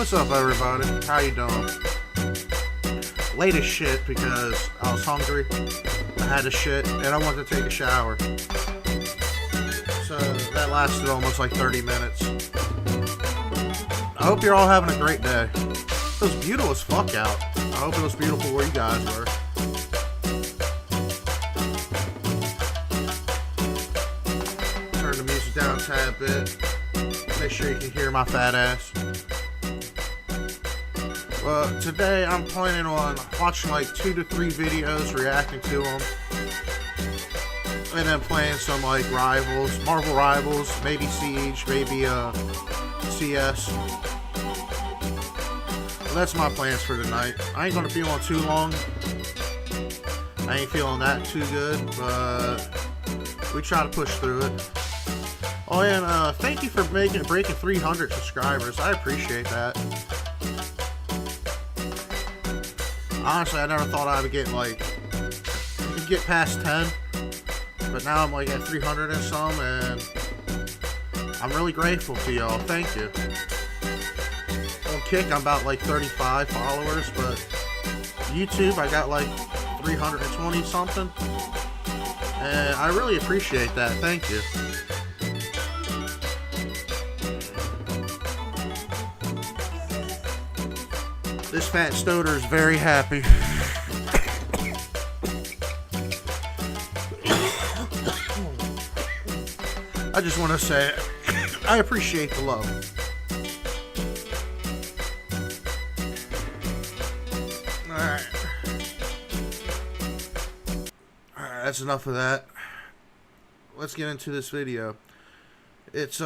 What's up, everybody? How you doing? Late as shit because I was hungry, I had to shit, and I wanted to take a shower. So that lasted almost like 30 minutes. I hope you're all having a great day. It was beautiful as fuck out. I hope it was beautiful where you guys were. Turn the music down a tad bit. Make sure you can hear my fat ass. Well, today I'm planning on watching like 2 to 3 videos, reacting to them, and then playing some like Rivals, Marvel Rivals, maybe Siege, maybe CS. Well, that's my plans for tonight. I ain't gonna be on too long. I ain't feeling that too good, but we try to push through it. Oh, and thank you for breaking 300 subscribers. I appreciate that. Honestly, I never thought I would get past 10, but now I'm like at 300 and some, and I'm really grateful to y'all. Thank you. On Kick, I'm about like 35 followers, but YouTube, I got like 320 something, and I really appreciate that. Thank you. This fat stoner is very happy. I just want to say, I appreciate the love. Alright, that's enough of that. Let's get into this video. It's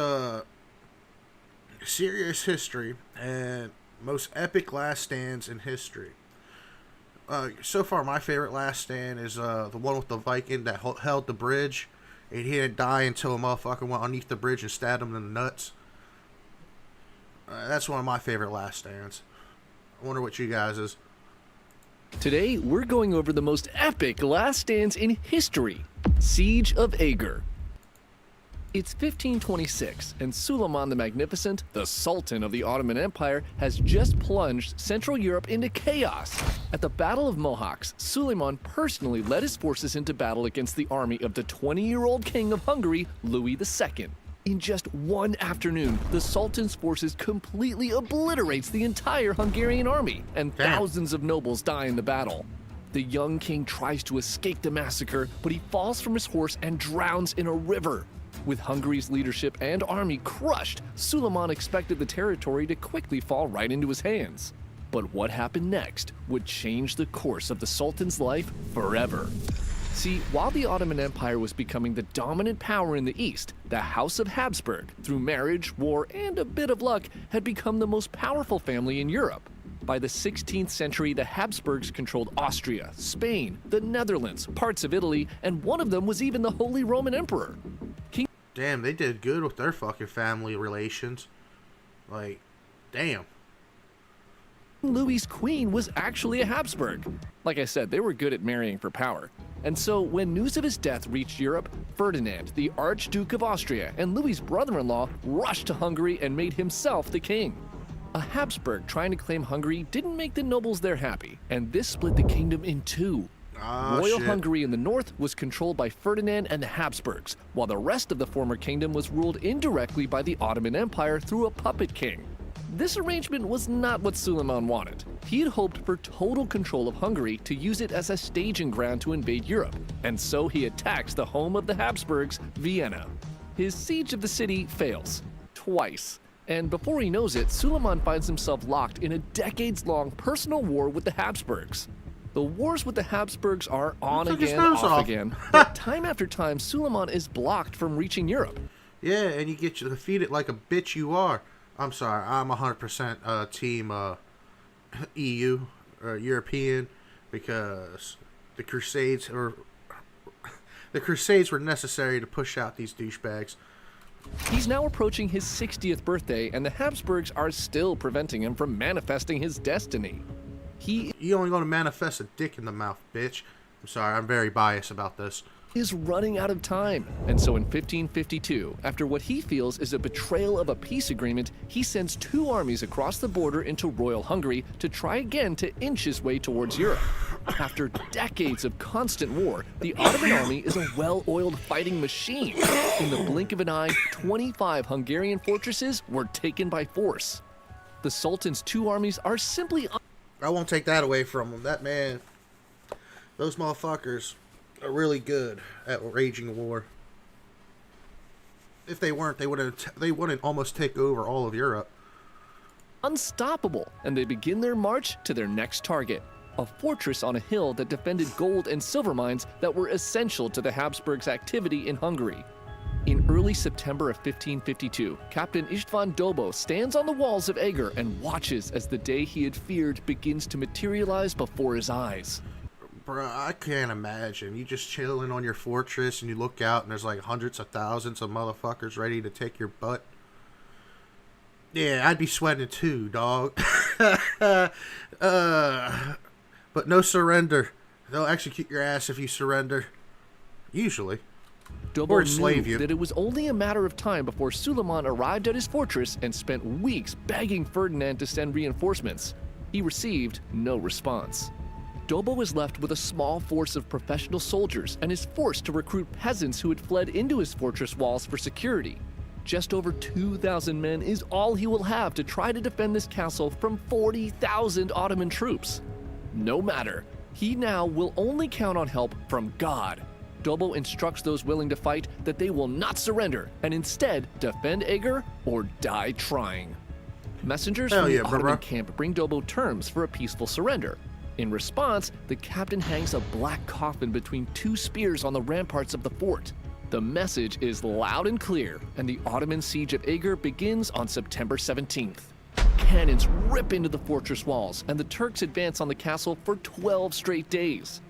serious history and most epic last stands in history. So far, my favorite last stand is the one with the Viking that held the bridge, and he didn't die until a motherfucker went underneath the bridge and stabbed him in the nuts. That's one of my favorite last stands. I wonder what you guys is. Today, we're going over the most epic last stands in history, Siege of Eger. It's 1526, and Suleiman the Magnificent, the Sultan of the Ottoman Empire, has just plunged Central Europe into chaos. At the Battle of Mohacs, Suleiman personally led his forces into battle against the army of the 20-year-old king of Hungary, Louis II. In just one afternoon, the Sultan's forces completely obliterates the entire Hungarian army, and thousands of nobles die in the battle. The young king tries to escape the massacre, but he falls from his horse and drowns in a river. With Hungary's leadership and army crushed, Suleiman expected the territory to quickly fall right into his hands. But what happened next would change the course of the Sultan's life forever. See, while the Ottoman Empire was becoming the dominant power in the East, the House of Habsburg, through marriage, war, and a bit of luck, had become the most powerful family in Europe. By the 16th century, the Habsburgs controlled Austria, Spain, the Netherlands, parts of Italy, and one of them was even the Holy Roman Emperor. Damn, they did good with their fucking family relations. Like, damn. Louis's queen was actually a Habsburg. Like I said, they were good at marrying for power. And so, when news of his death reached Europe, Ferdinand, the Archduke of Austria, and Louis's brother-in-law rushed to Hungary and made himself the king. A Habsburg trying to claim Hungary didn't make the nobles there happy, and this split the kingdom in two. Royal Hungary in the north was controlled by Ferdinand and the Habsburgs, while the rest of the former kingdom was ruled indirectly by the Ottoman Empire through a puppet king. This arrangement was not what Suleiman wanted. He had hoped for total control of Hungary to use it as a staging ground to invade Europe, and so he attacks the home of the Habsburgs, Vienna. His siege of the city fails, twice. And before he knows it, Suleiman finds himself locked in a decades-long personal war with the Habsburgs. The wars with the Habsburgs are on again, off again, but time after time, Suleiman is blocked from reaching Europe. Yeah, and you get defeated like a bitch you are. I'm sorry, I'm 100% team EU, European, because the Crusades were necessary to push out these douchebags. He's now approaching his 60th birthday, and the Habsburgs are still preventing him from manifesting his destiny. You only gonna manifest a dick in the mouth, bitch. I'm sorry, I'm very biased about this. is running out of time. And so in 1552, after what he feels is a betrayal of a peace agreement, he sends 2 armies across the border into Royal Hungary to try again to inch his way towards Europe. After decades of constant war, the Ottoman army is a well-oiled fighting machine. In the blink of an eye, 25 Hungarian fortresses were taken by force. The Sultan's 2 armies are simply I won't take that away from him. That man, those motherfuckers are really good at waging war. If they weren't, they wouldn't almost take over all of Europe. unstoppable, and they begin their march to their next target, a fortress on a hill that defended gold and silver mines that were essential to the Habsburgs' activity in Hungary. In early September of 1552, Captain István Dobó stands on the walls of Eger and watches as the day he had feared begins to materialize before his eyes. Bro, I can't imagine. You just chilling on your fortress and you look out and there's like hundreds of thousands of motherfuckers ready to take your butt. Yeah, I'd be sweating too, dog. But no surrender. They'll execute your ass if you surrender. Usually. Dobó knew that it was only a matter of time before Suleiman arrived at his fortress and spent weeks begging Ferdinand to send reinforcements. He received no response. Dobó was left with a small force of professional soldiers and is forced to recruit peasants who had fled into his fortress walls for security. Just over 2,000 men is all he will have to try to defend this castle from 40,000 Ottoman troops. No matter, he now will only count on help from God. Dobó instructs those willing to fight that they will not surrender and instead defend Eger or die trying. Messengers from the Ottoman camp bring Dobó terms for a peaceful surrender. In response, the captain hangs a black coffin between 2 spears on the ramparts of the fort. The message is loud and clear, and the Ottoman siege of Eger begins on September 17th. Cannons rip into the fortress walls, and the Turks advance on the castle for 12 straight days.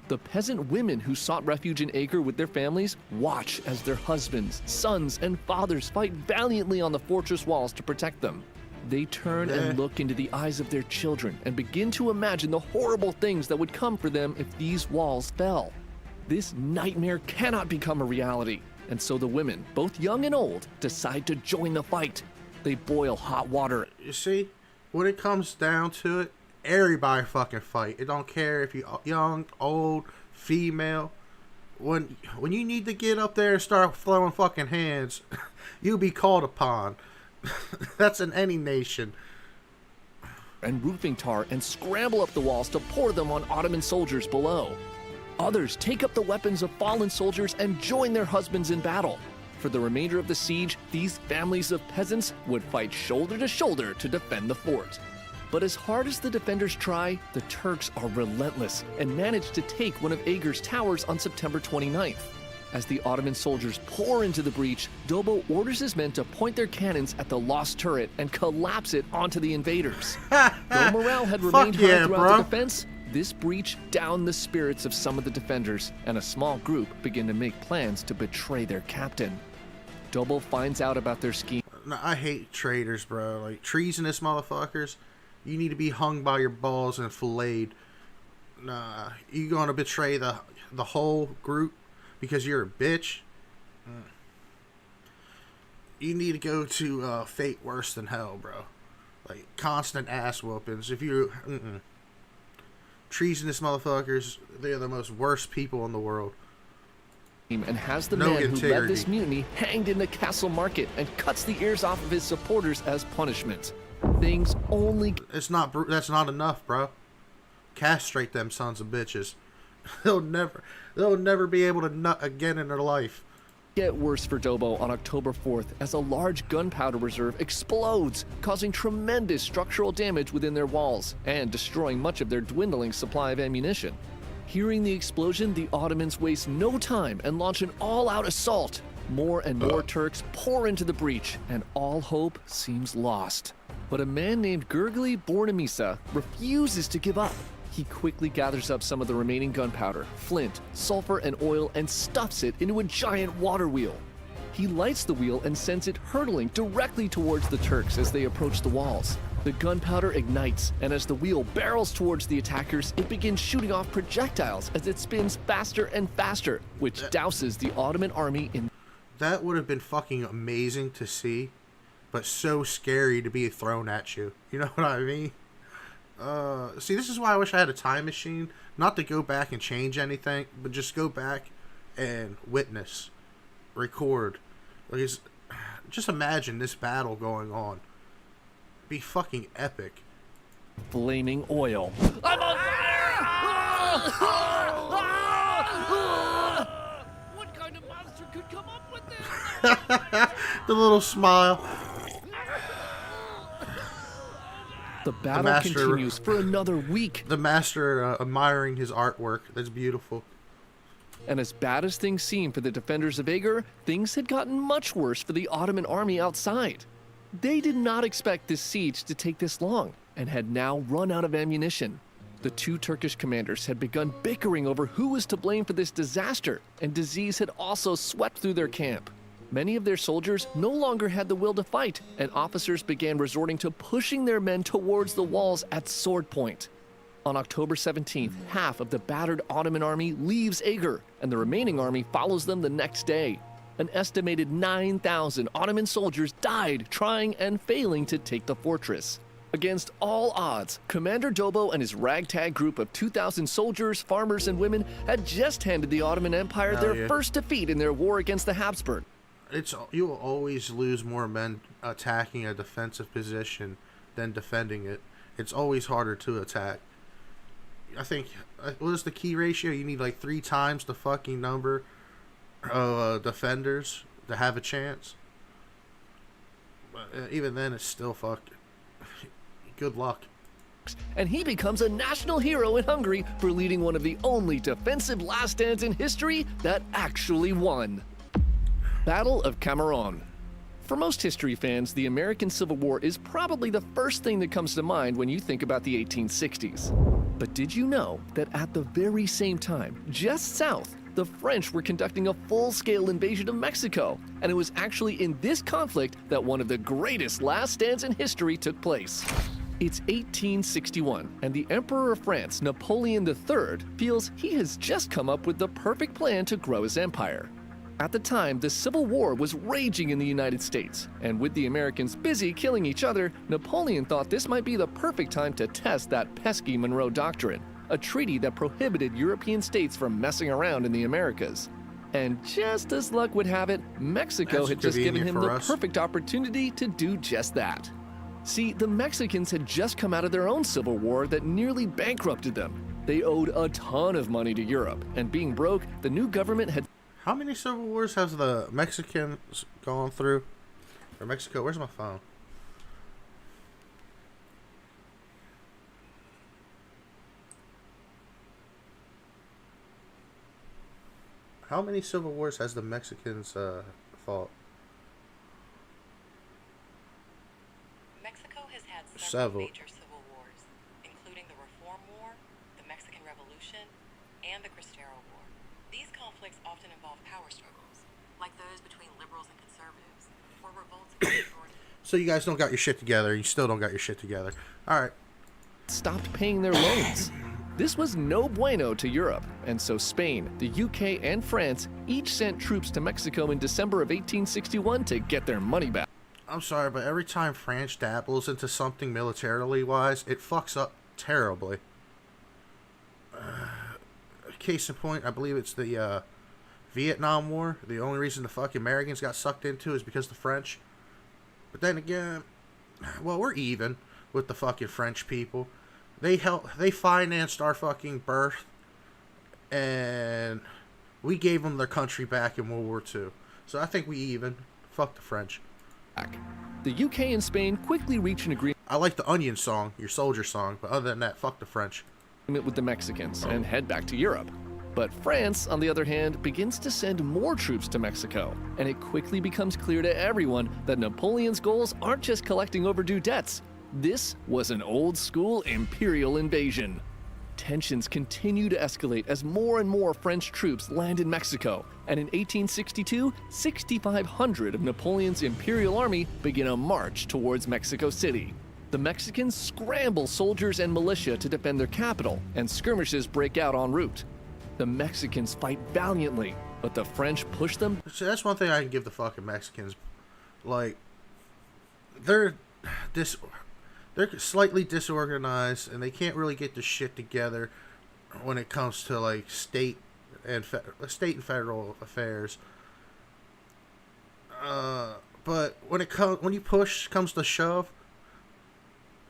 The peasant women who sought refuge in Eger with their families watch as their husbands, sons, and fathers fight valiantly on the fortress walls to protect them. They turn and look into the eyes of their children and begin to imagine the horrible things that would come for them if these walls fell. This nightmare cannot become a reality, and so the women, both young and old, decide to join the fight. They boil hot water. You see, when it comes down to it, everybody fucking fight. It don't care if you're young, old, female. When you need to get up there and start throwing fucking hands, you'll be called upon. That's in any nation. And roofing tar and scramble up the walls to pour them on Ottoman soldiers below. Others take up the weapons of fallen soldiers and join their husbands in battle. For the remainder of the siege, these families of peasants would fight shoulder to shoulder to defend the fort. But as hard as the defenders try, the Turks are relentless and manage to take one of Eger's towers on September 29th. As the Ottoman soldiers pour into the breach, Dobó orders his men to point their cannons at the lost turret and collapse it onto the invaders. Though morale had remained high throughout the defense, this breach downed the spirits of some of the defenders, and a small group began to make plans to betray their captain. Dobó finds out about their scheme. I hate traitors, bro. Like, treasonous motherfuckers. You need to be hung by your balls and filleted. Nah, you gonna betray the whole group because you're a bitch? You need to go to fate worse than hell, bro. Like, constant ass whoopings. If you treasonous motherfuckers, they're the most worst people in the world. And has the man who led this mutiny hanged in the castle market and cuts the ears off of his supporters as punishment. Things only... That's not enough, bro. Castrate them sons of bitches. They'll never be able to nut again in their life. Get worse for Dobó on October 4th as a large gunpowder reserve explodes, causing tremendous structural damage within their walls and destroying much of their dwindling supply of ammunition. Hearing the explosion, the Ottomans waste no time and launch an all-out assault. More and more Turks pour into the breach, and all hope seems lost. But a man named Gergely Bornemisa refuses to give up. He quickly gathers up some of the remaining gunpowder, flint, sulfur, and oil and stuffs it into a giant water wheel. He lights the wheel and sends it hurtling directly towards the Turks as they approach the walls. The gunpowder ignites, and as the wheel barrels towards the attackers, it begins shooting off projectiles as it spins faster and faster, which douses the Ottoman army in. That would have been fucking amazing to see, but so scary to be thrown at you. You know what I mean? See, this is why I wish I had a time machine. Not to go back and change anything, but just go back and witness, record. Like, just imagine this battle going on. Be fucking epic. Flaming oil. I'm on fire! What kind of monster could come up with this? The little smile. The battle continues for another week. The master admiring his artwork. That's beautiful. And as bad as things seemed for the defenders of Eger, things had gotten much worse for the Ottoman army outside. They did not expect this siege to take this long and had now run out of ammunition. The two Turkish commanders had begun bickering over who was to blame for this disaster, and disease had also swept through their camp. Many of their soldiers no longer had the will to fight, and officers began resorting to pushing their men towards the walls at sword point. On October 17th, half of the battered Ottoman army leaves Eger, and the remaining army follows them the next day. An estimated 9,000 Ottoman soldiers died trying and failing to take the fortress. Against all odds, Commander Dobo and his ragtag group of 2,000 soldiers, farmers, and women had just handed the Ottoman Empire their first defeat in their war against the Habsburg. You will always lose more men attacking a defensive position than defending it. It's always harder to attack. I think, what is the key ratio? You need like 3 times the fucking number of defenders to have a chance. But even then, it's still fucking good luck. And he becomes a national hero in Hungary for leading one of the only defensive last stands in history that actually won. Battle of Cameron. For most history fans, the American Civil War is probably the first thing that comes to mind when you think about the 1860s. But did you know that at the very same time, just south, the French were conducting a full-scale invasion of Mexico, and it was actually in this conflict that one of the greatest last stands in history took place. It's 1861, and the Emperor of France, Napoleon III, feels he has just come up with the perfect plan to grow his empire. At the time, the Civil War was raging in the United States, and with the Americans busy killing each other, Napoleon thought this might be the perfect time to test that pesky Monroe Doctrine, a treaty that prohibited European states from messing around in the Americas. And just as luck would have it, Mexico had just given him the perfect opportunity to do just that. See, the Mexicans had just come out of their own civil war that nearly bankrupted them. They owed a ton of money to Europe, and being broke, the new government had... How many civil wars has the Mexicans gone through? Or Mexico? Where's my phone? How many civil wars has the Mexicans fought? Mexico has had several major civil wars, including the Reform War, the Mexican Revolution, and the Cristero War. These conflicts often involve power struggles, like those between liberals and conservatives, or revolts against authority. So you guys don't got your shit together. You still don't got your shit together. All right. stopped paying their loans. This was no bueno to Europe, and so Spain, the UK, and France each sent troops to Mexico in December of 1861 to get their money back. I'm sorry, but every time France dabbles into something militarily-wise, it fucks up terribly. Case in point, I believe it's the Vietnam War. The only reason the fucking Americans got sucked into is because the French. But then again, well, we're even with the fucking French people. They financed our fucking birth, and we gave them their country back in World War II. So I think we even. Fuck the French. The UK and Spain quickly reached an agreement. I like the Onion song, your soldier song, but other than that, fuck the French. With the Mexicans and head back to Europe. But France, on the other hand, begins to send more troops to Mexico, and it quickly becomes clear to everyone that Napoleon's goals aren't just collecting overdue debts. This was an old-school imperial invasion. Tensions continue to escalate as more and more French troops land in Mexico, and in 1862, 6,500 of Napoleon's imperial army begin a march towards Mexico City. The Mexicans scramble soldiers and militia to defend their capital, and skirmishes break out en route. The Mexicans fight valiantly, but the French push them. See, that's one thing I can give the fucking Mexicans. Like, they're slightly disorganized, and they can't really get the shit together when it comes to like state and federal affairs. But when push comes to shove,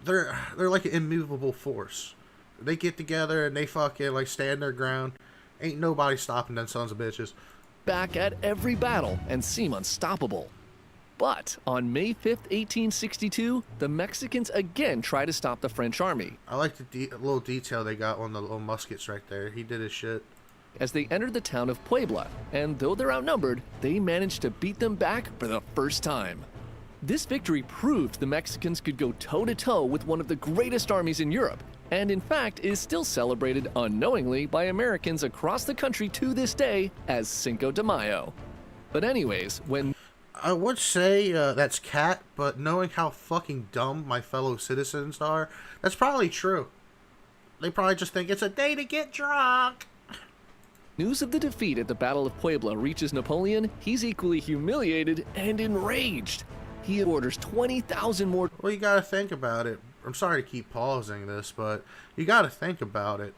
they're like an immovable force. They get together and they fucking like stand their ground. Ain't nobody stopping them sons of bitches. Back at every battle and seem unstoppable. But on May 5th, 1862, the Mexicans again try to stop the French army. I like the little detail they got on the little muskets right there. He did his shit. As they entered the town of Puebla, and though they're outnumbered, they managed to beat them back for the first time. This victory proved the Mexicans could go toe-to-toe with one of the greatest armies in Europe, and in fact is still celebrated unknowingly by Americans across the country to this day as Cinco de Mayo. But anyways, when... I would say that's cat, but knowing how fucking dumb my fellow citizens are, that's probably true. They probably just think it's a day to get drunk. News of the defeat at the Battle of Puebla reaches Napoleon, he's equally humiliated and enraged. He orders 20,000 more... Well, you gotta think about it. I'm sorry to keep pausing this, but you gotta think about it.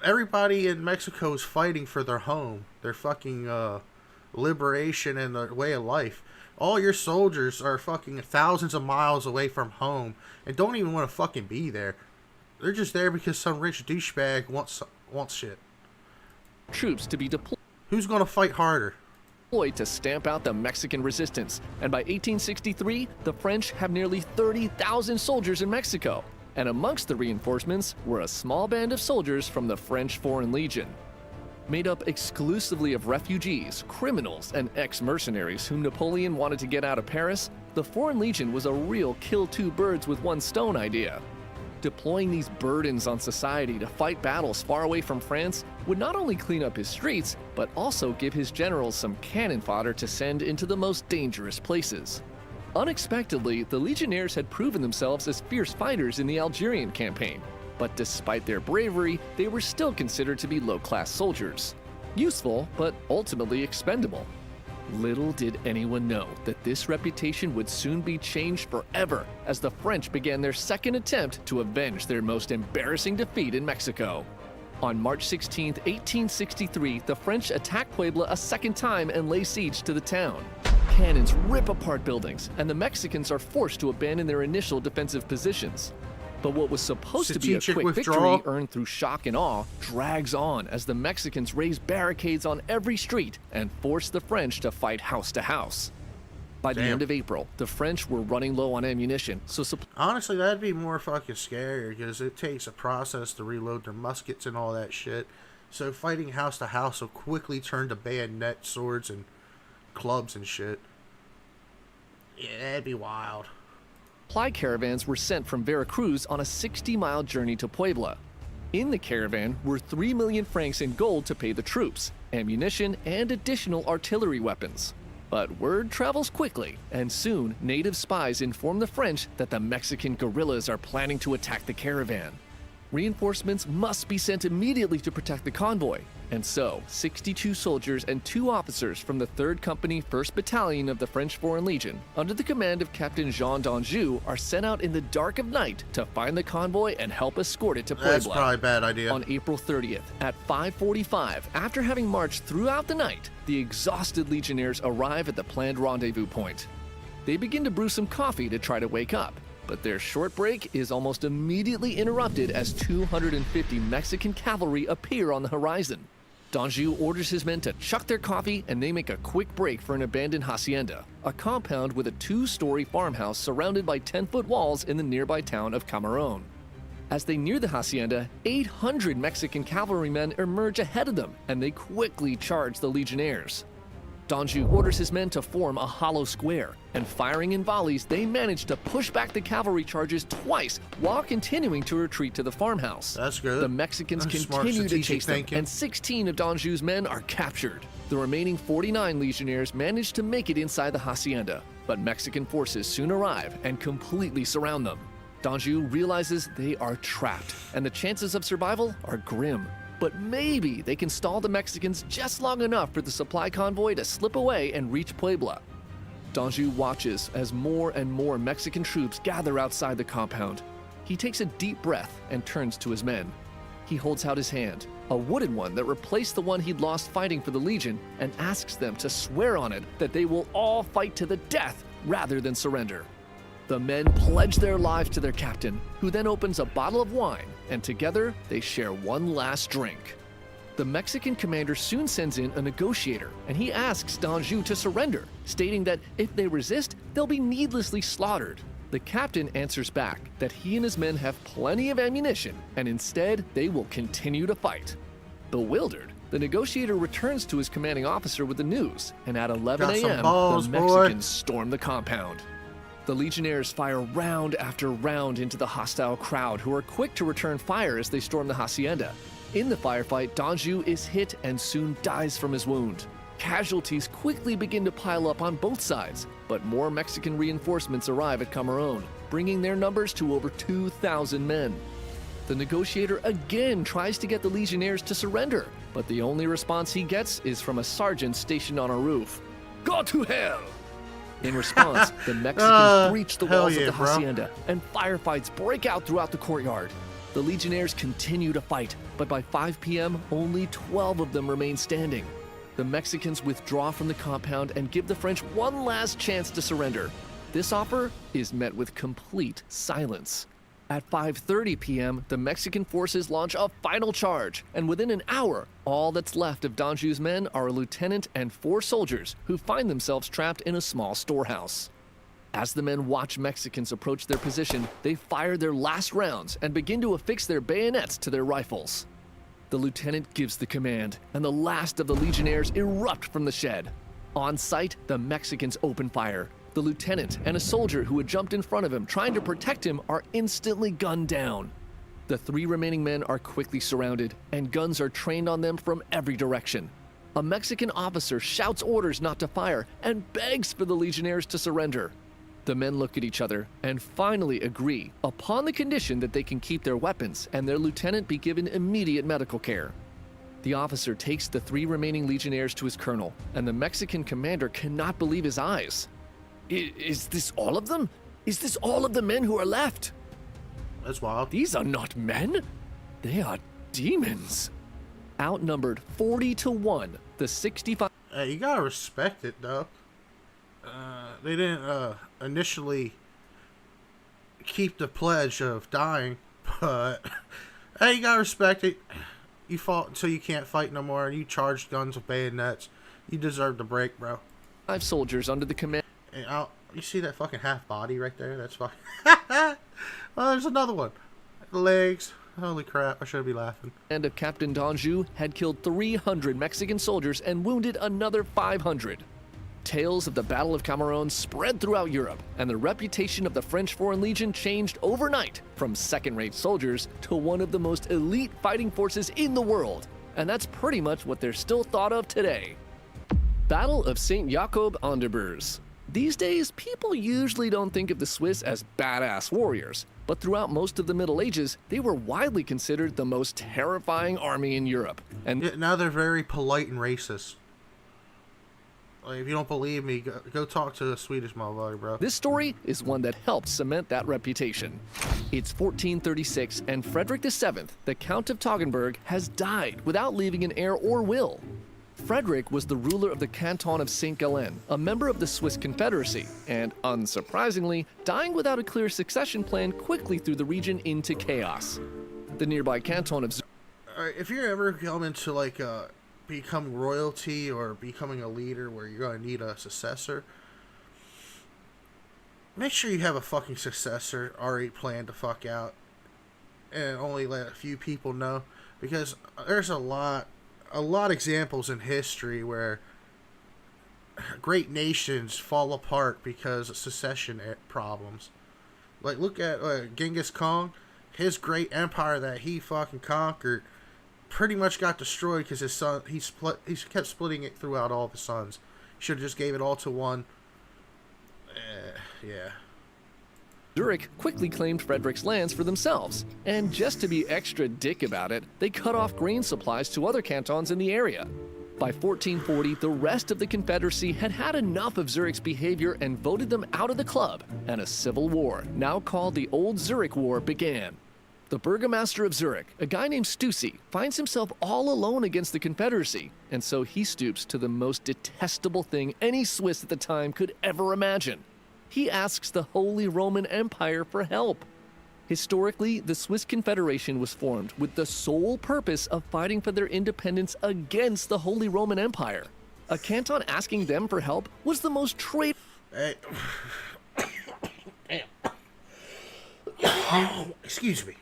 Everybody in Mexico is fighting for their home, their fucking liberation and their way of life. All your soldiers are fucking thousands of miles away from home and don't even want to fucking be there. They're just there because some rich douchebag wants shit. Troops to be deployed. Who's gonna fight harder? To stamp out the Mexican resistance, and by 1863, the French have nearly 30,000 soldiers in Mexico, and amongst the reinforcements were a small band of soldiers from the French Foreign Legion. Made up exclusively of refugees, criminals, and ex-mercenaries whom Napoleon wanted to get out of Paris, the Foreign Legion was a real kill two birds with one stone idea. Deploying these burdens on society to fight battles far away from France would not only clean up his streets, but also give his generals some cannon fodder to send into the most dangerous places. Unexpectedly, the Legionnaires had proven themselves as fierce fighters in the Algerian campaign, but despite their bravery, they were still considered to be low-class soldiers. Useful, but ultimately expendable. Little did anyone know that this reputation would soon be changed forever as the French began their second attempt to avenge their most embarrassing defeat in Mexico. On March 16, 1863, the French attack Puebla a second time and lay siege to the town. Cannons rip apart buildings, and the Mexicans are forced to abandon their initial defensive positions. But what was supposed to be a quick victory earned through shock and awe drags on as the Mexicans raise barricades on every street and force the French to fight house to house. By the end of April, the French were running low on ammunition, so honestly, that'd be more fucking scary because it takes a process to reload their muskets and all that shit. So fighting house to house will quickly turn to bayonet swords and clubs and shit. Yeah, that'd be wild. Supply caravans were sent from Veracruz on a 60-mile journey to Puebla. In the caravan were 3 million francs in gold to pay the troops, ammunition, and additional artillery weapons. But word travels quickly, and soon native spies inform the French that the Mexican guerrillas are planning to attack the caravan. Reinforcements must be sent immediately to protect the convoy, and so 62 soldiers and 2 officers from the 3rd Company 1st Battalion of the French Foreign Legion, under the command of Captain Jean d'Anjou, are sent out in the dark of night to find the convoy and help escort it to Puebla. That's probably a bad idea. On April 30th, at 5:45, after having marched throughout the night, the exhausted Legionnaires arrive at the planned rendezvous point. They begin to brew some coffee to try to wake up, but their short break is almost immediately interrupted as 250 Mexican cavalry appear on the horizon. D'Anjou orders his men to chuck their coffee, and they make a quick break for an abandoned hacienda, a compound with a 2-story farmhouse surrounded by 10-foot walls in the nearby town of Camarón. As they near the hacienda, 800 Mexican cavalrymen emerge ahead of them, and they quickly charge the Legionnaires. D'Anjou orders his men to form a hollow square, and firing in volleys, they manage to push back the cavalry charges twice while continuing to retreat to the farmhouse. That's good. The Mexicans That's continue to chase them, thinking. and 16 of D'Anjou's men are captured. The remaining 49 Legionnaires manage to make it inside the hacienda. but Mexican forces soon arrive and completely surround them. Danjou realizes they are trapped, and the chances of survival are grim. But maybe they can stall the Mexicans just long enough for the supply convoy to slip away and reach Puebla. Danjou watches as more and more Mexican troops gather outside the compound. He takes a deep breath and turns to his men. He holds out his hand, a wooden one that replaced the one he'd lost fighting for the Legion, and asks them to swear on it that they will all fight to the death rather than surrender. The men pledge their lives to their captain, who then opens a bottle of wine, and together they share one last drink. The Mexican commander soon sends in a negotiator, and he asks Danjou to surrender, stating that if they resist, they'll be needlessly slaughtered. The captain answers back that he and his men have plenty of ammunition, and instead they will continue to fight. Bewildered, the negotiator returns to his commanding officer with the news, and at 11 Got some a.m., balls, the boy. Mexicans storm the compound. The Legionnaires fire round after round into the hostile crowd, who are quick to return fire as they storm the hacienda. In the firefight, Danjou is hit and soon dies from his wound. Casualties quickly begin to pile up on both sides, but more Mexican reinforcements arrive at Camarón, bringing their numbers to over 2,000 men. The negotiator again tries to get the Legionnaires to surrender, but the only response he gets is from a sergeant stationed on a roof. Go to hell! In response, the Mexicans breach the hell walls yeah, of the bro. hacienda, and firefights break out throughout the courtyard. The Legionnaires continue to fight, but by 5 p.m., only 12 of them remain standing. The Mexicans withdraw from the compound and give the French one last chance to surrender. This offer is met with complete silence. At 5:30 p.m., the Mexican forces launch a final charge, and within an hour, all that's left of Danjou's men are a lieutenant and 4 soldiers who find themselves trapped in a small storehouse. As the men watch Mexicans approach their position, they fire their last rounds and begin to affix their bayonets to their rifles. The lieutenant gives the command, and the last of the Legionnaires erupt from the shed. On sight, the Mexicans open fire. The lieutenant and a soldier who had jumped in front of him trying to protect him are instantly gunned down. The 3 remaining men are quickly surrounded, and guns are trained on them from every direction. A Mexican officer shouts orders not to fire and begs for the Legionnaires to surrender. The men look at each other and finally agree, upon the condition that they can keep their weapons and their lieutenant be given immediate medical care. The officer takes the 3 remaining Legionnaires to his colonel, and the Mexican commander cannot believe his eyes. Is this all of them? Is this all of the men who are left? That's wild. These are not men. They are demons. Outnumbered 40 to 1, the 65... Hey, you gotta respect it, though. They didn't initially keep the pledge of dying, but hey, you gotta respect it. You fought until you can't fight no more, and you charged guns with bayonets. You deserve the break, bro. 5 soldiers under the command And you see that fucking half body right there? That's fucking. Well, there's another one. Legs. Holy crap! I should be laughing. of Captain Danjou had killed 300 Mexican soldiers and wounded another 500. Tales of the Battle of Camarón spread throughout Europe, and the reputation of the French Foreign Legion changed overnight from second-rate soldiers to one of the most elite fighting forces in the world. And that's pretty much what they're still thought of today. Battle of St. Jakob an der Burs. These days, people usually don't think of the Swiss as badass warriors, but throughout most of the Middle Ages, they were widely considered the most terrifying army in Europe. And Yeah, now they're very polite and racist. Like, if you don't believe me, go talk to a Swedish motherfucker, bro. this story is one that helped cement that reputation. It's 1436, and Frederick VII, the Count of Toggenburg, has died without leaving an heir or will. Frederick was the ruler of the canton of St. Gallen, a member of the Swiss Confederacy, and, unsurprisingly, dying without a clear succession plan quickly threw the region into chaos. The nearby canton of Alright, if you're ever coming to, like, become royalty or becoming a leader where you're going to need a successor, make sure you have a fucking successor already planned to fuck out and only let a few people know, because there's a lot examples in history where great nations fall apart because of succession problems. Like, look at Genghis Khan. His great empire that he fucking conquered pretty much got destroyed because his son, he kept splitting it throughout all the sons. Should have just gave it all to one. Yeah. Zurich quickly claimed Frederick's lands for themselves, and just to be extra dick about it, they cut off grain supplies to other cantons in the area. By 1440, the rest of the Confederacy had had enough of Zurich's behavior and voted them out of the club, and a civil war, now called the Old Zurich War, began. The burgomaster of Zurich, a guy named Stussy, finds himself all alone against the Confederacy, and so he stoops to the most detestable thing any Swiss at the time could ever imagine. He asks the Holy Roman Empire for help. Historically, the Swiss Confederation was formed with the sole purpose of fighting for their independence against the Holy Roman Empire. A canton asking them for help was the most traitorous. Hey. Damn. Excuse me.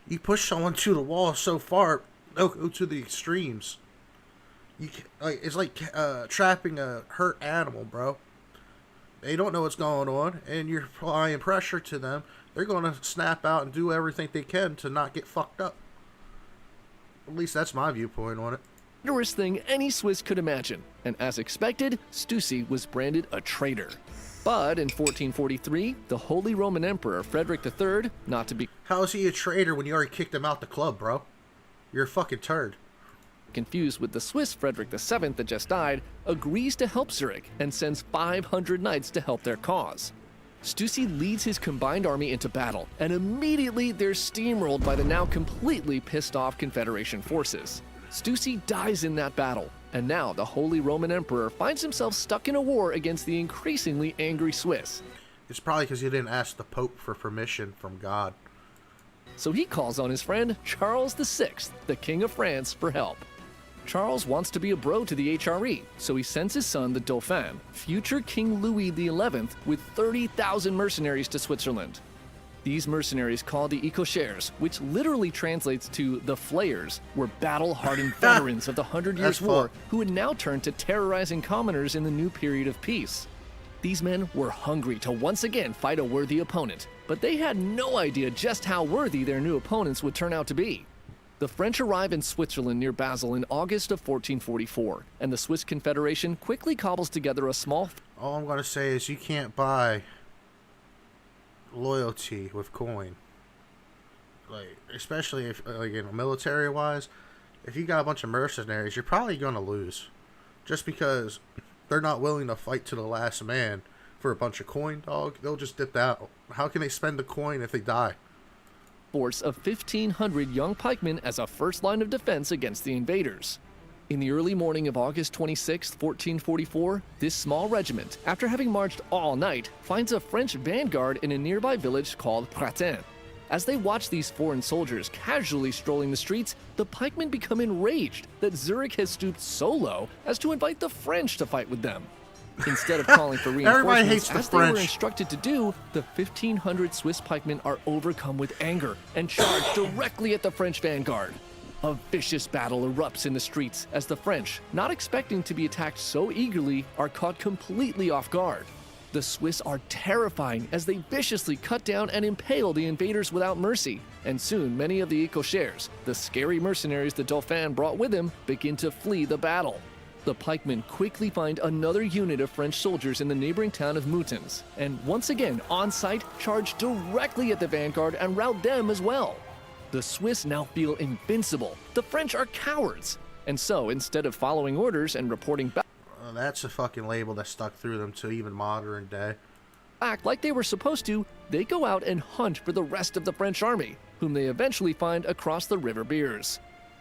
You push someone to the wall so far, they'll go to the extremes. It's like trapping a hurt animal, bro. They don't know what's going on, and you're applying pressure to them. They're going to snap out and do everything they can to not get fucked up. At least that's my viewpoint on it. Traitorous thing any Swiss could imagine, and as expected, Stussy was branded a traitor. But in 1443, the Holy Roman Emperor Frederick III, not to be How is he a traitor when you already kicked him out the club, bro? You're a fucking turd. confused with the Swiss Frederick VII that just died, agrees to help Zurich and sends 500 knights to help their cause. Stussy leads his combined army into battle, and immediately they're steamrolled by the now completely pissed off Confederation forces. Stussy dies in that battle, and now the Holy Roman Emperor finds himself stuck in a war against the increasingly angry Swiss. It's probably because he didn't ask the Pope for permission from God. So he calls on his friend Charles VI, the King of France, for help. Charles wants to be a bro to the HRE, so he sends his son, the Dauphin, future King Louis XI, with 30,000 mercenaries to Switzerland. These mercenaries, called the Ecochers, which literally translates to the Flayers, were battle-hardened veterans of the 100 Years' That's War fun. who had now turned to terrorizing commoners in the new period of peace. These men were hungry to once again fight a worthy opponent, but they had no idea just how worthy their new opponents would turn out to be. The French arrive in Switzerland near Basel in August of 1444, and the Swiss Confederation quickly cobbles together a small All I'm going to say is you can't buy loyalty with coin. Like, especially if, like, you know, military-wise, if you got a bunch of mercenaries, you're probably going to lose. Just because they're not willing to fight to the last man for a bunch of coin, dog. They'll just dip out. How can they spend the coin if they die? force of 1,500 young pikemen as a first line of defense against the invaders. In the early morning of August 26, 1444, this small regiment, after having marched all night, finds a French vanguard in a nearby village called Pratin. As they watch these foreign soldiers casually strolling the streets, the pikemen become enraged that Zurich has stooped so low as to invite the French to fight with them. Instead of calling for Everybody hates reinforcements, the as they were French. instructed to do, the 1,500 Swiss pikemen are overcome with anger and charge directly at the French vanguard. A vicious battle erupts in the streets as the French, not expecting to be attacked so eagerly, are caught completely off guard. The Swiss are terrifying as they viciously cut down and impale the invaders without mercy, and soon many of the Ecochers, the scary mercenaries the Dauphin brought with him, begin to flee the battle. The pikemen quickly find another unit of French soldiers in the neighboring town of Moutons, and once again, on sight, charge directly at the vanguard and rout them as well. The Swiss now feel invincible. The French are cowards. And so, instead of following orders and reporting That's a fucking label that stuck through them to even modern day. back like they were supposed to, they go out and hunt for the rest of the French army, whom they eventually find across the River Birs.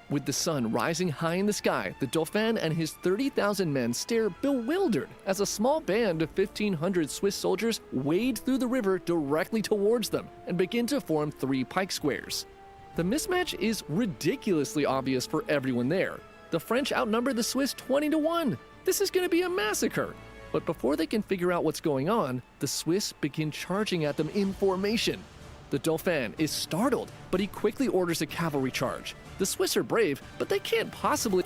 With the sun rising high in the sky, the Dauphin and his 30,000 men stare bewildered as a small band of 1,500 Swiss soldiers wade through the river directly towards them and begin to form 3 pike squares. The mismatch is ridiculously obvious for everyone there. The French outnumber the Swiss 20-1. This is going to be a massacre. But before they can figure out what's going on, the Swiss begin charging at them in formation. The Dauphin is startled, but he quickly orders a cavalry charge. The Swiss are brave, but they can't possibly...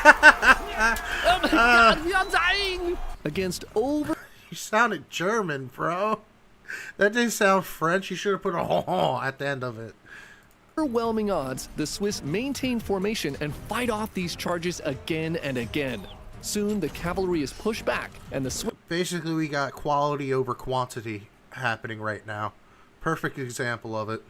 Oh my God, we are dying! Against You sounded German, bro. That didn't sound French. You should have put a ho at the end of it. overwhelming odds, the Swiss maintain formation and fight off these charges again and again. Soon, the cavalry is pushed back, and the Swiss Basically, we got quality over quantity happening right now. Perfect example of it.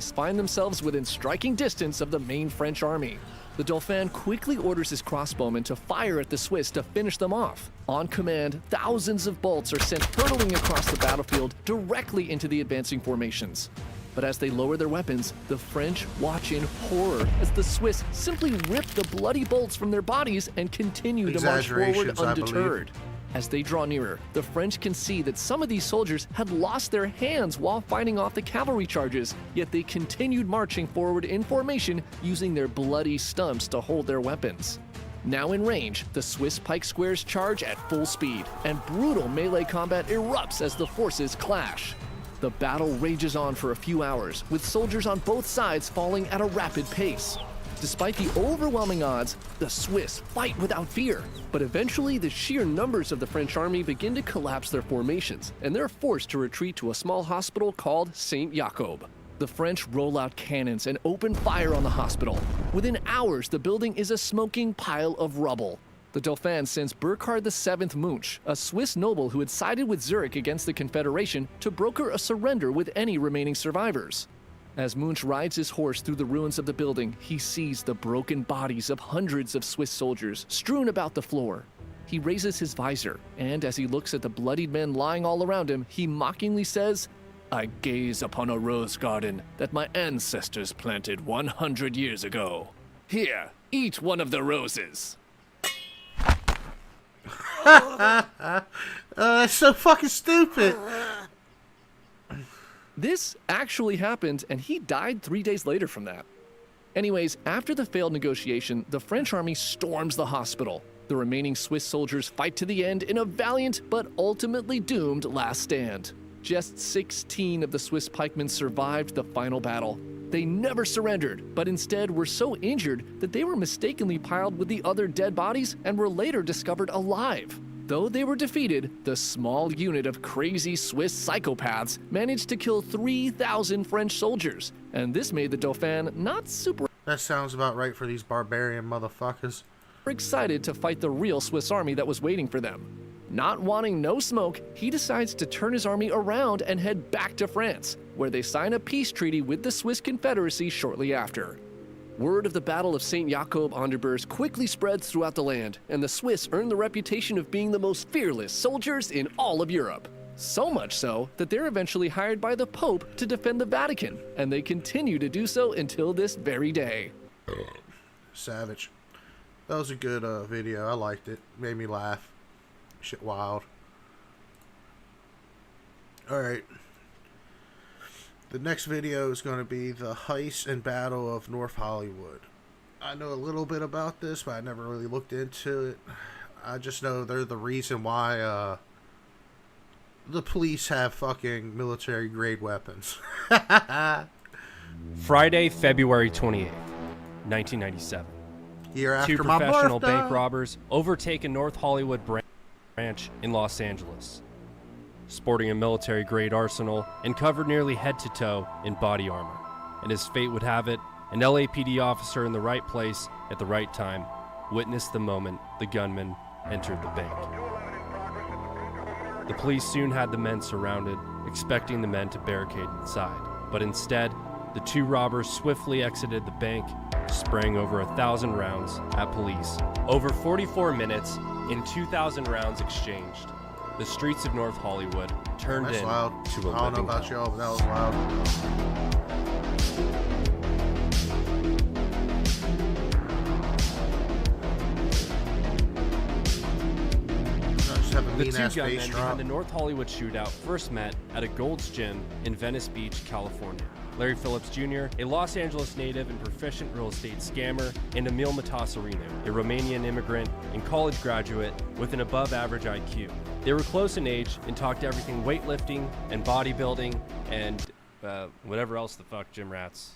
find themselves within striking distance of the main French army. The Dauphin quickly orders his crossbowmen to fire at the Swiss to finish them off. On command, thousands of bolts are sent hurtling across the battlefield directly into the advancing formations. But as they lower their weapons, the French watch in horror as the Swiss simply rip the bloody bolts from their bodies and continue to march forward Exaggerations, I believe. undeterred. As they draw nearer, the French can see that some of these soldiers had lost their hands while fighting off the cavalry charges, yet they continued marching forward in formation using their bloody stumps to hold their weapons. Now in range, the Swiss pike squares charge at full speed, and brutal melee combat erupts as the forces clash. The battle rages on for a few hours, with soldiers on both sides falling at a rapid pace. Despite the overwhelming odds, the Swiss fight without fear. But eventually, the sheer numbers of the French army begin to collapse their formations, and they're forced to retreat to a small hospital called Saint Jacob. The French roll out cannons and open fire on the hospital. Within hours, the building is a smoking pile of rubble. The Dauphin sends Burkhard VII Munch, a Swiss noble who had sided with Zurich against the Confederation, to broker a surrender with any remaining survivors. As Munch rides his horse through the ruins of the building, he sees the broken bodies of hundreds of Swiss soldiers strewn about the floor. He raises his visor, and as he looks at the bloodied men lying all around him, he mockingly says, "I gaze upon a rose garden that my ancestors planted 100 years ago. Here, eat one of the roses." That's so fucking stupid. This actually happened, and he died 3 days later from that. Anyways, after the failed negotiation, the French army storms the hospital. The remaining Swiss soldiers fight to the end in a valiant but ultimately doomed last stand. Just 16 of the Swiss pikemen survived the final battle. They never surrendered, but instead were so injured that they were mistakenly piled with the other dead bodies and were later discovered alive. Though they were defeated, the small unit of crazy Swiss psychopaths managed to kill 3,000 French soldiers, and this made the Dauphin not super That sounds about right for these barbarian motherfuckers. excited to fight the real Swiss army that was waiting for them. Not wanting no smoke, he decides to turn his army around and head back to France, where they sign a peace treaty with the Swiss Confederacy shortly after. Word of the Battle of Saint Jacob an der Burs quickly spreads throughout the land, and the Swiss earn the reputation of being the most fearless soldiers in all of Europe. So much so that they're eventually hired by the Pope to defend the Vatican, and they continue to do so until this very day. Savage. That was a good video. I liked it. Made me laugh. Shit wild. Alright. The next video is going to be the heist and battle of North Hollywood. I know a little bit about this, but I never really looked into it. I just know they're the reason why the police have fucking military grade weapons. Friday, February 28th, 1997. Year after Two my professional birthday. bank robbers overtake a North Hollywood branch in Los Angeles. Sporting a military-grade arsenal and covered nearly head to toe in body armor. And as fate would have it, an LAPD officer in the right place at the right time witnessed the moment the gunman entered the bank. The police soon had the men surrounded, expecting the men to barricade inside. But instead, the two robbers swiftly exited the bank, spraying over 1,000 rounds at police. Over 44 minutes and 2,000 rounds exchanged. The streets of North Hollywood turned That's loud. into a I don't know living about hell. y'all, but that was loud. Just have a The mean two ass gunmen bass behind drop. the North Hollywood shootout first met at a Gold's Gym in Venice Beach, California. Larry Phillips Jr., a Los Angeles native and proficient real estate scammer, and Emil Matassarino, a Romanian immigrant and college graduate with an above-average IQ. They were close in age and talked everything weightlifting and bodybuilding and whatever else the fuck gym rats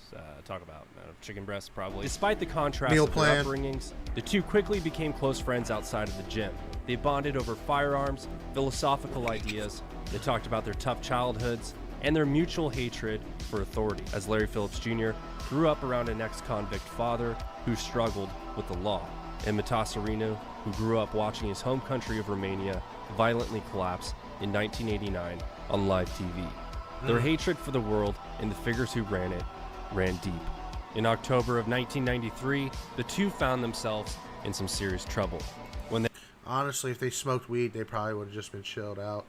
talk about. Chicken breasts, probably. Despite the contrast Meal of their plan. upbringings, the two quickly became close friends outside of the gym. They bonded over firearms, philosophical ideas. They talked about their tough childhoods and their mutual hatred for authority, as Larry Phillips Jr. grew up around an ex-convict father who struggled with the law, and Matassarino who grew up watching his home country of Romania violently collapse in 1989 on live TV. Their hatred for the world and the figures who ran it ran deep. In October of 1993, the two found themselves in some serious trouble when Honestly, if they smoked weed, they probably would have just been chilled out.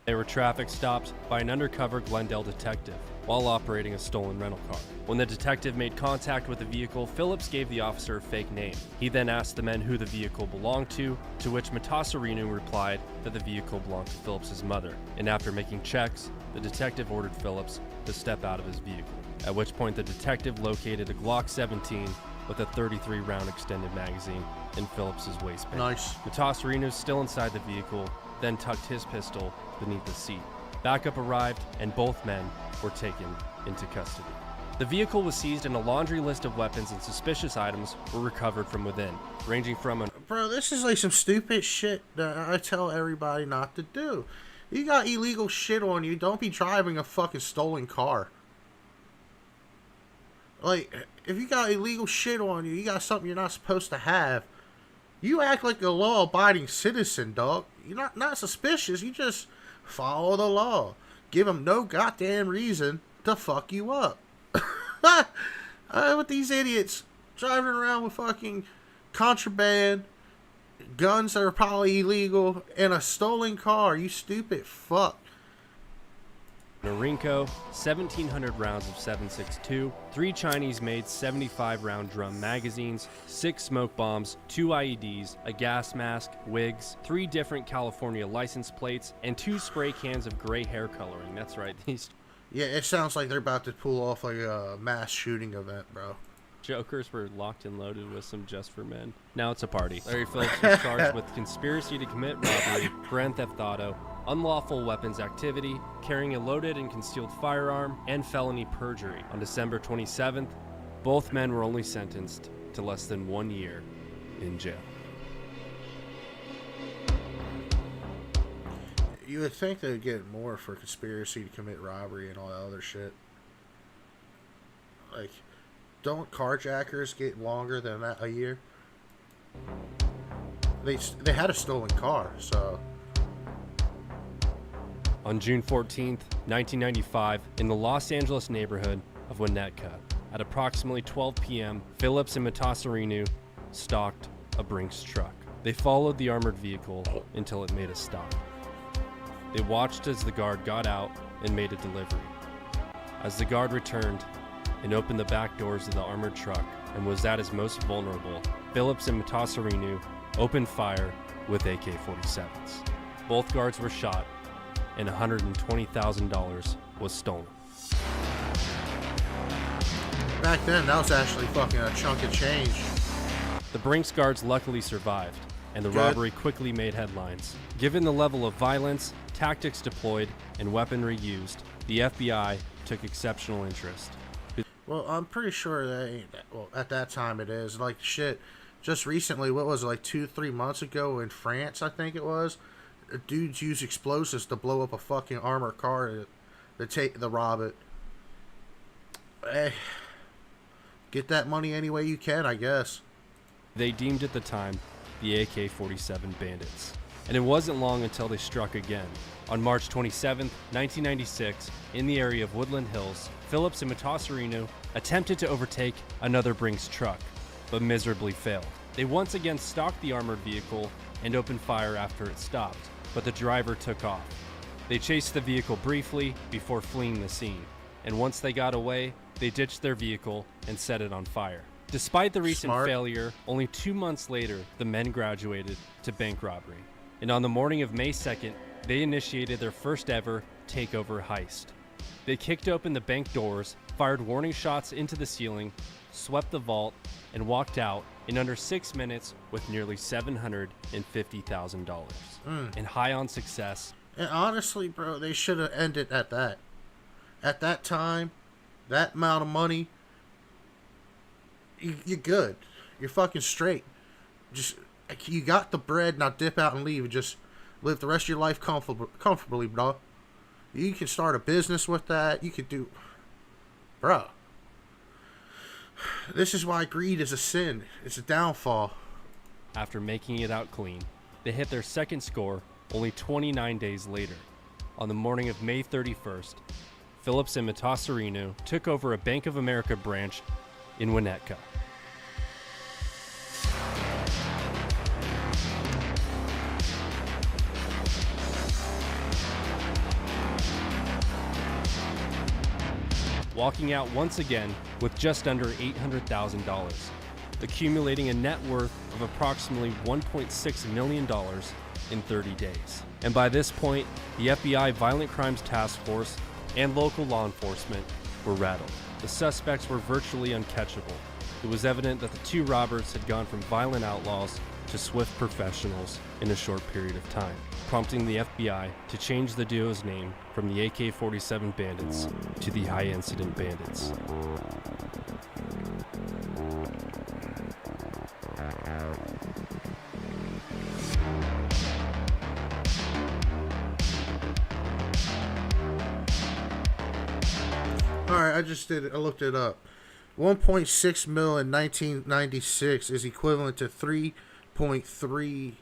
they were traffic stopped by an undercover Glendale detective while operating a stolen rental car. When the detective made contact with the vehicle, Phillips gave the officer a fake name. He then asked the men who the vehicle belonged to which Matasarinu replied that the vehicle belonged to Phillips's mother. And after making checks, the detective ordered Phillips to step out of his vehicle, at which point the detective located a Glock 17 with a 33-round extended magazine in Phillips's waistband. Nice. Matasarinu, still inside the vehicle, then tucked his pistol beneath the seat. Backup arrived, and both men were taken into custody. The vehicle was seized, and a laundry list of weapons and suspicious items were recovered from within, ranging from Bro, this is like some stupid shit that I tell everybody not to do. You got illegal shit on you, don't be driving a fucking stolen car. Like, if you got illegal shit on you, you got something you're not supposed to have, you act like a law-abiding citizen, dog. You're not suspicious, you just follow the law. Give them no goddamn reason to fuck you up. With these idiots driving around with fucking contraband, guns that are probably illegal, and a stolen car, you stupid fuck. Norinco, 1,700 rounds of 7.62, 3 Chinese-made 75-round drum magazines, 6 smoke bombs, 2 IEDs, a gas mask, wigs, 3 different California license plates, and 2 spray cans of gray hair coloring. That's right, these Yeah, it sounds like they're about to pull off like a mass shooting event, bro. jokers were locked and loaded with some Just for Men. Now it's a party. Larry Phillips was charged with conspiracy to commit robbery, grand theft auto, unlawful weapons activity, carrying a loaded and concealed firearm, and felony perjury. On December 27th, both men were only sentenced to less than 1 year in jail. You would think they'd get more for conspiracy to commit robbery and all that other shit. Like, don't carjackers get longer than that a year? They had a stolen car, so... On June 14th, 1995, in the Los Angeles neighborhood of Winnetka, at approximately 12 p.m., Phillips and Matasarinu stalked a Brinks truck. They followed the armored vehicle until it made a stop. They watched as the guard got out and made a delivery. As the guard returned and opened the back doors of the armored truck and was at his most vulnerable, Phillips and Matasarinu opened fire with AK-47s. Both guards were shot, and $120,000 was stolen. Back then, that was actually fucking a chunk of change. The Brinks guards luckily survived, and the Good. robbery quickly made headlines. Given the level of violence, tactics deployed, and weaponry used, the FBI took exceptional interest. Well, I'm pretty sure that ain't that. Well, at that time it is. Like, shit, just recently, what was it, like 2-3 months ago in France, I think it was? Dudes use explosives to blow up a fucking armored car to rob it. Hey, get that money any way you can, I guess. They deemed at the time the AK-47 bandits. And it wasn't long until they struck again. On March 27, 1996, in the area of Woodland Hills, Phillips and Matasarinu attempted to overtake another Brinks truck, but miserably failed. They once again stalked the armored vehicle and opened fire after it stopped, but the driver took off. They chased the vehicle briefly before fleeing the scene, and once they got away, they ditched their vehicle and set it on fire. Despite the recent Smart. failure, only 2 months later, the men graduated to bank robbery. And on the morning of May 2nd, they initiated their first ever takeover heist. They kicked open the bank doors, fired warning shots into the ceiling, swept the vault, and walked out in under 6 minutes with nearly $750,000. And high on success, And honestly, bro, they should have ended at that. At that time, that amount of money, you're good. You're fucking straight. Just, you got the bread, now dip out and leave. Just live the rest of your life comfortably, bro. You can start a business with that. You could do... Bro. This is why greed is a sin. It's a downfall. after making it out clean, they hit their second score only 29 days later. On the morning of May 31st, Phillips and Matasareanu took over a Bank of America branch in Winnetka. Walking out once again with just under $800,000, accumulating a net worth of approximately $1.6 million in 30 days. And by this point, the FBI Violent Crimes Task Force and local law enforcement were rattled. The suspects were virtually uncatchable. It was evident that the two robbers had gone from violent outlaws to swift professionals in a short period of time, prompting the FBI to change the duo's name from the AK-47 Bandits to the High Incident Bandits. Alright, I looked it up. 1.6 mil in 1996 is equivalent to 3.3,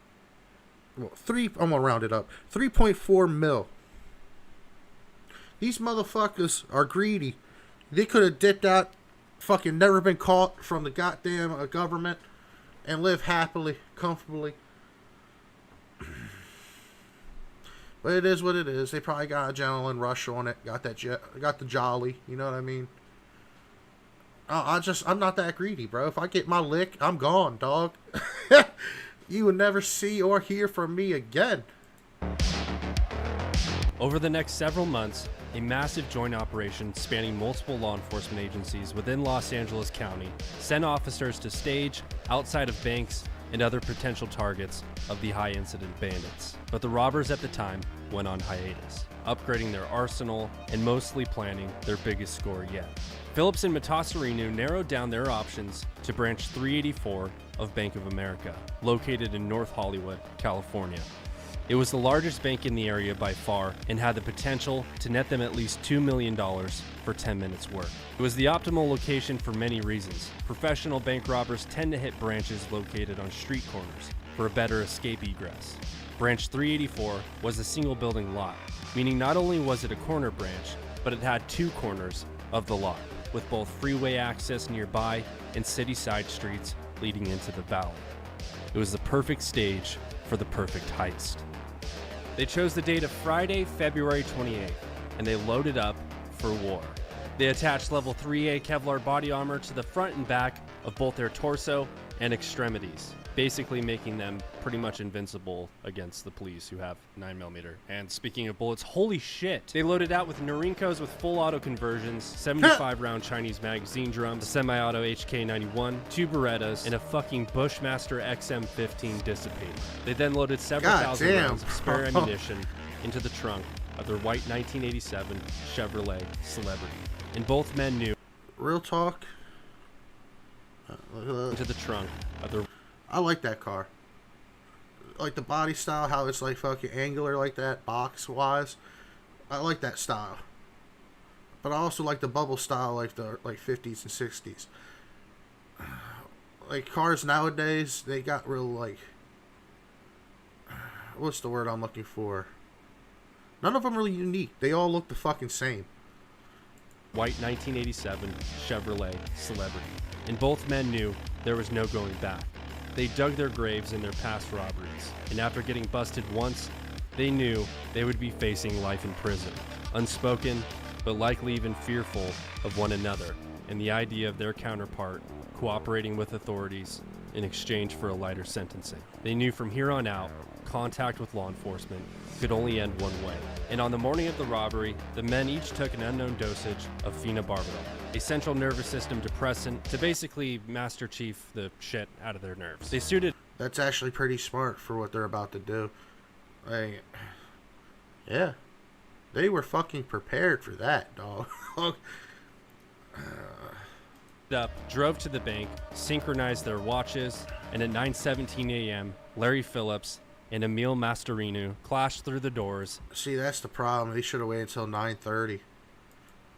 well, I'm gonna round it up, 3.4 mil. These motherfuckers are greedy. They could have dipped out, fucking never been caught from the goddamn government, and live happily, comfortably. But it is what it is. They probably got an adrenaline rush on it. Got the jolly. You know what I mean? I'm not that greedy, bro. If I get my lick, I'm gone, dog. You will never see or hear from me again. Over the next several months, a massive joint operation spanning multiple law enforcement agencies within Los Angeles County sent officers to stage outside of banks and other potential targets of the High Incident Bandits. But the robbers at the time went on hiatus, upgrading their arsenal and mostly planning their biggest score yet. Phillips and Matasareanu narrowed down their options to branch 384 of Bank of America, located in North Hollywood, California. It was the largest bank in the area by far and had the potential to net them at least $2 million for 10 minutes work. It was the optimal location for many reasons. Professional bank robbers tend to hit branches located on street corners for a better escape egress. Branch 384 was a single building lot, meaning not only was it a corner branch, but it had two corners of the lot, with both freeway access nearby and city side streets leading into the valley. It was the perfect stage for the perfect heist. They chose the date of Friday, February 28th, and they loaded up for war. They attached level 3A Kevlar body armor to the front and back of both their torso and extremities, basically making them pretty much invincible against the police who have 9mm. And speaking of bullets, holy shit! They loaded out with Norinkos with full auto conversions, 75-round Chinese magazine drums, a semi-auto HK91, two Berettas, and a fucking Bushmaster XM15 dissipator. They then loaded several thousand rounds of spare ammunition into the trunk of their white 1987 Chevrolet Celebrity. And both men knew... Real talk? into the trunk of their... I like that car. Like the body style, how it's like fucking angular like that, box wise. I like that style. But I also like the bubble style, like the 50s and 60s. Like cars nowadays, they got real like, what's the word I'm looking for? None of them really unique. They all look the fucking same. White 1987 Chevrolet Celebrity. And both men knew there was no going back. They dug their graves in their past robberies, and after getting busted once, they knew they would be facing life in prison, unspoken, but likely even fearful of one another, and the idea of their counterpart cooperating with authorities in exchange for a lighter sentencing. They knew from here on out, contact with law enforcement could only end one way. And on the morning of the robbery, the men each took an unknown dosage of phenobarbital, a central nervous system depressant to basically Master Chief the shit out of their nerves. They suited... That's actually pretty smart for what they're about to do. Like, yeah. They were fucking prepared for that, dog. up, drove to the bank, synchronized their watches, and at 9:17 a.m., Larry Phillips and Emil Matasareanu clashed through the doors. See, that's the problem. They should have waited until 9:30.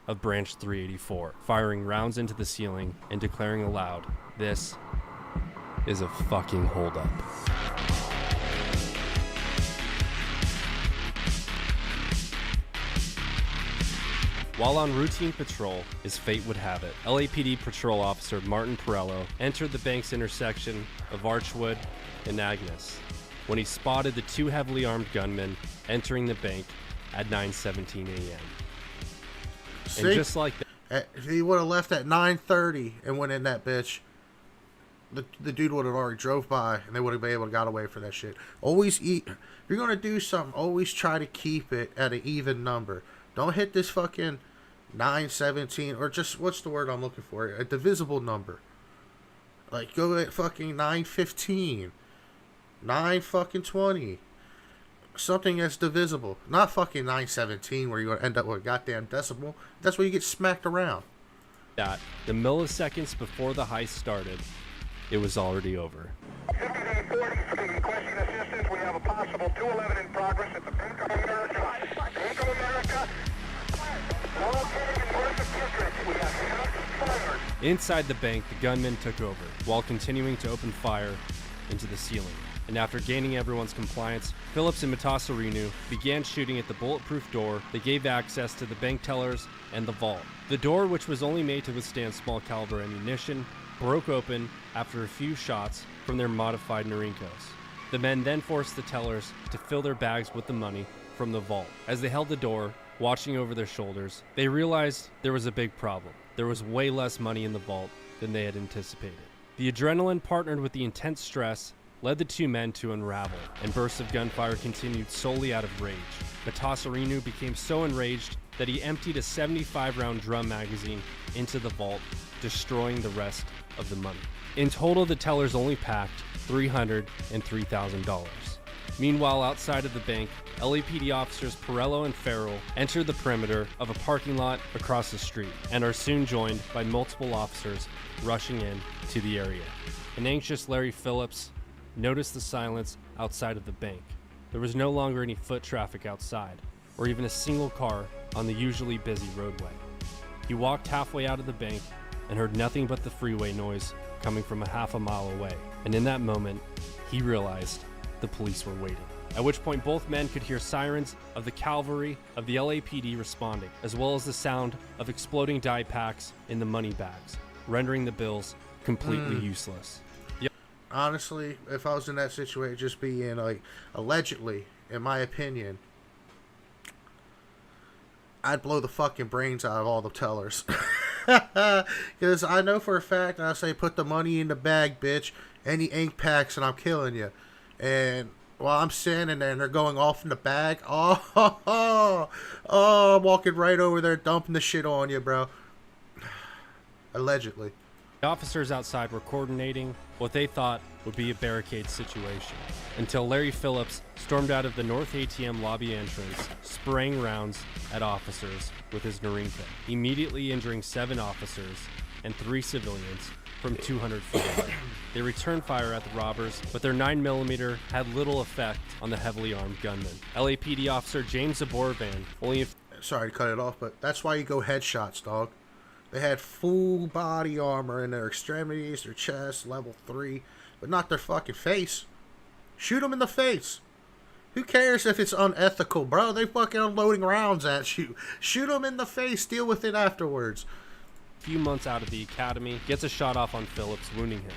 Of Branch 384, firing rounds into the ceiling and declaring aloud, "This is a fucking holdup. While on routine patrol, as fate would have it, LAPD patrol officer Martin Perello entered the bank's intersection of Archwood and Agnes when he spotted the two heavily armed gunmen entering the bank at 9:17 a.m. See? And just like that, If he would have left at 9:30 and went in that bitch, the dude would have already drove by and they would have been able to got away for that shit. Always eat. If you're gonna do something, always try to keep it at an even number. Don't hit this fucking 9:17 or just, what's the word I'm looking for? A divisible number. Like go at fucking 9:15, 9:20. Something that's divisible. Not fucking 9:17 where you're gonna end up with a goddamn decimal. That's where you get smacked around. the milliseconds before the heist started, it was already over. 5840, requesting assistance. We have a possible 211 in progress at the Bank of America. Bank of America. Located in Worcester District. We have shots fired. Inside the bank, the gunmen took over, while continuing to open fire into the ceiling. And after gaining everyone's compliance, Phillips and Matasareanu began shooting at the bulletproof door that gave access to the bank tellers and the vault. The door, which was only made to withstand small caliber ammunition, broke open after a few shots from their modified Norinkos. The men then forced the tellers to fill their bags with the money from the vault. As they held the door, watching over their shoulders, they realized there was a big problem. There was way less money in the vault than they had anticipated. The adrenaline partnered with the intense stress led the two men to unravel, and bursts of gunfire continued solely out of rage. Matasareanu became so enraged that he emptied a 75-round drum magazine into the vault, destroying the rest of the money. In total, the tellers only packed $303,000. Meanwhile, outside of the bank, LAPD officers Perello and Farrell enter the perimeter of a parking lot across the street and are soon joined by multiple officers rushing in to the area. An anxious Larry Phillips noticed the silence outside of the bank. There was no longer any foot traffic outside, or even a single car on the usually busy roadway. He walked halfway out of the bank and heard nothing but the freeway noise coming from a half a mile away. And in that moment, he realized the police were waiting. At which point both men could hear sirens of the cavalry of the LAPD responding, as well as the sound of exploding dye packs in the money bags, rendering the bills completely useless. Honestly, if I was in that situation, just being like, allegedly, in my opinion, I'd blow the fucking brains out of all the tellers. Because I know for a fact, I say, put the money in the bag, bitch. Any ink packs and I'm killing you. And while I'm standing there and they're going off in the bag, I'm walking right over there, dumping the shit on you, bro. Allegedly. The officers outside were coordinating what they thought would be a barricade situation until Larry Phillips stormed out of the North ATM lobby entrance, spraying rounds at officers with his Norinco, immediately injuring 7 officers and 3 civilians from 200 feet away. They returned fire at the robbers, but their 9mm had little effect on the heavily armed gunmen. LAPD officer James Zaborvan only... Sorry to cut it off, but that's why you go headshots, dog. They had full body armor in their extremities, their chest, level 3, but not their fucking face. Shoot them in the face. Who cares if it's unethical, bro? They fucking unloading rounds at you. Shoot them in the face, deal with it afterwards. Few months out of the academy, gets a shot off on Phillips, wounding him.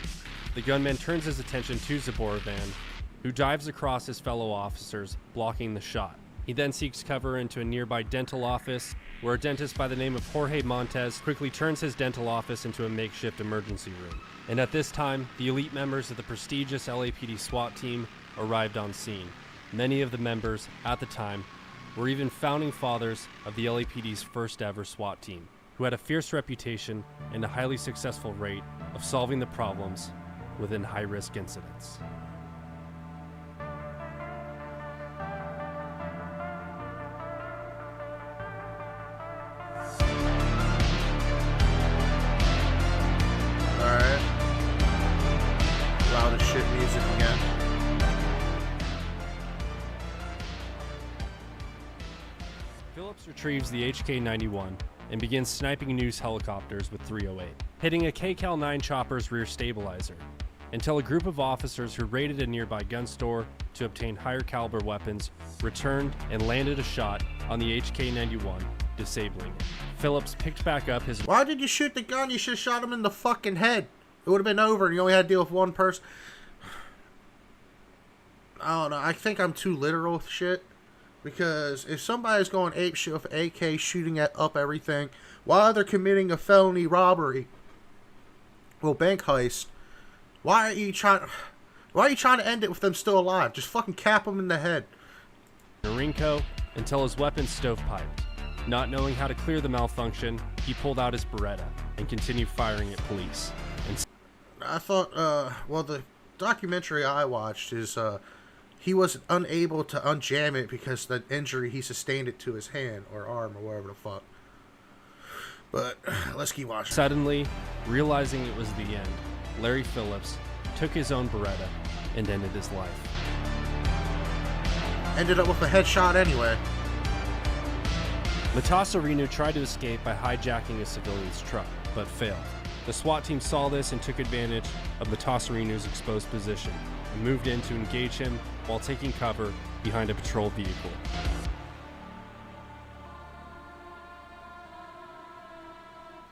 The gunman turns his attention to Zaborvan, who dives across his fellow officers, blocking the shot. He then seeks cover into a nearby dental office, where a dentist by the name of Jorge Montes quickly turns his dental office into a makeshift emergency room. And at this time, the elite members of the prestigious LAPD SWAT team arrived on scene. Many of the members, at the time, were even founding fathers of the LAPD's first ever SWAT team, who had a fierce reputation and a highly successful rate of solving the problems within high-risk incidents. Alright. Loud as shit music again. Phillips retrieves the HK-91 and begins sniping news helicopters with 308, hitting a KCAL-9 chopper's rear stabilizer, until a group of officers who raided a nearby gun store to obtain higher caliber weapons returned and landed a shot on the HK-91, disabling it. Phillips picked back up his... Why did you shoot the gun? You should have shot him in the fucking head. It would have been over. You only had to deal with one person. I don't know. I think I'm too literal with shit. Because if somebody's going ape shit with AK shooting up everything while they're committing a felony robbery, well, bank heist, why are you trying to end it with them still alive? Just fucking cap them in the head. Norinco until his weapon stovepiped. Not knowing how to clear the malfunction, he pulled out his Beretta and continued firing at police. I thought, well, the documentary I watched is, he was unable to unjam it because the injury he sustained it to his hand or arm or whatever the fuck. But let's keep watching. Suddenly, realizing it was the end, Larry Phillips took his own Beretta and ended his life. Ended up with a headshot anyway. Matasarinu tried to escape by hijacking a civilian's truck, but failed. The SWAT team saw this and took advantage of Matasarinu's exposed position and moved in to engage him while taking cover behind a patrol vehicle.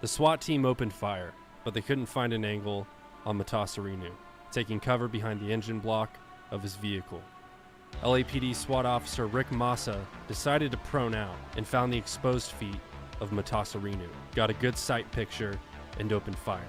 The SWAT team opened fire, but they couldn't find an angle on Matasarinu, taking cover behind the engine block of his vehicle. LAPD SWAT officer Rick Massa decided to prone out and found the exposed feet of Matasarinu, got a good sight picture, and opened fire,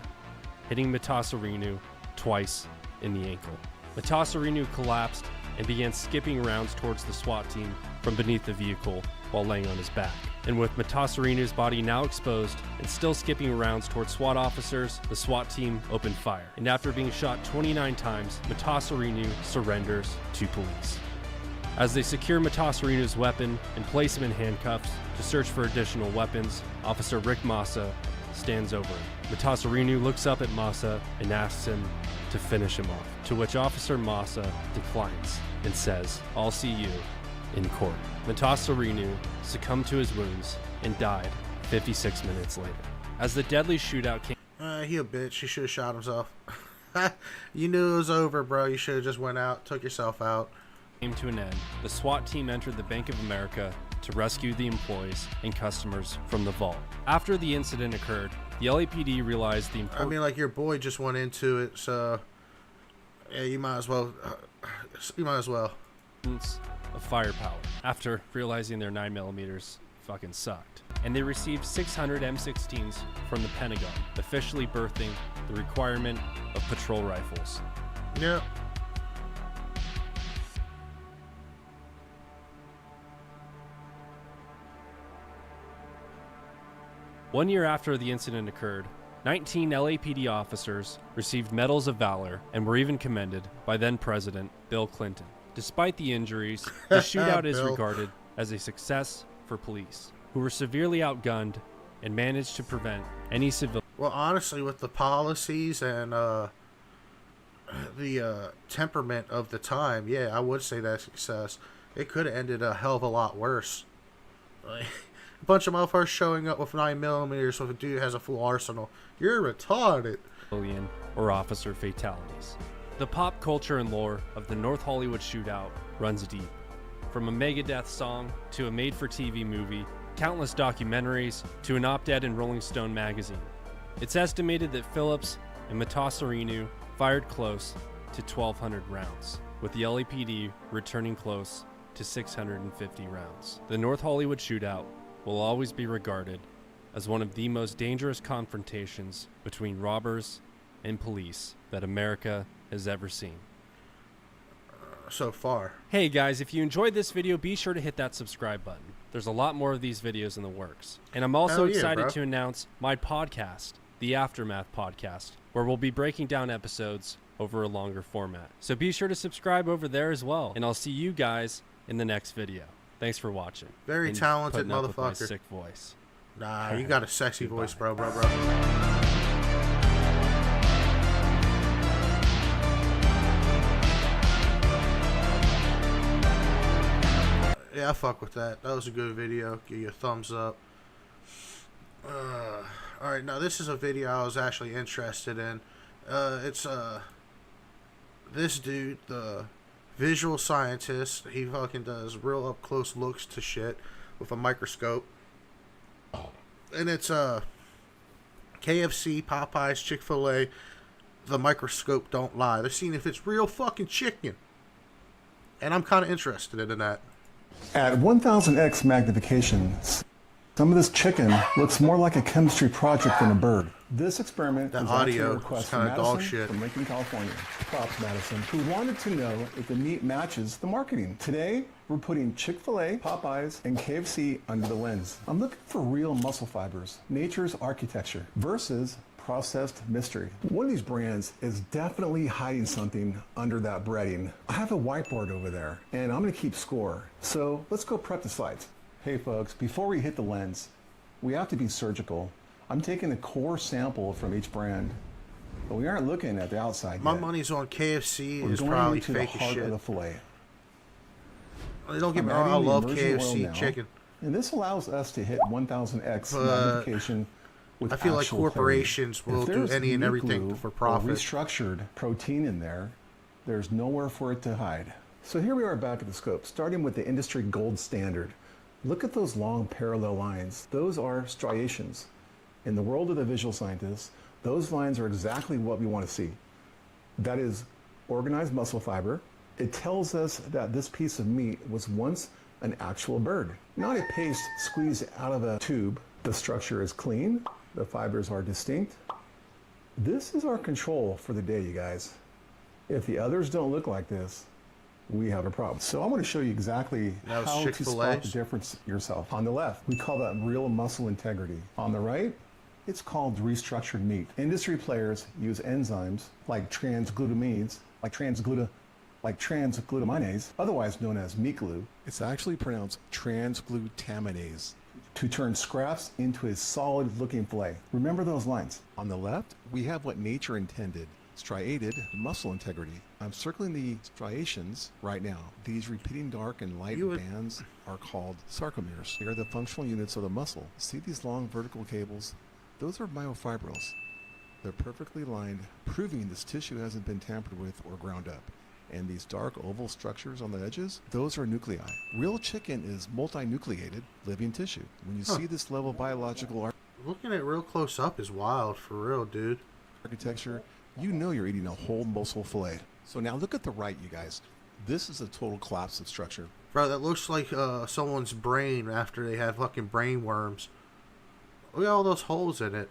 hitting Matasarinu twice in the ankle. Matasarinu collapsed and began skipping rounds towards the SWAT team from beneath the vehicle while laying on his back. And with Matasarinu's body now exposed and still skipping rounds towards SWAT officers, the SWAT team opened fire. And after being shot 29 times, Matasarinu surrenders to police. As they secure Matasarinu's weapon and place him in handcuffs to search for additional weapons, Officer Rick Massa stands over him. Matasarinu looks up at Massa and asks him to finish him off, to which Officer Massa declines and says, "I'll see you in court." Matasarinu succumbed to his wounds and died 56 minutes later. As the deadly shootout came... He a bitch. He should have shot himself. You knew it was over, bro. You should have just went out, took yourself out. Came to an end, the SWAT team entered the Bank of America to rescue the employees and customers from the vault. After the incident occurred, the LAPD realized the importance... I mean, like, your boy just went into it, so... Yeah, you might as well... of firepower after realizing their 9mm fucking sucked. And they received 600 M16s from the Pentagon, officially birthing the requirement of patrol rifles. Yeah. One year after the incident occurred, 19 LAPD officers received Medals of Valor and were even commended by then-President Bill Clinton. Despite the injuries, the shootout is regarded as a success for police, who were severely outgunned and managed to prevent any civil... Well, honestly, with the policies and the temperament of the time, yeah, I would say that's success. It could have ended a hell of a lot worse. Like, a bunch of motherfuckers showing up with 9mm with a dude who has a full arsenal. You're retarded. ...or officer fatalities. The pop culture and lore of the North Hollywood shootout runs deep. From a Megadeth song to a made-for-TV movie, countless documentaries to an op-ed in Rolling Stone magazine. It's estimated that Phillips and Matasarinu fired close to 1,200 rounds, with the LAPD returning close to 650 rounds. The North Hollywood shootout will always be regarded as one of the most dangerous confrontations between robbers and police that America has ever seen. So far. Hey guys, if you enjoyed this video, be sure to hit that subscribe button. There's a lot more of these videos in the works. And I'm also excited to announce my podcast, The Aftermath Podcast, where we'll be breaking down episodes over a longer format. So be sure to subscribe over there as well. And I'll see you guys in the next video. Thanks for watching. Very talented motherfucker. With my motherfucker. sick voice. Nah, you got a sexy voice, bro. Yeah, I fuck with that. That was a good video. Give you a thumbs up. Alright, now this is a video I was actually interested in. It's this dude, the visual scientist, he fucking does real up close looks to shit with a microscope. And it's KFC, Popeyes, Chick-fil-A. The microscope don't lie. They're seeing if it's real fucking chicken. And I'm kind of interested in that. At 1000x magnification, some of this chicken looks more like a chemistry project than a bird. This experiment That was actually audio a request is from kinda dog Madison shit. from Lincoln, California. Props, Madison, who wanted to know if the meat matches the marketing. Today, we're putting Chick-fil-A, Popeyes, and KFC under the lens. I'm looking for real muscle fibers, nature's architecture, versus processed mystery. One of these brands is definitely hiding something under that breading. I have a whiteboard over there, and I'm gonna keep score. So let's go prep the slides. Hey folks, before we hit the lens, we have to be surgical. I'm taking a core sample from each brand, but we aren't looking at the outside My yet. money's on KFC. We're Is going probably into the fake as heart shit. of the fillet. Don't get me I'm wrong, I adding the love immersion oil KFC now, chicken. And this allows us to hit 1000x But magnification with I feel like actual corporations clarity. will If do there's any and meat everything glue for or profit. restructured protein in there, there's nowhere for it to hide. So here we are back at the scope, starting with the industry gold standard. Look at those long parallel lines. Those are striations. In the world of the visual scientists, those lines are exactly what we want to see. That is organized muscle fiber. It tells us that this piece of meat was once an actual bird, not a paste squeezed out of a tube. The structure is clean, the fibers are distinct. This is our control for the day, you guys. If the others don't look like this, we have a problem. So I'm going to show you exactly That was how to Chick-fil-A's? spot the difference yourself. On the left, we call that real muscle integrity. On the right, it's called restructured meat. Industry players use enzymes like transglutaminase, like transglutaminase, otherwise known as meat glue. It's actually pronounced transglutaminase, to turn scraps into a solid-looking fillet. Remember those lines. On the left, we have what nature intended, striated muscle integrity. I'm circling the striations right now. These repeating dark and light bands are called sarcomeres. They are the functional units of the muscle. See these long vertical cables? Those are myofibrils. They're perfectly lined, proving this tissue hasn't been tampered with or ground up. And these dark oval structures on the edges, those are nuclei. Real chicken is multinucleated living tissue. When you see this level of biological Looking at it real close up is wild, for real, dude. architecture, you know you're eating a whole muscle fillet. So now look at the right, you guys. This is a total collapse of structure. Bro, that looks like someone's brain after they had fucking brain worms. Look at all those holes in it.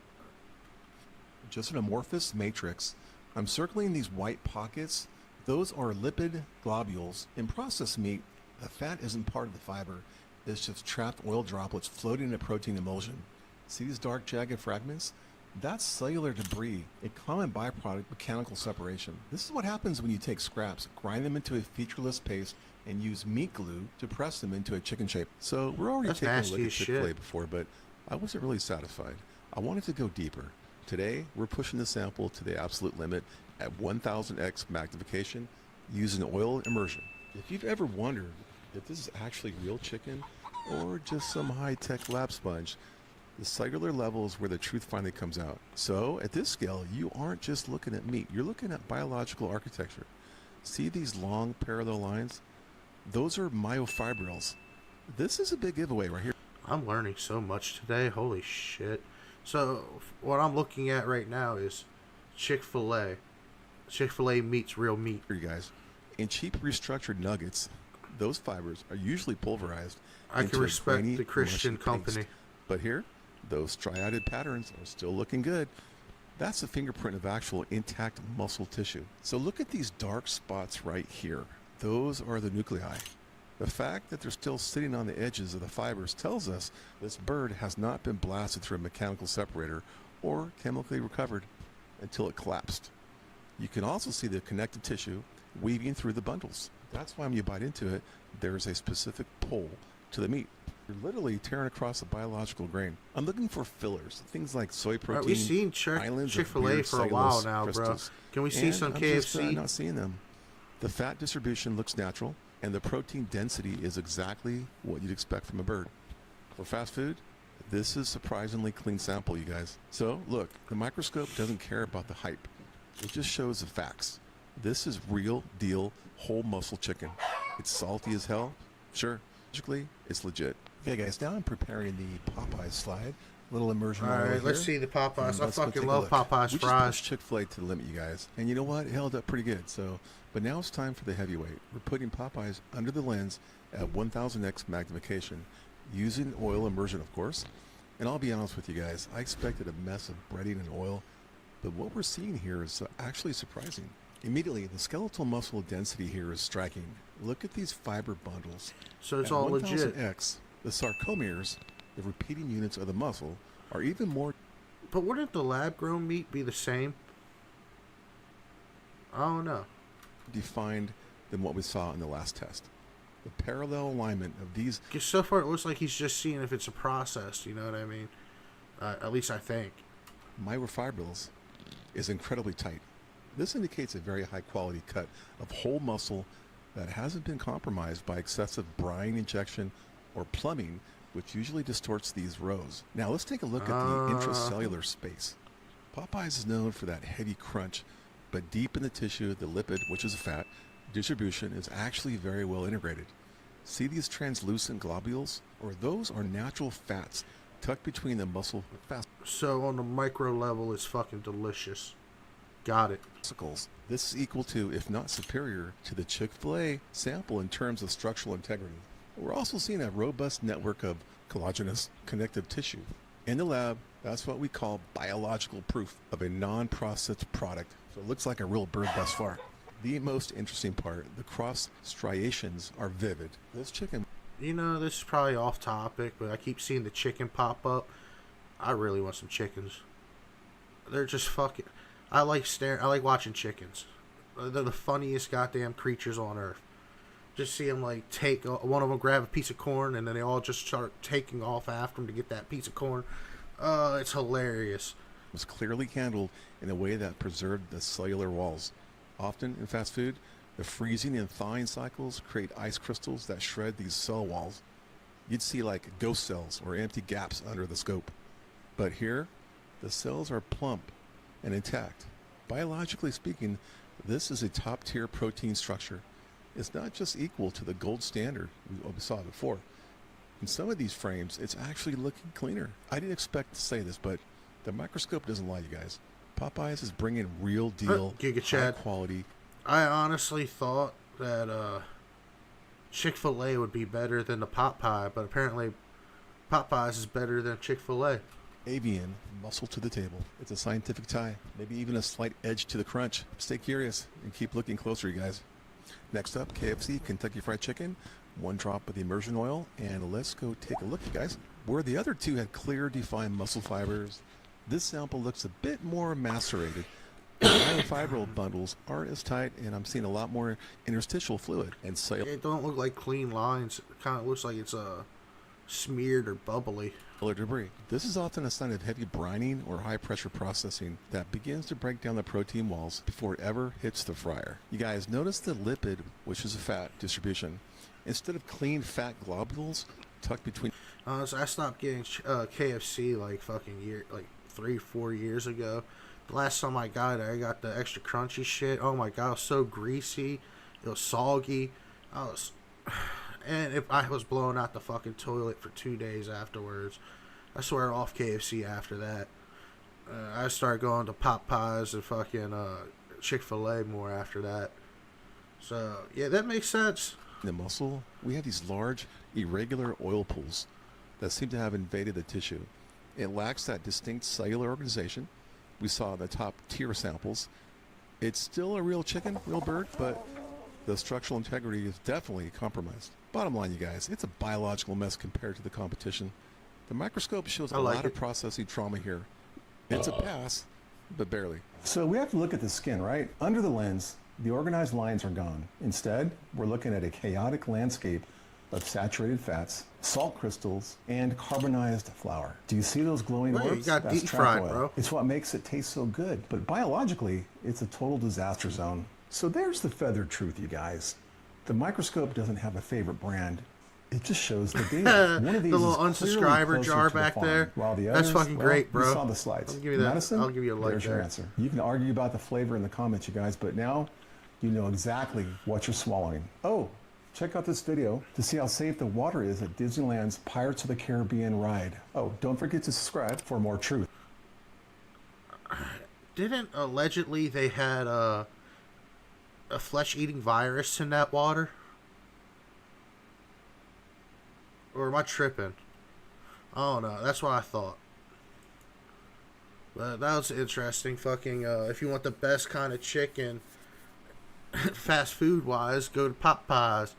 Just an amorphous matrix. I'm circling these white pockets. Those are lipid globules. In processed meat, the fat isn't part of the fiber. It's just trapped oil droplets floating in a protein emulsion. See these dark, jagged fragments? That's cellular debris, a common byproduct of mechanical separation. This is what happens when you take scraps, grind them into a featureless paste, and use meat glue to press them into a chicken shape. So we're already That's taking a nasty look at as Chick-fil-A shit. before, but I wasn't really satisfied. I wanted to go deeper. Today, we're pushing the sample to the absolute limit at 1000x magnification using oil immersion. If you've ever wondered if this is actually real chicken or just some high-tech lab sponge, the cellular level is where the truth finally comes out. So at this scale, you aren't just looking at meat, you're looking at biological architecture. See these long parallel lines? Those are myofibrils. This is a big giveaway right here. I'm learning so much today. Holy shit. So, what I'm looking at right now is Chick-fil-A. Chick-fil-A meets real meat. You guys, in cheap restructured nuggets, those fibers are usually pulverized. I can into a respect grainy, the Christian mushy company. paste. But here, those striated patterns are still looking good. That's the fingerprint of actual intact muscle tissue. So look at these dark spots right here. Those are the nuclei. The fact that they're still sitting on the edges of the fibers tells us this bird has not been blasted through a mechanical separator or chemically recovered until it collapsed. You can also see the connective tissue weaving through the bundles. That's why when you bite into it, there's a specific pull to the meat. You're literally tearing across a biological grain. I'm looking for fillers, things like soy protein. We've seen islands of Chick-fil-A weird for a while cellulose now, bro. crystals. Can we see And some I'm KFC? just, not seeing them. The fat distribution looks natural, and the protein density is exactly what you'd expect from a bird. For fast food, this is surprisingly clean sample, you guys. So, look, the microscope doesn't care about the hype. It just shows the facts. This is real deal whole muscle chicken. It's salty as hell. Sure, logically, it's legit. Okay, guys, now I'm preparing the Popeyes slide. Little immersion. All oil right, let's here. see the Popeyes. And I let's go fucking take a love look. Popeyes We just fries. pushed Chick-fil-A to the limit, you guys. And you know what? It held up pretty good. So, but now it's time for the heavyweight. We're putting Popeyes under the lens at 1000x magnification, using oil immersion, of course. And I'll be honest with you guys, I expected a mess of breading and oil, but what we're seeing here is actually surprising. Immediately, the skeletal muscle density here is striking. Look at these fiber bundles. So it's At all legit. 1000x, the sarcomeres, the repeating units of the muscle, are even more But wouldn't the lab-grown meat be the same? I don't know. defined than what we saw in the last test. The parallel alignment of these, Because so far it looks like he's just seeing if it's a process, you know what I mean? At least I think. myofibrils, is incredibly tight. This indicates a very high quality cut of whole muscle that hasn't been compromised by excessive brine injection or plumbing, which usually distorts these rows. Now let's take a look at the intracellular space. Popeyes is known for that heavy crunch, but deep in the tissue, the lipid, which is a fat, distribution is actually very well integrated. See these translucent globules? Or those are natural fats tucked between the muscle So on the micro level, it's fucking delicious. Got it. fascicles. This is equal to, if not superior, to the Chick-fil-A sample in terms of structural integrity. We're also seeing a robust network of collagenous connective tissue. In the lab, that's what we call biological proof of a non-processed product. So it looks like a real bird thus far. The most interesting part, the cross striations are vivid. This chicken, You know, this is probably off topic, but I keep seeing the chicken pop up. I really want some chickens. They're just fucking... I like watching chickens. They're the funniest goddamn creatures on earth. Just see them like take one of them grab a piece of corn and then they all just start taking off after them to get that piece of corn. It's hilarious. was clearly handled in a way that preserved the cellular walls. Often in fast food, the freezing and thawing cycles create ice crystals that shred these cell walls. You'd see like ghost cells or empty gaps under the scope. But here, the cells are plump and intact. Biologically speaking, this is a top-tier protein structure. It's not just equal to the gold standard we saw before. In some of these frames, it's actually looking cleaner. I didn't expect to say this, but the microscope doesn't lie, you guys. Popeyes is bringing real deal, Giga high Chad. quality. I honestly thought that Chick-fil-A would be better than the Popeye, but apparently Popeyes is better than Chick-fil-A. Avian, muscle to the table. It's a scientific tie, maybe even a slight edge to the crunch. Stay curious and keep looking closer, you guys. Next up, KFC, Kentucky Fried Chicken, one drop of the immersion oil, and let's go take a look, you guys. Where the other two had clear, defined muscle fibers, this sample looks a bit more macerated. The myofibril bundles aren't as tight, and I'm seeing a lot more interstitial fluid and cellular It don't look like clean lines. It kind of looks like it's smeared or bubbly. debris. This is often a sign of heavy brining or high pressure processing that begins to break down the protein walls before it ever hits the fryer. You guys notice the lipid, which is a fat distribution. Instead of clean fat globules tucked between, So I stopped getting KFC like 3-4 years ago. The last time I got it, I got the extra crunchy shit. Oh my god, it was so greasy. It was soggy. And I was blowing out the fucking toilet for 2 days afterwards. I swear off KFC after that. I started going to Popeyes and fucking Chick-fil-A more after that. So, yeah, that makes sense. the muscle, we have these large, irregular oil pools that seem to have invaded the tissue. It lacks that distinct cellular organization we saw in the top tier samples. It's still a real chicken, real bird, but the structural integrity is definitely compromised. Bottom line, you guys, it's a biological mess compared to the competition. The microscope shows a lot of processing trauma here. It's a pass, but barely. So we have to look at the skin, right? Under the lens, the organized lines are gone. Instead, we're looking at a chaotic landscape of saturated fats, salt crystals, and carbonized flour. Do you see those glowing Wait, orbs? you got That's deep track fried, oil. bro. It's what makes it taste so good. But biologically, it's a total disaster zone. So there's the feathered truth, you guys. The microscope doesn't have a favorite brand. It just shows the data. One of these The little is clearly unsubscriber closer jar to the back farm, there. while the That's others, fucking great, bro. You saw the slides. I'll give you that. Madison, I'll give you a like there's your there. answer. You can argue about the flavor in the comments, you guys, but now you know exactly what you're swallowing. Oh, check out this video to see how safe the water is at Disneyland's Pirates of the Caribbean ride. Oh, don't forget to subscribe for more truth. Didn't allegedly they had a flesh-eating virus in that water? Or am I tripping? I don't know. That's what I thought. But that was interesting. Fucking, if you want the best kind of chicken, fast food wise, go to Popeyes.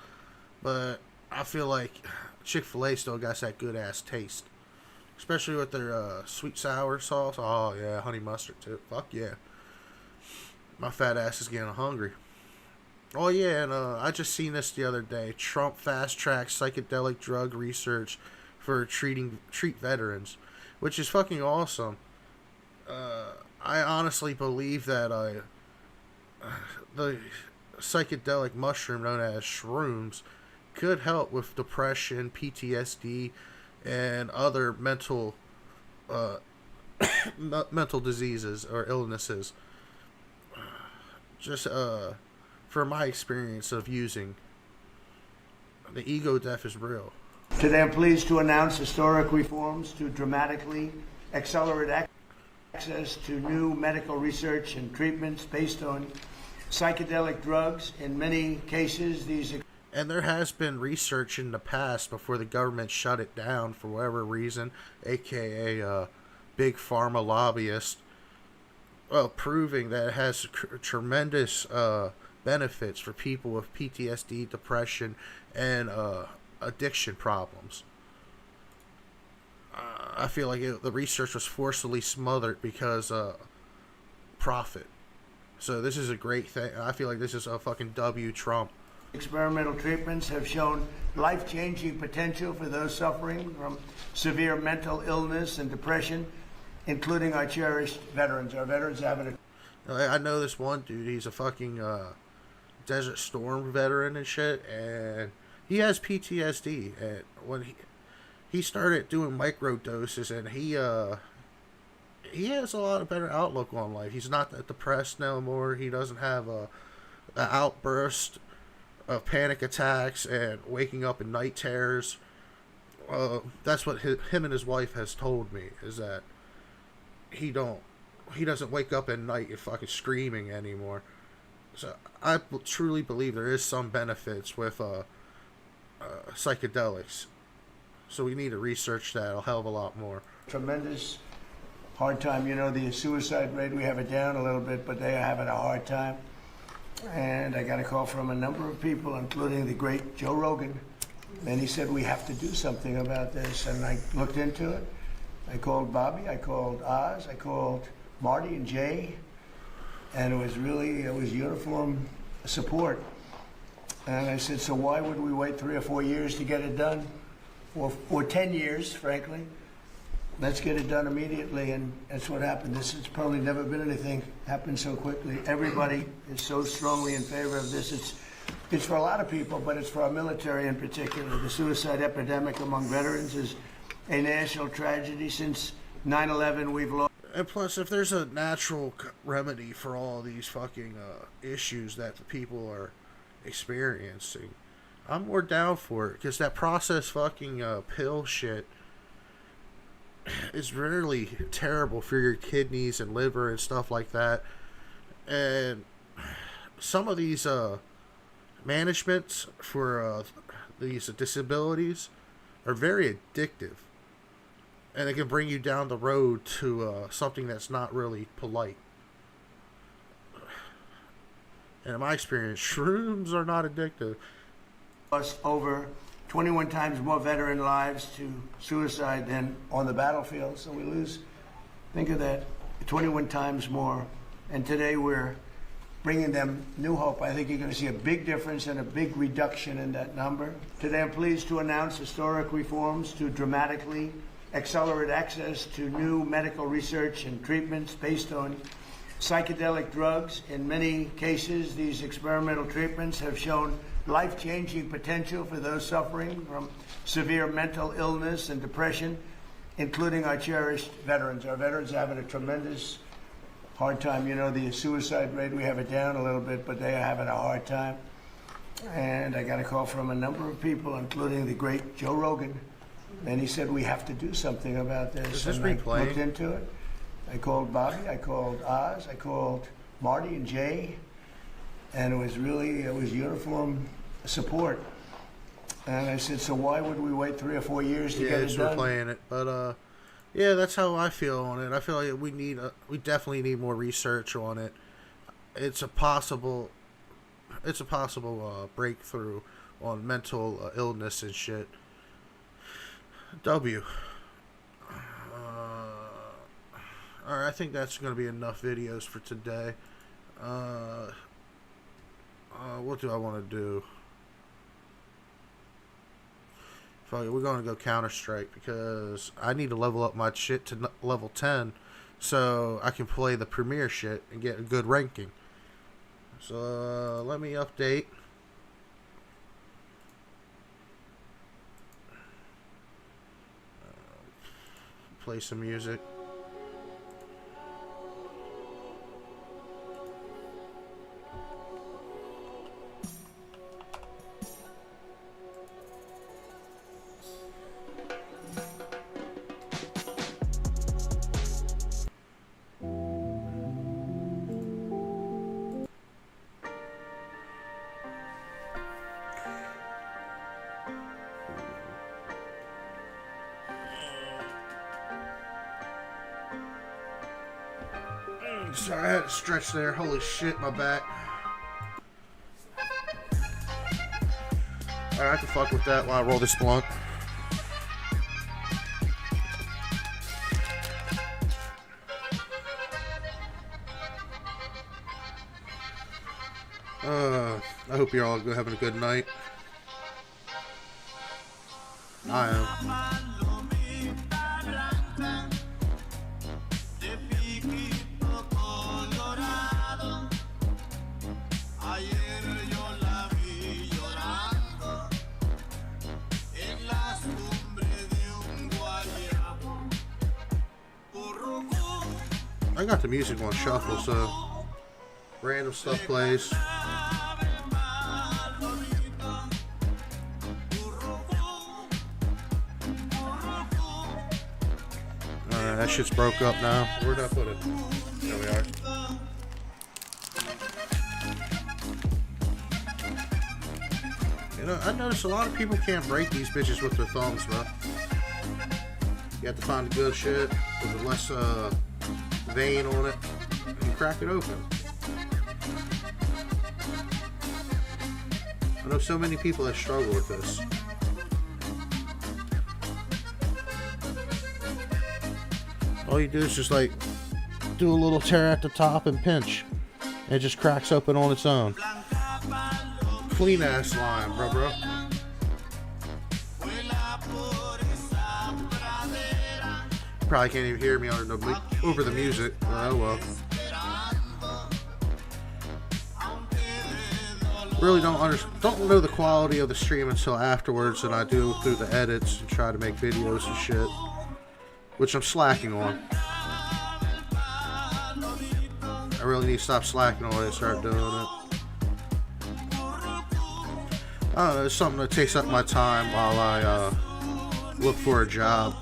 But I feel like Chick-fil-A still got that good ass taste. Especially with their sweet sour sauce. Oh yeah, honey mustard too. Fuck yeah. My fat ass is getting hungry. Oh yeah, and I just seen this the other day. Trump fast-tracks psychedelic drug research for treat veterans, which is fucking awesome. I honestly believe that the psychedelic mushroom known as shrooms could help with depression, PTSD, and other mental mental diseases or illnesses. Just from my experience of using, the ego death is real. Today I'm pleased to announce historic reforms to dramatically accelerate access to new medical research and treatments based on psychedelic drugs. In many cases, these... And there has been research in the past before the government shut it down for whatever reason, aka big pharma lobbyist, proving that it has tremendous benefits for people with PTSD, depression, and addiction problems. I feel like the research was forcibly smothered because profit. So this is a great thing. I feel like this is a fucking W Trump. Experimental treatments have shown life-changing potential for those suffering from severe mental illness and depression, including our cherished veterans. Our veterans have it. I know this one dude. He's a fucking Desert Storm veteran and shit, and he has PTSD. And when he started doing micro doses, and he has a lot of better outlook on life. He's not that depressed no more. He doesn't have an outburst of panic attacks and waking up in night terrors. That's what him and his wife has told me, is that he doesn't wake up at night and fucking screaming anymore. So I truly believe there is some benefits with psychedelics. So we need to research that a hell of a lot more. Tremendous hard time. You know, the suicide rate, we have it down a little bit, but they are having a hard time. And I got a call from a number of people, including the great Joe Rogan. And he said, we have to do something about this. And I looked into it. I called Bobby, I called Oz, I called Marty and Jay. And it was uniform support. And I said, so why would we wait 3 or 4 years to get it done? Or 10 years, frankly. Let's get it done immediately, and that's what happened. This has probably never been anything happened so quickly. Everybody is so strongly in favor of this. It's for a lot of people, but it's for our military in particular. The suicide epidemic among veterans is a national tragedy. Since 9/11, we've lost. And plus, if there's a natural remedy for all these fucking issues that the people are experiencing, I'm more down for it, because that processed fucking pill shit is really terrible for your kidneys and liver and stuff like that. And some of these managements for these disabilities are very addictive, and they can bring you down the road to something that's not really polite. And in my experience, shrooms are not addictive. Over 21 times more veteran lives to suicide than on the battlefield. So we lose, think of that, 21 times more. And today we're bringing them new hope. I think you're going to see a big difference and a big reduction in that number. Today I'm pleased to announce historic reforms to dramatically accelerate access to new medical research and treatments based on psychedelic drugs. In many cases, these experimental treatments have shown life-changing potential for those suffering from severe mental illness and depression, including our cherished veterans. Our veterans have a tremendous hard time. You know, the suicide rate, we have it down a little bit, but they are having a hard time. And I got a call from a number of people, including the great Joe Rogan. And he said, we have to do something about this. Is this and I replaying? looked into it. I called Bobby, I called Oz, I called Marty and Jay. And it was uniform support. And I said, so why would we wait 3 or 4 years to Yeah, get it it's done? replaying it, but yeah, that's how I feel on it. I feel like we definitely need more research on it. It's a possible breakthrough on mental illness and shit. W. Alright, I think that's going to be enough videos for today. What do I want to do? Fuck it, we're going to go Counter-Strike because I need to level up my shit to level 10 so I can play the Premier shit and get a good ranking. So let me update. Play some music. Sorry, I had to stretch there. Holy shit, my back. Alright, I can fuck with that while I roll this blunt. I hope you're all having a good night. I am. I got the music on shuffle, so random stuff plays. Alright, that shit's broke up now. Where'd I put it? There we are. You know, I noticed a lot of people can't break these bitches with their thumbs, bro. You have to find the good shit with the less vein on it and crack it open. I know so many people that struggle with this. All you do is just like do a little tear at the top and pinch. And it just cracks open on its own. Clean ass line, bro. Probably can't even hear me over the music. Oh well. Really don't know the quality of the stream until afterwards, and I do through the edits and try to make videos and shit, which I'm slacking on. I really need to stop slacking on it and start doing it. I don't know, it's something that takes up my time while I look for a job.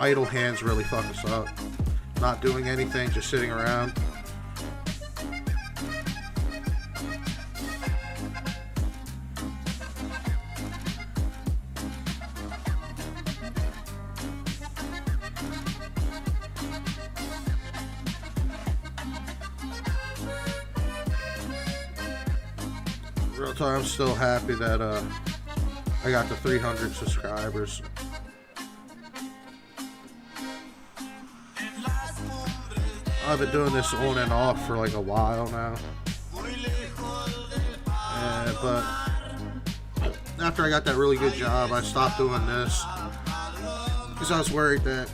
Idle hands really fuck us up. Not doing anything, just sitting around. Real talk, I'm still happy that I got to 300 subscribers. I've been doing this on and off for like a while now. But after I got that really good job, I stopped doing this because I was worried that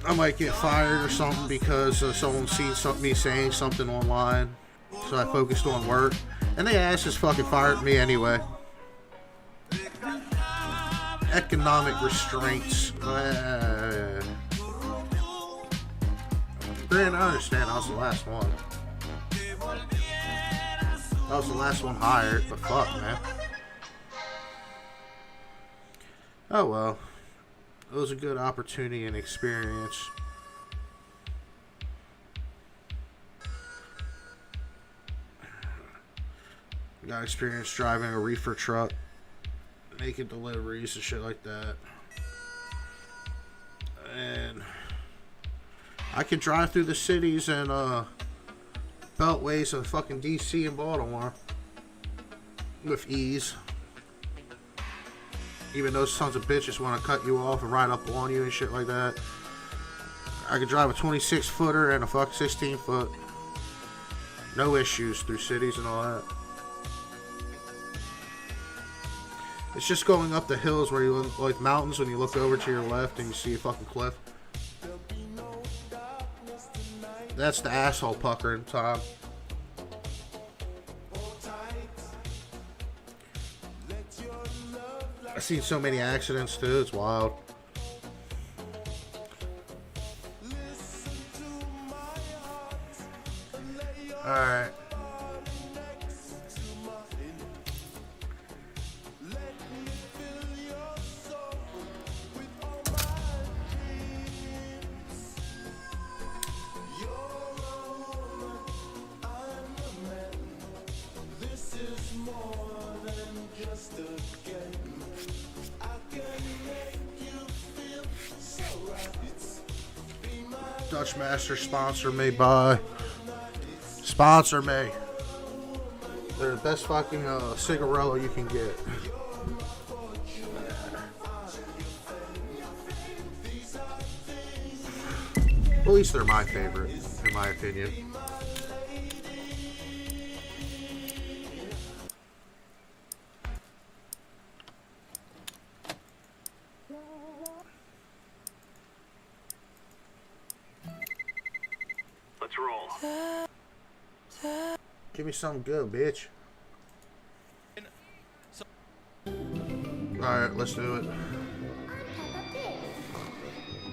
I might get fired or something because someone seen me saying something online. So I focused on work, and they ass just fucking fired me anyway. Economic restraints. Granted, I understand that was the last one. That was the last one hired, but fuck, man. Oh well. It was a good opportunity and experience. Got experience driving a reefer truck, making deliveries and shit like that. And I can drive through the cities and beltways of fucking DC and Baltimore with ease. Even those sons of bitches want to cut you off and ride up on you and shit like that. I could drive a 26 footer and a fuck 16 foot. No issues through cities and all that. It's just going up the hills where you look like mountains when you look over to your left and you see a fucking cliff. That's the asshole puckering time. I've seen so many accidents too, it's wild. Alright. Dutch Master sponsor me by. Sponsor me. They're the best fucking cigarello you can get. At least they're my favorite, in my opinion. Let's roll. Give me something good, bitch. Alright, let's do it.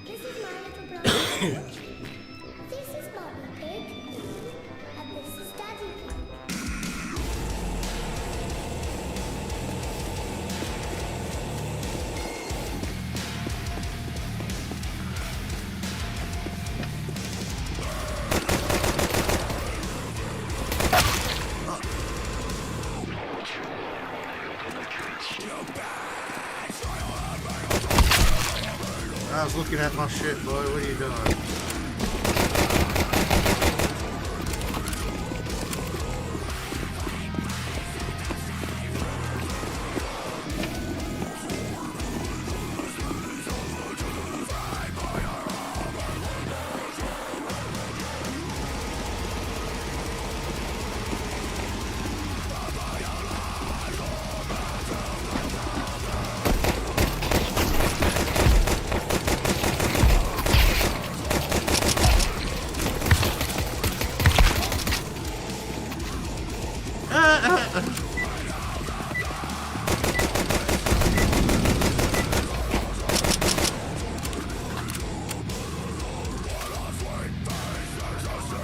This is my little brother. This is Mommy Pig. And this is Daddy Pig. I was looking at my shit, boy. What are you doing?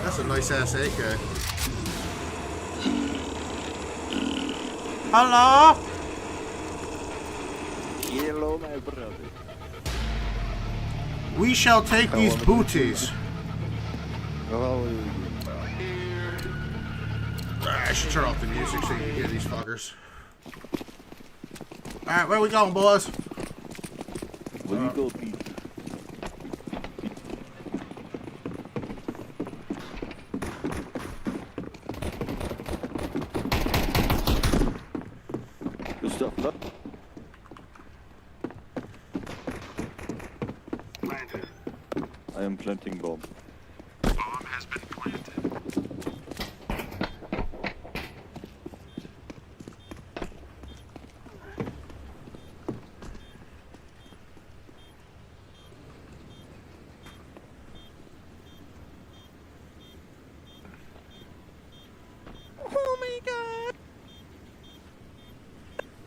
That's a nice ass AK. Hello? Hello, my brother. We shall take these booties. I should turn off the music so you can hear these fuckers. Alright, where we going, boys? Where you go, Pete? Good stuff, look. Planted. I am planting bomb. Bomb has been planted.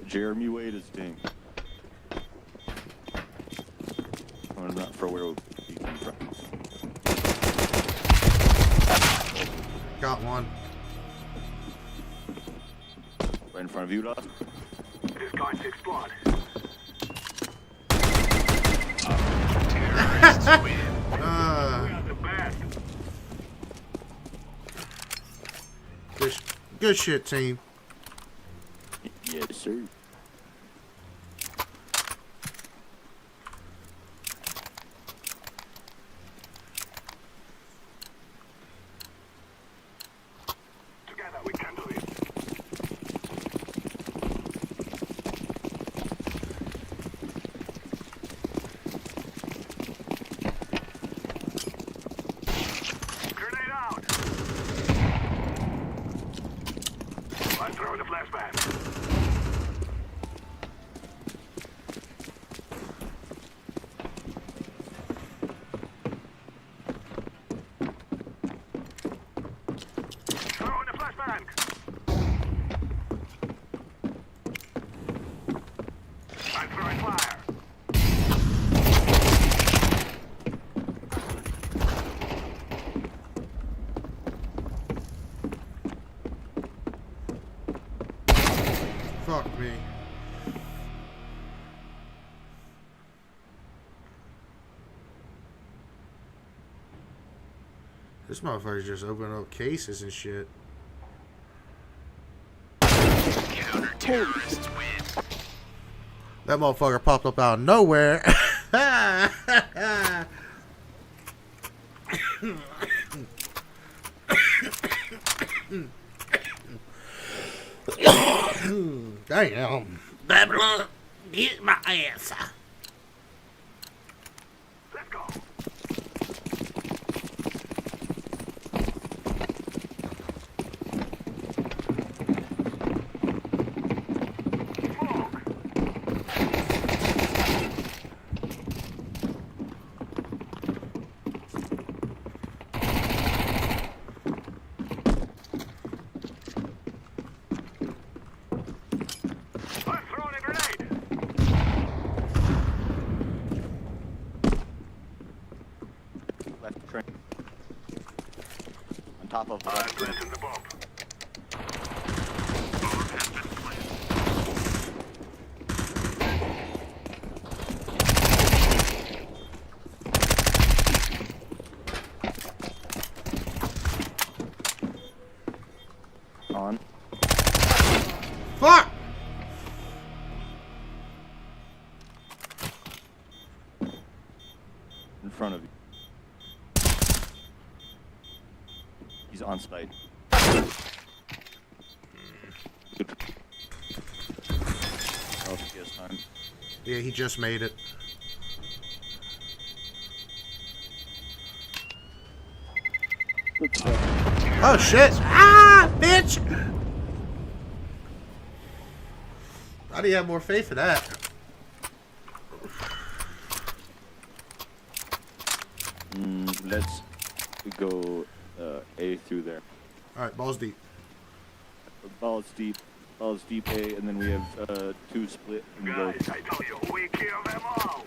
Jeremy Wade is thing. I'm not for where he came from. Got one. Right in front of you, Lost. This guy's 6 blood. The best. Good shit, team. Yes, sir. Together we can do this. Grenade out. I'm throwing the flashbang. Throwing the flashbang. I'm throwing fire. Fuck me. This motherfucker's just opening up cases and shit. That motherfucker popped up out of nowhere. Damn. Babylon, get my ass. Let's go. Smoke. I'm throwing a grenade. Left train. On top of the I'm left train. planting the bomb. On. Fuck! In front of you. He's on site. Good. Oh, he has time. Yeah, he just made it. Good stuff. Oh shit! Ah, bitch! How do you have more faith in that? Let's go A through there. Alright, balls deep. Balls deep A, and then we have 2 split and go. Guys, I told you, we kill them all.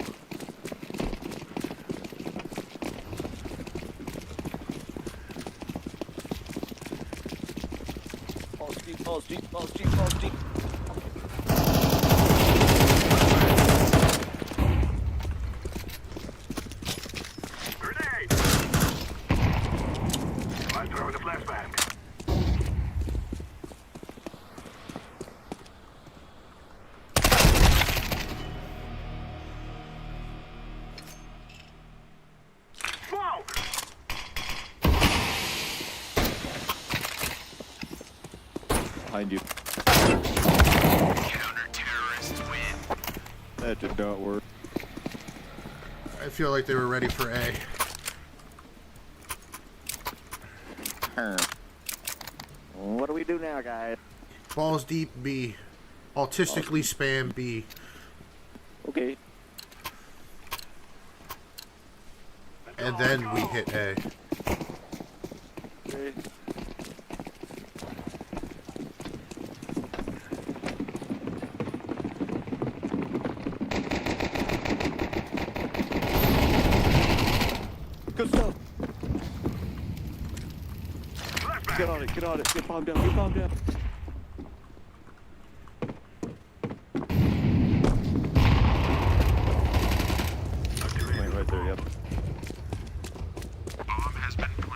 Balls deep. Grenade. I'm throwing the flashbang. Smoke. Behind you. That did not work. I feel like they were ready for A. What do we do now, guys? Balls deep B. Autistically spam B. Okay. And then we hit A. Okay. Good stuff. Get on it, get on it, get bombed down, get bombed down. Right there, yep.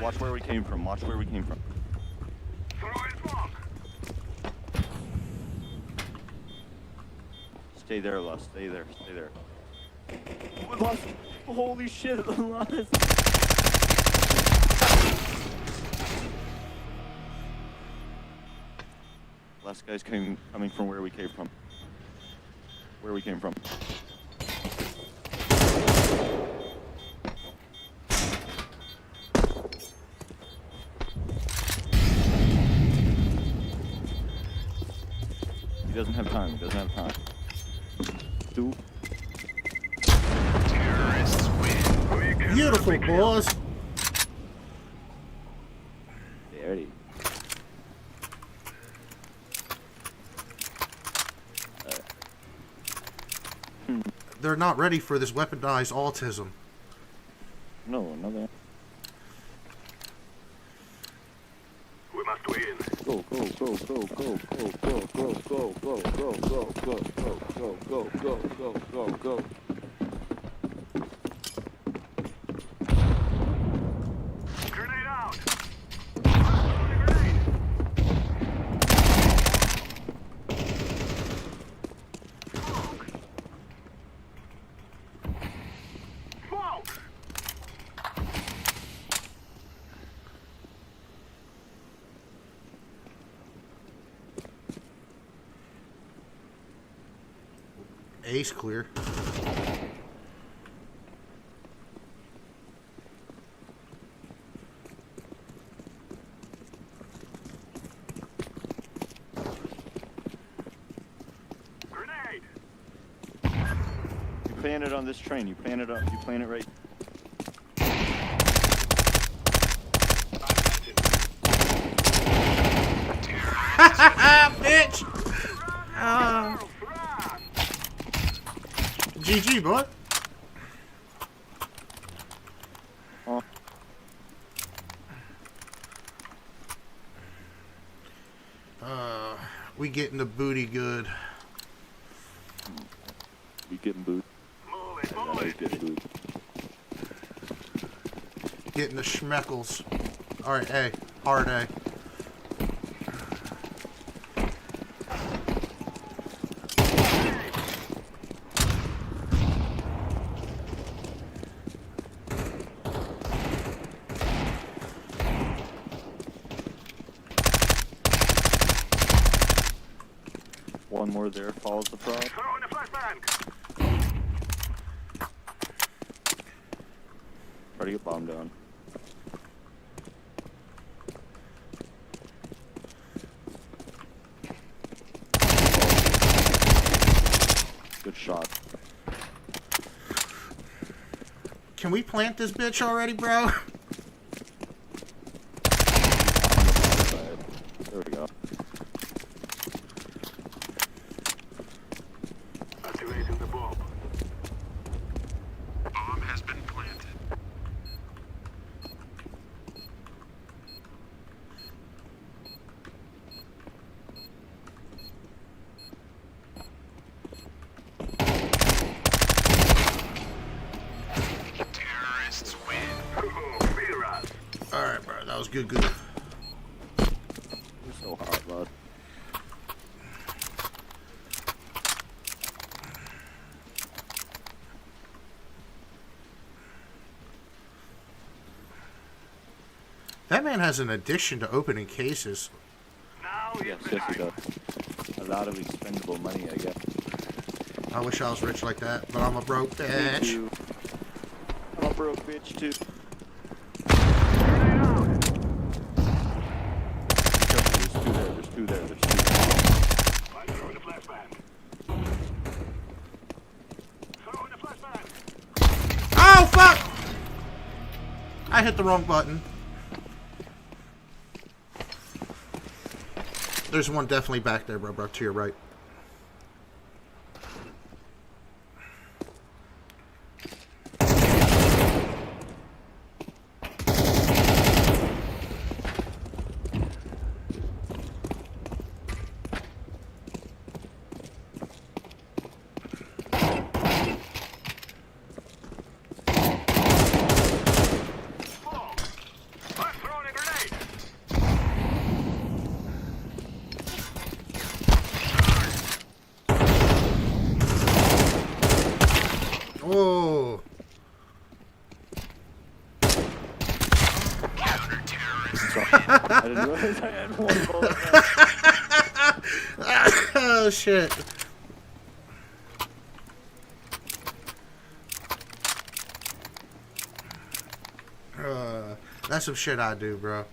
Watch where we came from, watch where we came from. Stay there, Les, stay there, stay there. We lost, holy shit, we lost. Last guy's coming from where we came from. Where we came from. He doesn't have time, he doesn't have time. Two. Beautiful, boys. Dirty. They're not ready for this weaponized autism. No, another. We must win. Go, go, go, go, go, go, go, go, go, go, go, go, go, go, go, go, go, go, go. Grenade out. Smoke. Ace clear. Grenade. You plant it on this train, you plant it up, you plant it right. Bitch! GG, boy. Oh. We getting the booty good. We getting booed. Move it. Getting booed. Getting the schmeckles. Alright, A. Hard A. One more there, follows the prod. Throw in the flashbang. Try to get bombed down. Good shot. Can we plant this bitch already, bro? There we go. Activating the bomb. Bomb has been planted. Terrorists win. Beat us. Alright, bro. That was good, good. You're so hot, bud. That man has an addiction to opening cases. Now Yes, it's yes, he does. A lot of expendable money, I guess. I wish I was rich like that, but I'm a broke bitch. Too. I'm a broke bitch too. There's two there, there's two there, there's two there. I throw in the flashbang. Throw in the flashbang. Oh, fuck! I hit the wrong button. There's one definitely back there, bro, to your right. I didn't realize I had one bullet left. Oh shit. That's some shit I do, bro.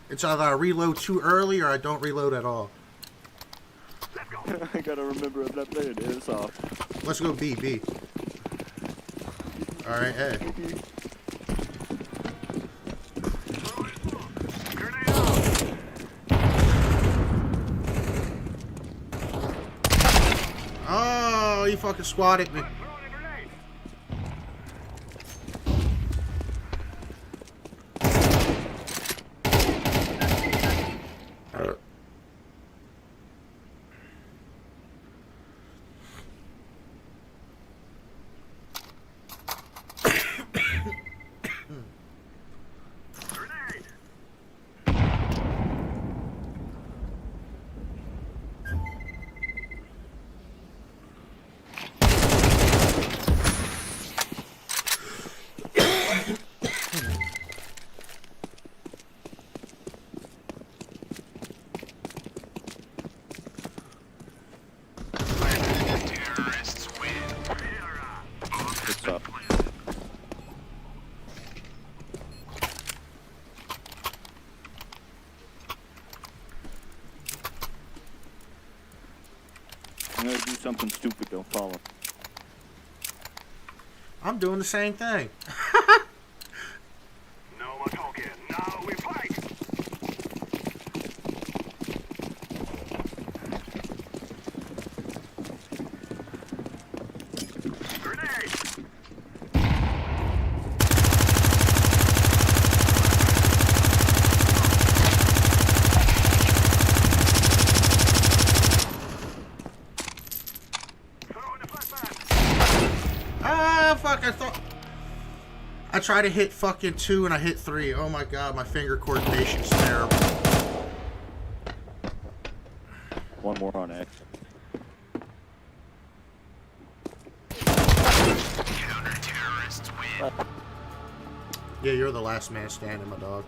It's either I reload too early or I don't reload at all. I gotta remember I'm not playing airsoft. Let's go B. Alright, hey. Oh, you fucking squatted me. What's up? I'm gonna do something stupid, don't follow. I'm doing the same thing. No more talking. Now we fight. Grenade. Throwing the flashbang. Ah, fuck, I tried to hit fucking 2 and I hit 3. Oh my god, my finger coordination's terrible. One more on X. Yeah, you're the last man standing, my dog.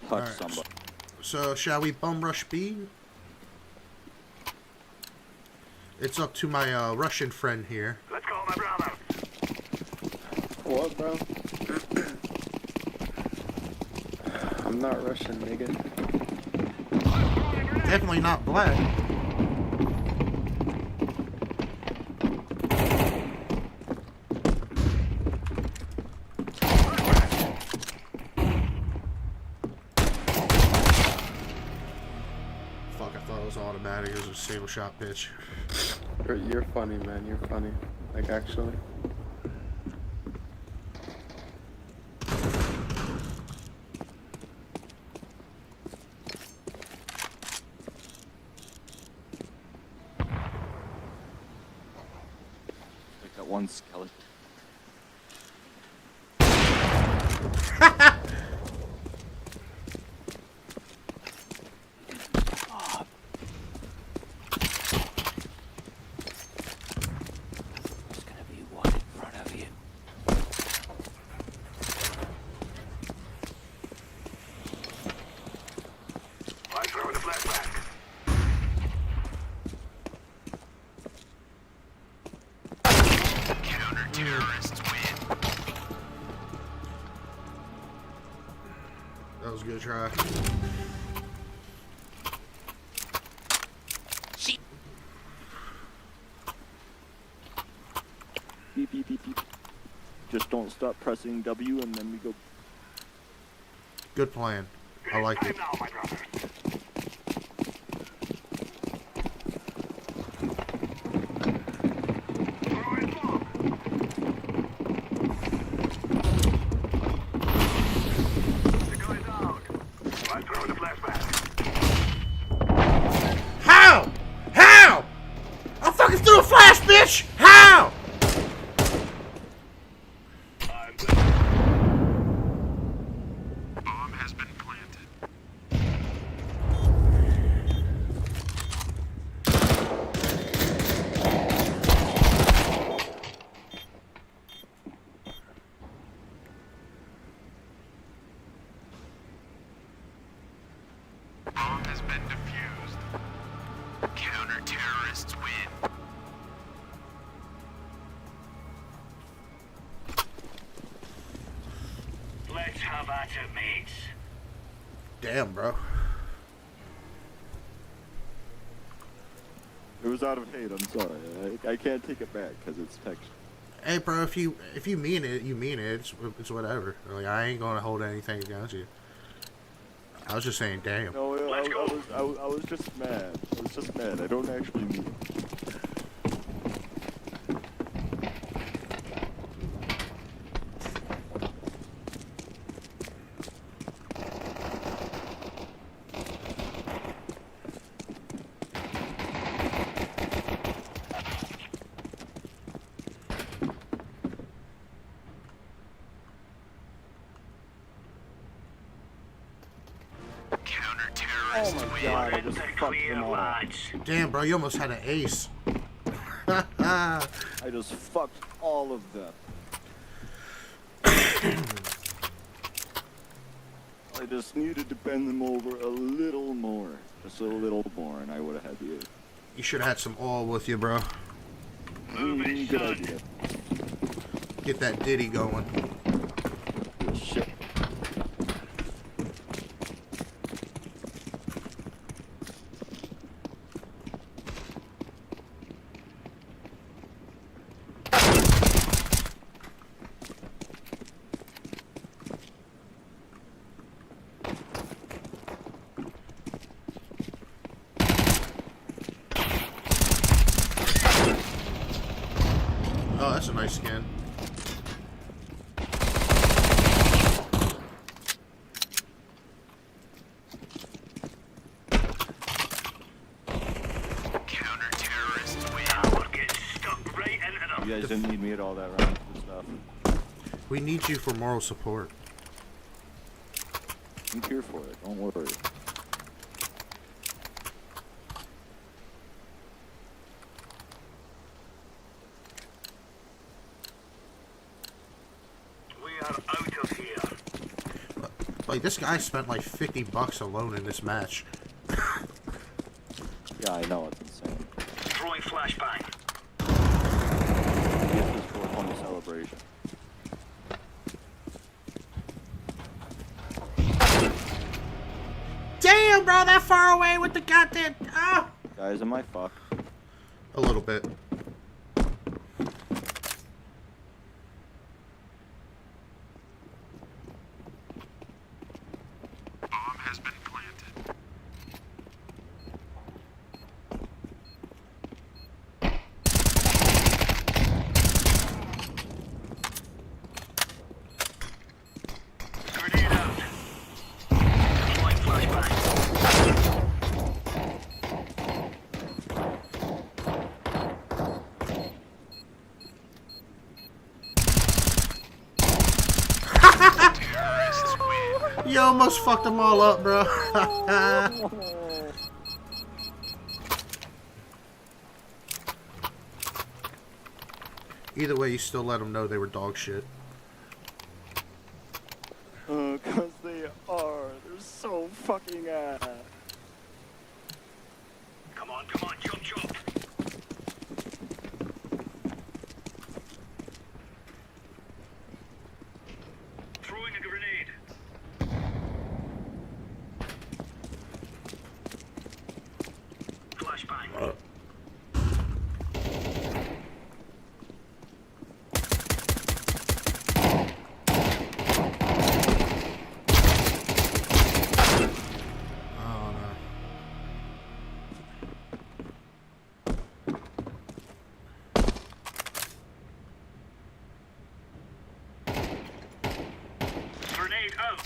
Touch Alright. somebody. So, shall we bum rush B? It's up to my Russian friend here. Let's call my brother. What, bro? I'm not Russian, nigga. Definitely not black. Fuck, I thought it was automatic. It was a single shot pitch. You're funny, man. You're funny. Like, actually. Like that one skeleton. There's gonna be one in front of you. I'm throwing the flashbang. That was a good try. Beep, beep, beep, beep. Just don't stop pressing W and then we go. Good plan. I like it. Time now, my brother. Throwing smoke. The guy's out. I'm throwing the flashbang. How? How? I fucking threw a flash, bitch! How? I'm Bomb has been planted. mates. Damn, bro. It was out of hate. I'm sorry. I can't take it back because it's text. Hey, bro, if you mean it, you mean it. It's whatever. Like, I ain't gonna hold anything against you. I was just saying, damn. No, I was just mad. I was just mad. I don't actually mean it. Oh my god, I just fucked them all up. Damn, bro, you almost had an ace. I just fucked all of them. I just needed to bend them over a little more. Just a little more, and I would have had the ace. You should have had some oil with you, bro. Good idea. Get that ditty going. Shit. Oh, that's a nice skin. You guys didn't need me at all that round for stuff. We need you for moral support. I'm here for it. Don't worry. We are out of here. Like, this guy spent like $50 alone in this match. Yeah, I know, it's insane. Throwing flashbang. This is for a celebration. Damn, bro, that far away with the goddamn... Ah! Guys, am I fucked? A little bit. Bomb has been planted. Grenade out. Deploying flashbang. You almost fucked them all up, bro. Either way, you still let them know they were dog shit. Cause they are. They're so fucking ass. Come on, jump, jump. Throwing a grenade. Flashbang. Oh, no. Grenade out.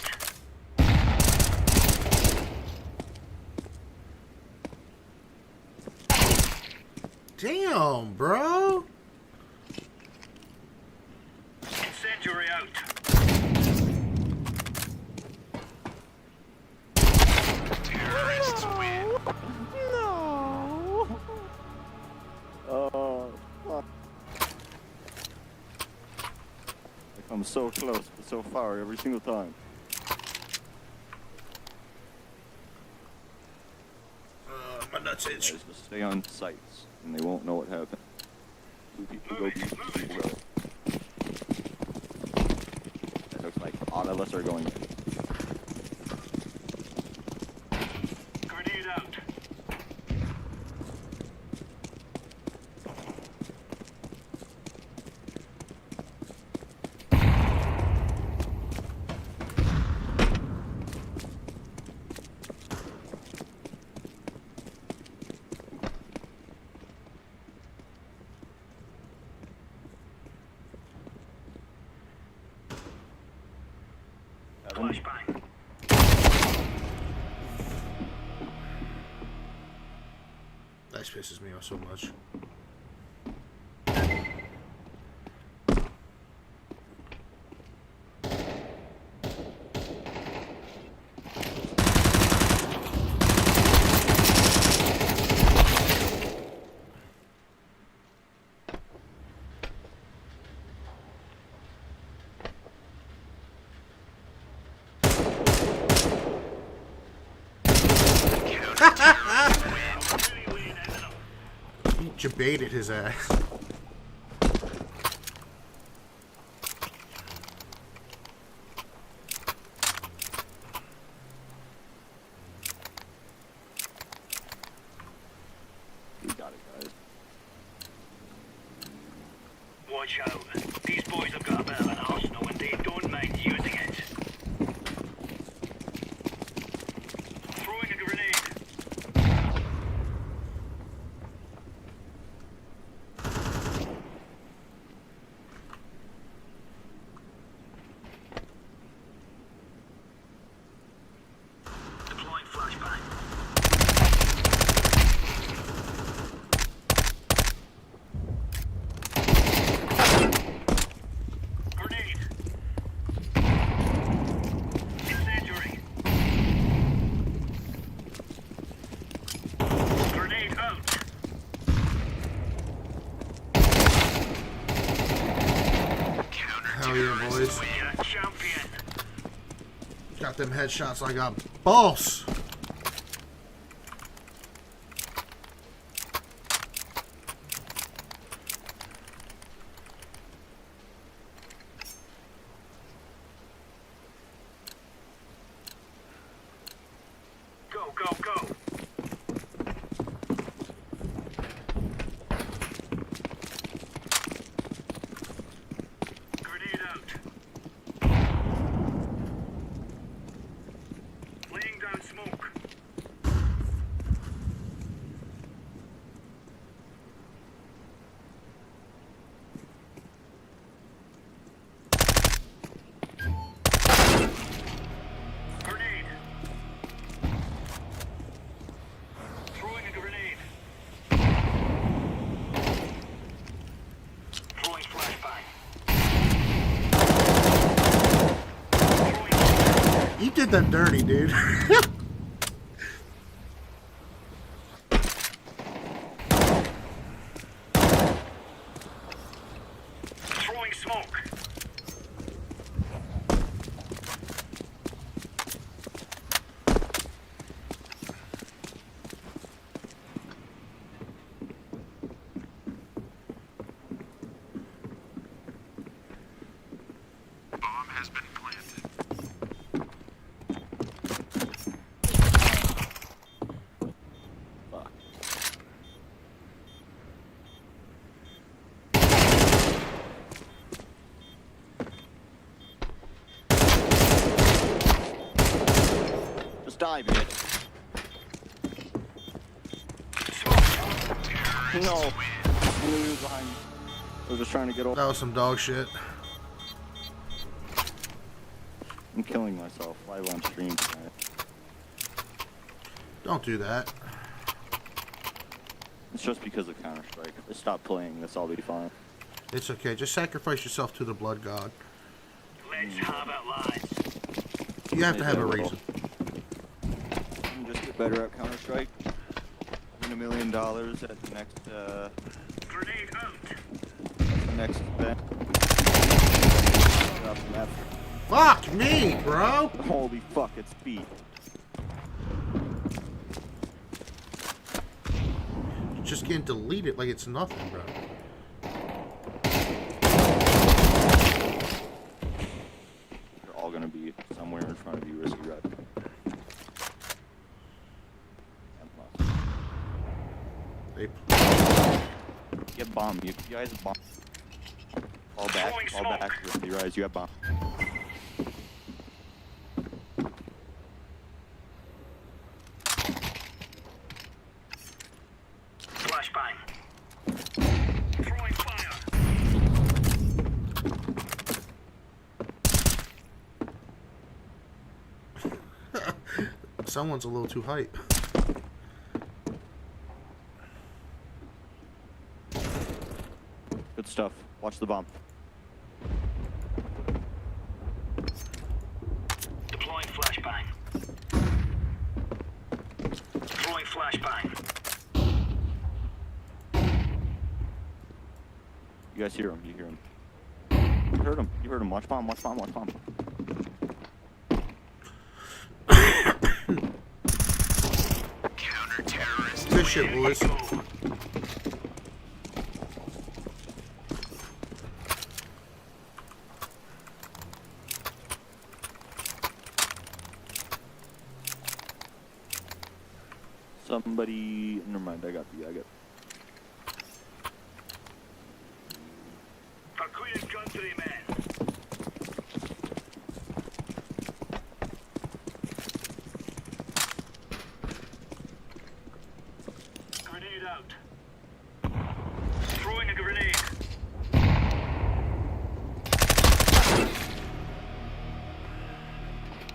Damn, bro. Incendiary out. Terrorists win. No. Oh, fuck. I come so close, but so far every single time. My nuts itch. Guys, just stay on sights, and they won't know what happened. Two people go, two people go. It looks like all of us are going in. flashbang. That pisses me off so much. He jebaited his ass. We got it, guys. Watch out. These boys have got a bit of an arsenal and they don't mind using it. Throwing a grenade. Deploying flashbang. Grenade. Incendiary. Grenade out. Hell yeah, boys. We're champion. Got them headshots like a boss. Go, go, go. Grenade out. Laying down smoke. Grenade. Throwing a grenade. Throwing flashbang. Throwing. You did them dirty, dude. Throwing smoke. Bomb has been planted. Fuck. Just die, bitch. No. I knew he was behind me. I was just trying to get over. That was some dog shit. I'm killing myself live on stream tonight. Don't do that. It's just because of Counter-Strike. If I stop playing, this all be fine. It's okay. Just sacrifice yourself to the blood god. Let's have it, lads. You have to have a reason. And just get better at Counter-Strike. Win $1 million at the next, Grenade out. the next event. Drop the map. Fuck me, bro. Holy fuck, it's speed. You're just getting deleted like it's nothing, bro. They're all gonna be somewhere in front of you, Risky Red. They Get bomb. You guys bomb. Fall back. Fall back. Risky Rise. You have bomb. Flashbang. Throwing fire. someone's a little too hype. Good stuff. Watch the bomb. Deploying flashbang. Deploying flashbang. You guys hear him? You hear him? You heard him. You heard him. Watch bomb. Watch bomb. Watch bomb. Counter-terrorist. Good shit, boys. Somebody. Never mind. I got the. I got. Aquarius countryman. Grenade out. Throwing a grenade.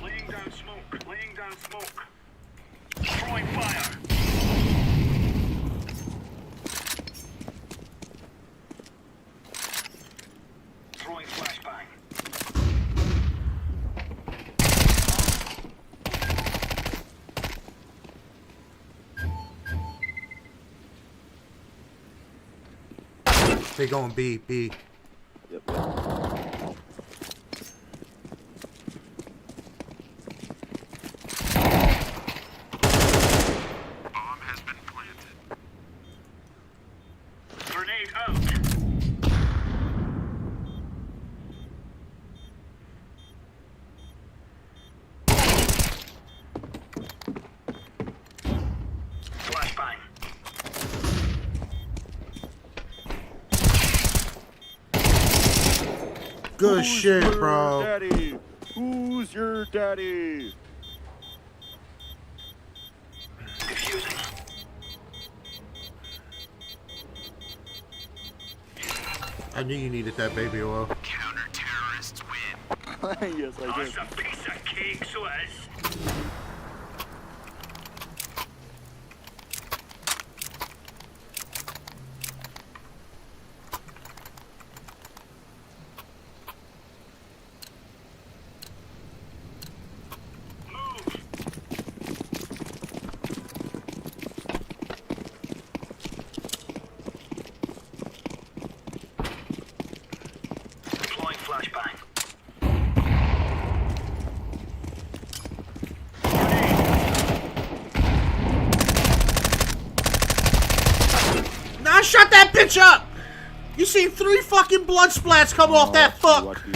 Laying down smoke. Laying down smoke. Throwing fire. Throwing flashbang. They going B, B. Yep. Bomb has been planted. Grenade out. Flashbang. Good shit, your bro. Daddy? Who's your daddy? Defusing. I knew you needed that baby oil. Counter-terrorists win. Yes, I did. It's a piece of cake, so it is. Move. Deploying flashbang. Nah, shut that bitch up! You seen 3 fucking blood splats come off that fuck! Watch you.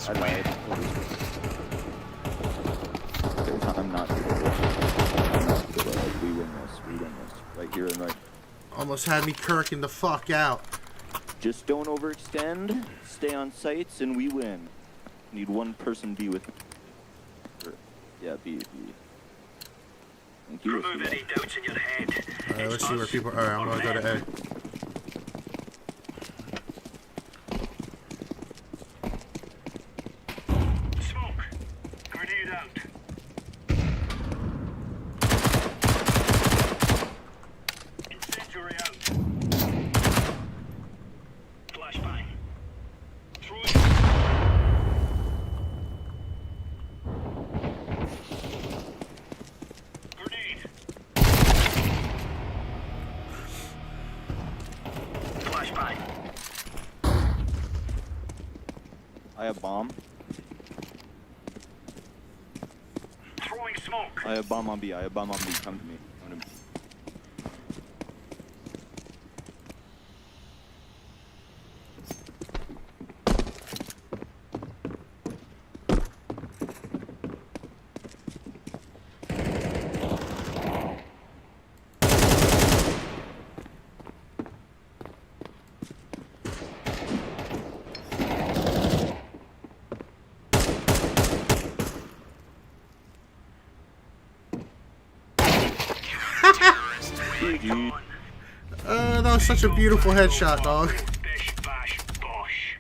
I lied. I'm not good at this. I'm not good at it. We win this. We win this. Right here and right. Almost had me kirking the fuck out. Just don't overextend. Stay on sights, and we win. Need one person B with me. Yeah, B. Thank you. Remove any doubts in your head. Alright, let's see where people are. I'm gonna go to A. Smoke. Grenade out. Incendiary out. Flashbang. Throwing. Grenade. Flashbang. I have bomb. Throwing smoke. I have bomb on B. I have bomb on B. Come to me. Come to me. Come on. That was such a beautiful headshot, dog. Bish, bash, bosh.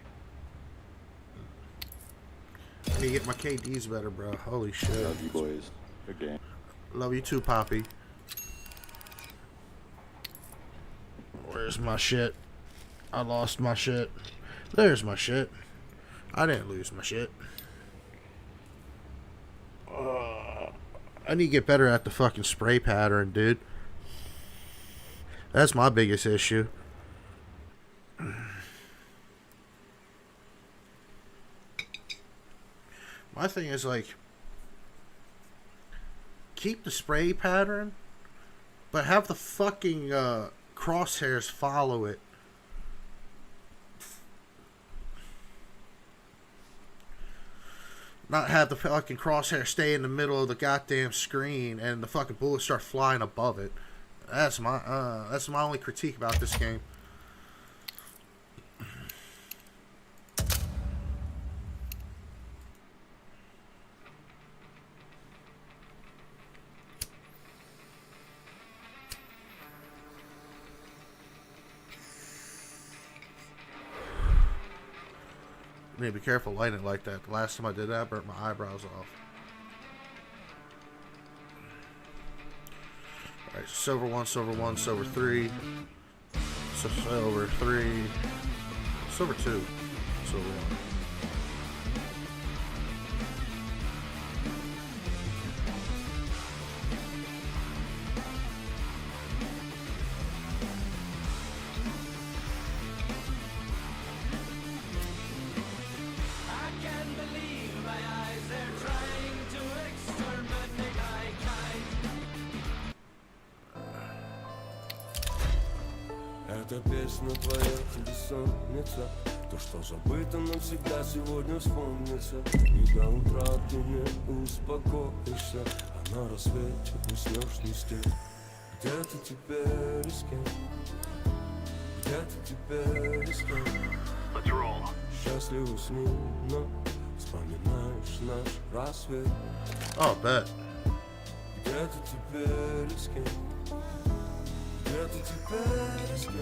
You get my KDs better, bro. Holy shit. Love you boys. Good game. Love you too, Poppy. Where's my shit? I lost my shit. There's my shit. I didn't lose my shit. I need to get better at the fucking spray pattern, dude. That's my biggest issue. My thing is like, keep the spray pattern, but have the fucking crosshairs follow it. Not have the fucking crosshair stay in the middle of the goddamn screen and the fucking bullets start flying above it. That's my only critique about this game. You need to be careful lighting it like that. The last time I did that, I burnt my eyebrows off. Alright, silver 1, silver 1, silver 3. Silver 3. Silver 2. Silver 1. Эта песня твоя бессонница. То, что забыто, навсегда сегодня вспомнится. И до утра ты не успокоишься, а на рассвете уснешь не с тем. Где ты теперь и с кем? Где ты теперь и с кем? Счастливый с ним, но вспоминаешь наш рассвет. Oh, bet. Где ты теперь и с кем? Где ты теперь и с кем?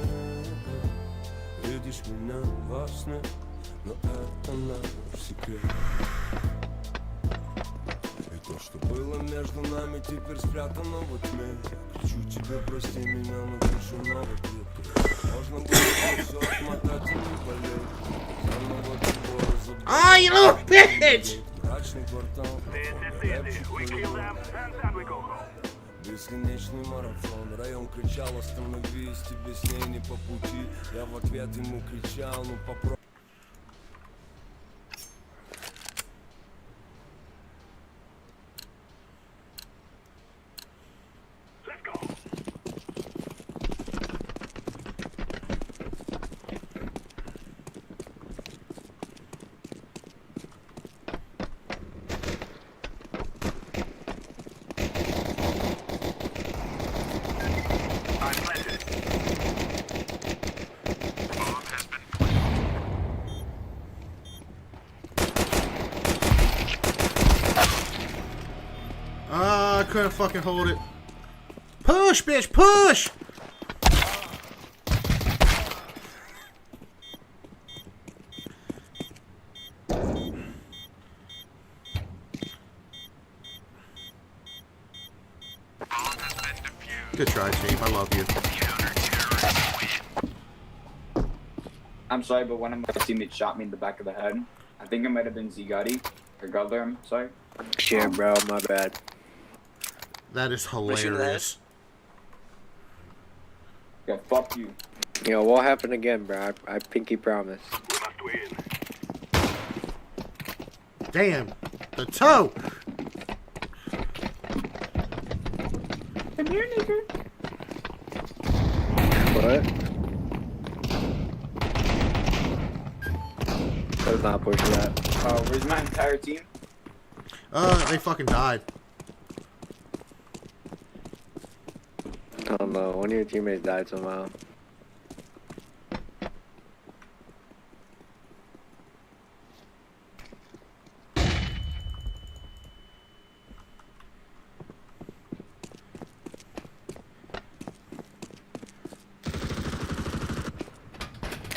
Видишь меня во сне, но это наш секрет. И то, что было между нами, теперь спрятано во тьме. Кричу тебе, прости меня, но пишу новый клип. Можно было все отмотать и не болеть. Заново тобой забыть. Ah, you little bitch! Мрачный квартал. Бесконечный марафон. Район кричал: остановись, тебе с ней не по пути. Я в ответ ему кричал: ну попробуй. I couldn't fucking hold it. Push, bitch, push! Good try, team. I love you. I'm sorry, but one of my teammates shot me in the back of the head. I think it might have been Zigati or Gutler. I'm sorry. Shit, bro. My bad. That is hilarious. Yeah, fuck you. Yo, what happened again, bro? I pinky promise. Damn. The toe! Come here, nigga. What? Let's not push that. Where's my entire team? They fucking died. I don't know. One of your teammates died somehow.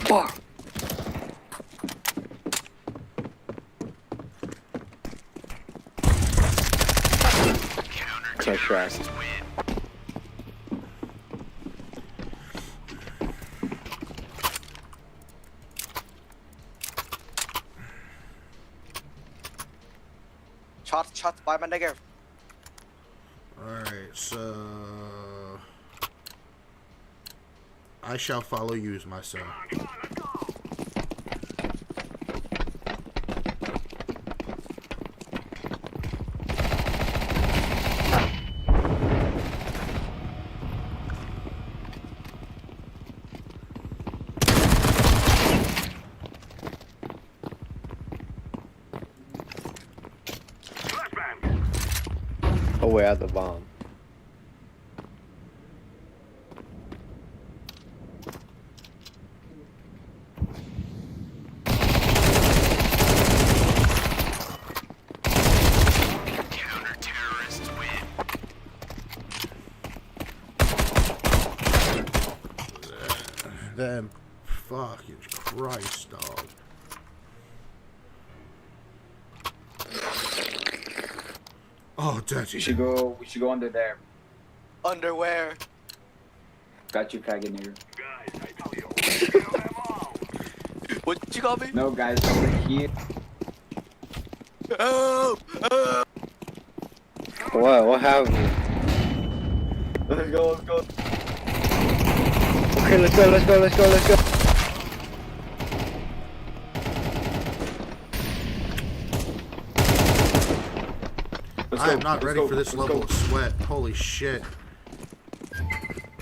Fuck. Shrek. Çat bay bende gel. Alright, so I shall follow you, my son. Oh, we're at the bomb. Them fucking Christ, dog. Oh, daddy. We should go under there. Underwear. Got you, faggot nigger. What you got me? No, guys, over here. Oh! What happened? Let's go. Okay, let's go. I am not ready for this level of sweat. Holy shit.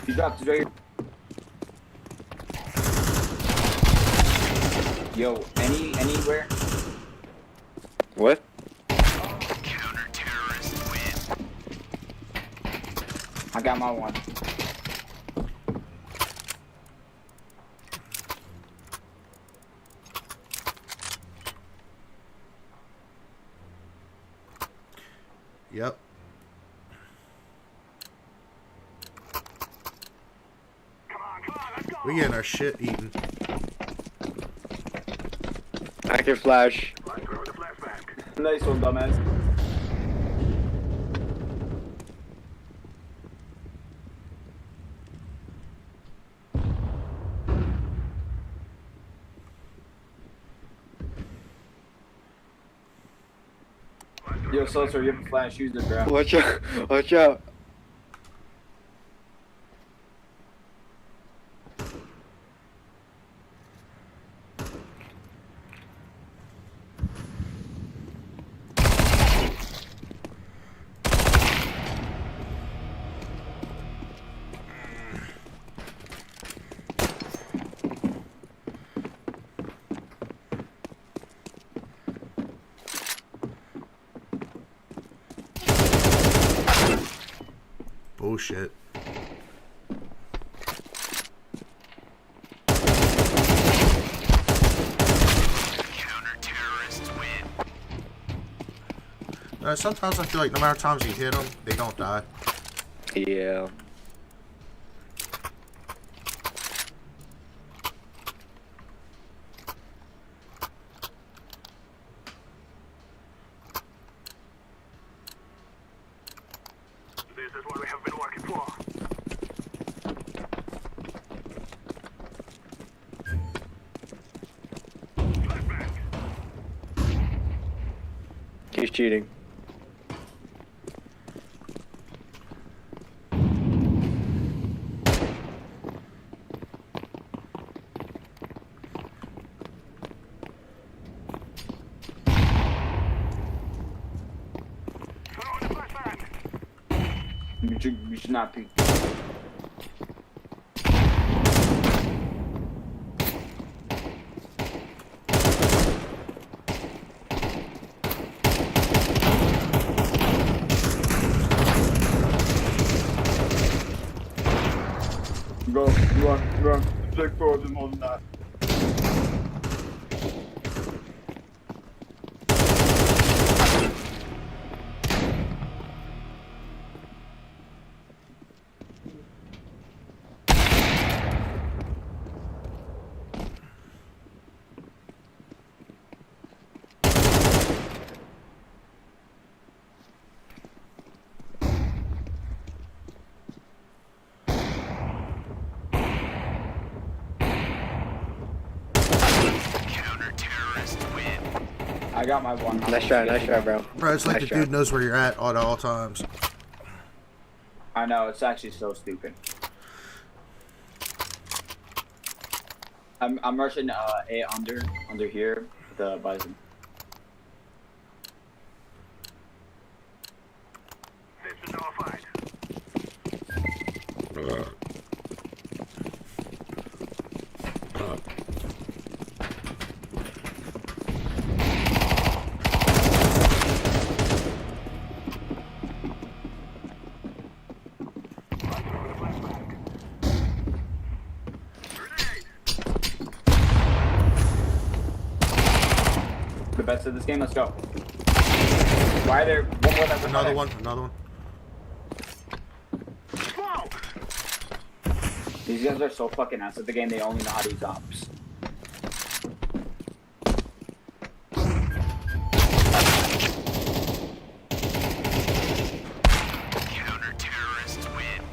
He dropped it right here. Yo, anywhere? What? I got my one. Yep. We getting our shit eaten. I can flash. Nice one, dumbass. Yo, Seltzer, you have a flash, use it, bro. Watch out. Bullshit. Sometimes I feel like no matter times you hit them, they don't die. Yeah. This is what we have been working for. He's cheating. You should not be. Run. Take forward and more than that. I got my one. Nice try, bro. Bro, it's like Nice the dude knows where you're at all times. I know, it's actually so stupid. I'm rushing A under here, the bison. The best of this game, let's go. Why are there one more than Another one. These guys are so fucking ass at the game, they only know how to use ops. Counter-terrorists win.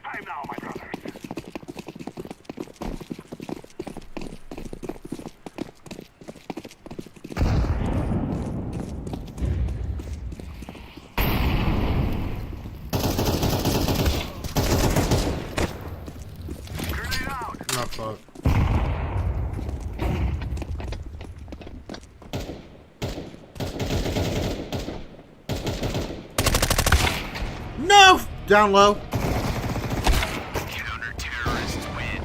Time now, my brothers. Not fuck. No! Down low. Counter-terrorists win.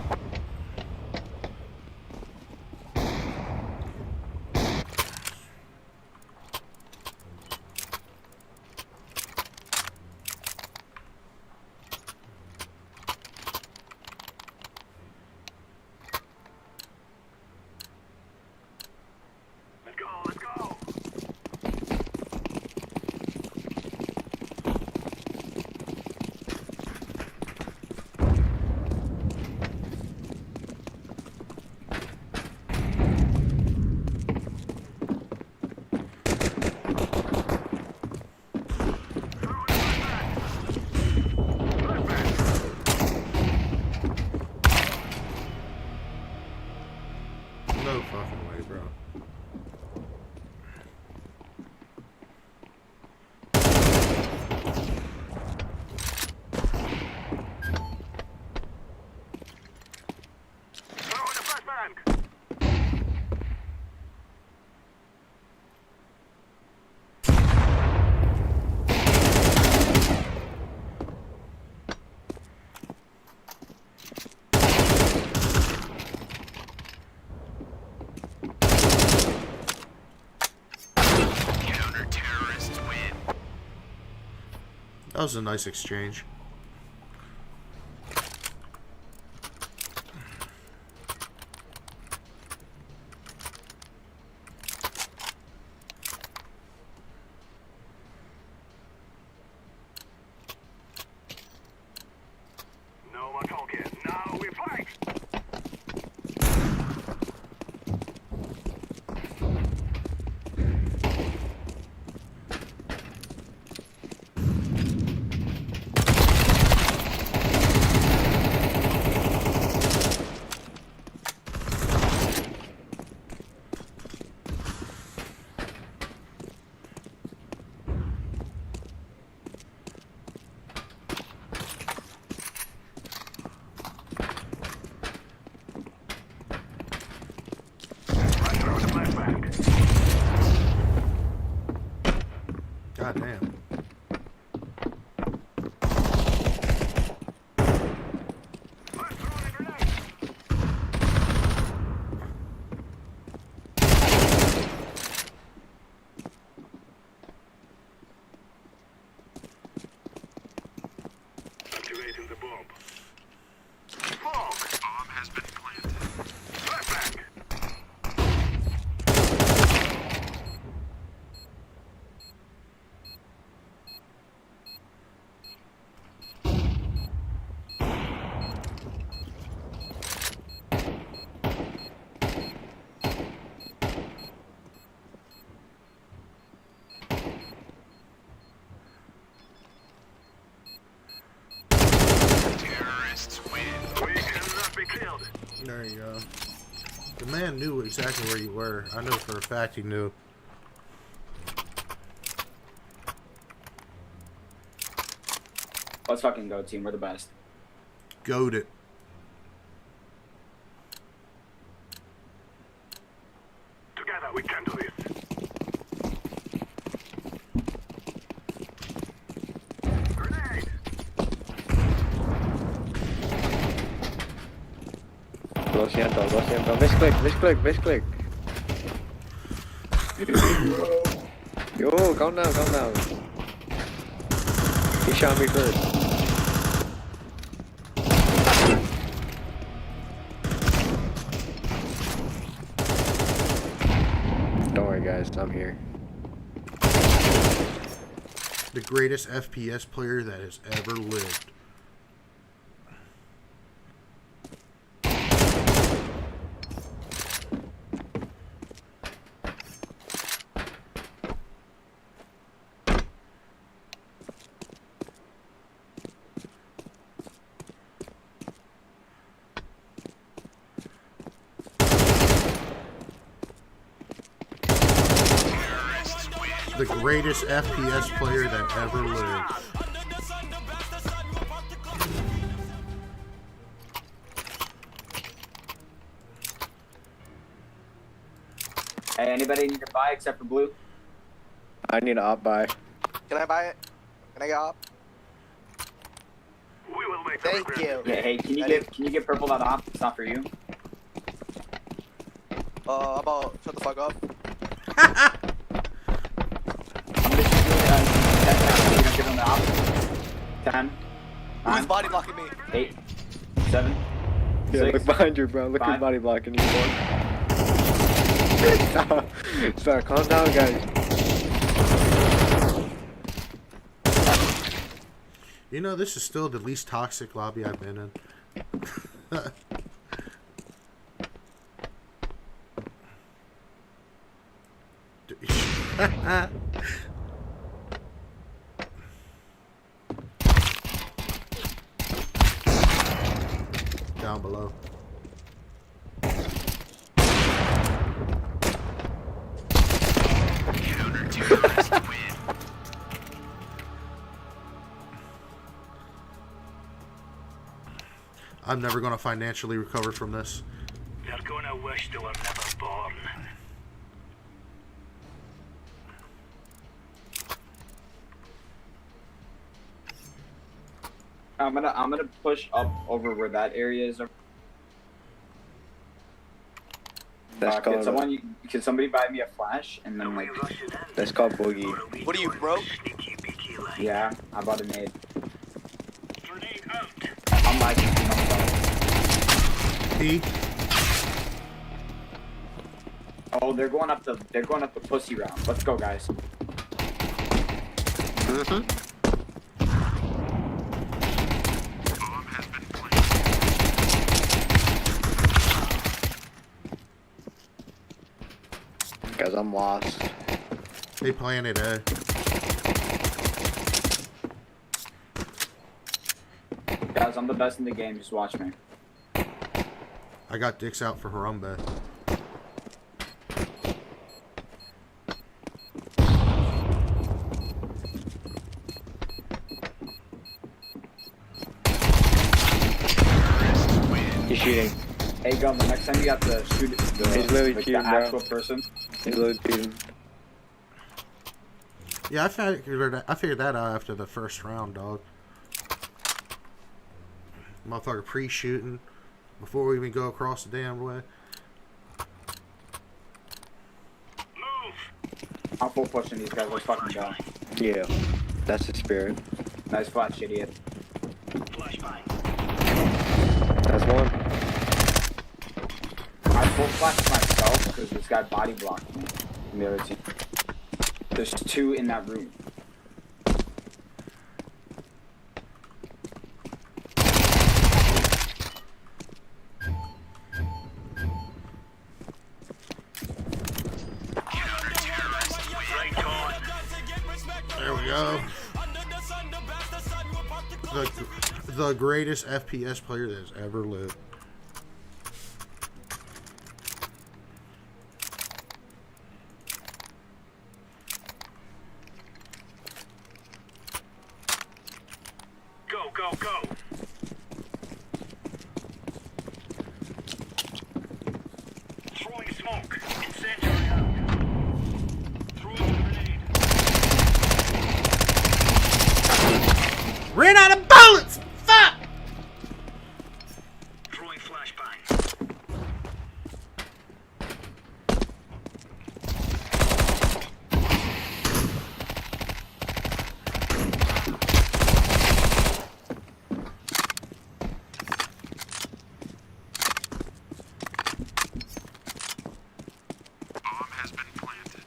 Let's go, let's go. No fucking way, bro. Throw in a flashbang. Counter-terrorists win. That was a nice exchange. No more talking. Now we fight. I throw the flashbang. God damn. Activating the bomb. Fog. Bomb has been planted. Flashbang. There you go. The man knew exactly where you were. I know for a fact he knew. Let's fucking go, team. We're the best. Goat it. Together we can do this. Lo siento, lo siento. Misclick, misclick, misclick. Yo, calm down, calm down. He shot me first. Don't worry, guys, I'm here. The greatest FPS player that has ever lived. The greatest FPS player that ever lived. Hey, anybody need to buy except for blue? I need an op buy. Can I buy it? Can I get op? We will make Thank you. Yeah, hey, can you get purple that op? It's not for you. How about shut the fuck up? Give him the op. 10. Who's body blocking me? 8. 7. Yeah, 6, look behind you, bro. Look who's 5. body blocking you, boy. Stop. Stop. Calm down, guys. You know, this is still the least toxic lobby I've been in. Down below. I'm never going to financially recover from this. They're gonna wish they were never born. I'm gonna push up over where that area is. That's called. Can somebody buy me a flash and then like? That's called boogie. What are you, broke? Yeah, I bought a nade. I'm like. E. Oh, they're going up the pussy round. Let's go, guys. Guys, I'm lost. They planted A. Guys, I'm the best in the game. Just watch me. I got dicks out for Harambe. He's shooting. Hey, Gum, the next time you got to shoot He's literally the cheating, actual bro. person. He's literally cheating. Yeah, I figured that out after the first round, dog. Motherfucker pre-shooting before we even go across the damn way. I'm full pushing these guys. Let's fucking go. Yeah, that's the spirit. Nice flash, idiot. That's one. I full flashed myself because this guy body blocked me from the other team. There's 2 in that room. There we go. The greatest FPS player that has ever lived. Go, go. Throwing smoke. Incendiary out. Throwing grenade. Ran out of bullets! Fuck! Throwing flashbang. Bomb has been planted.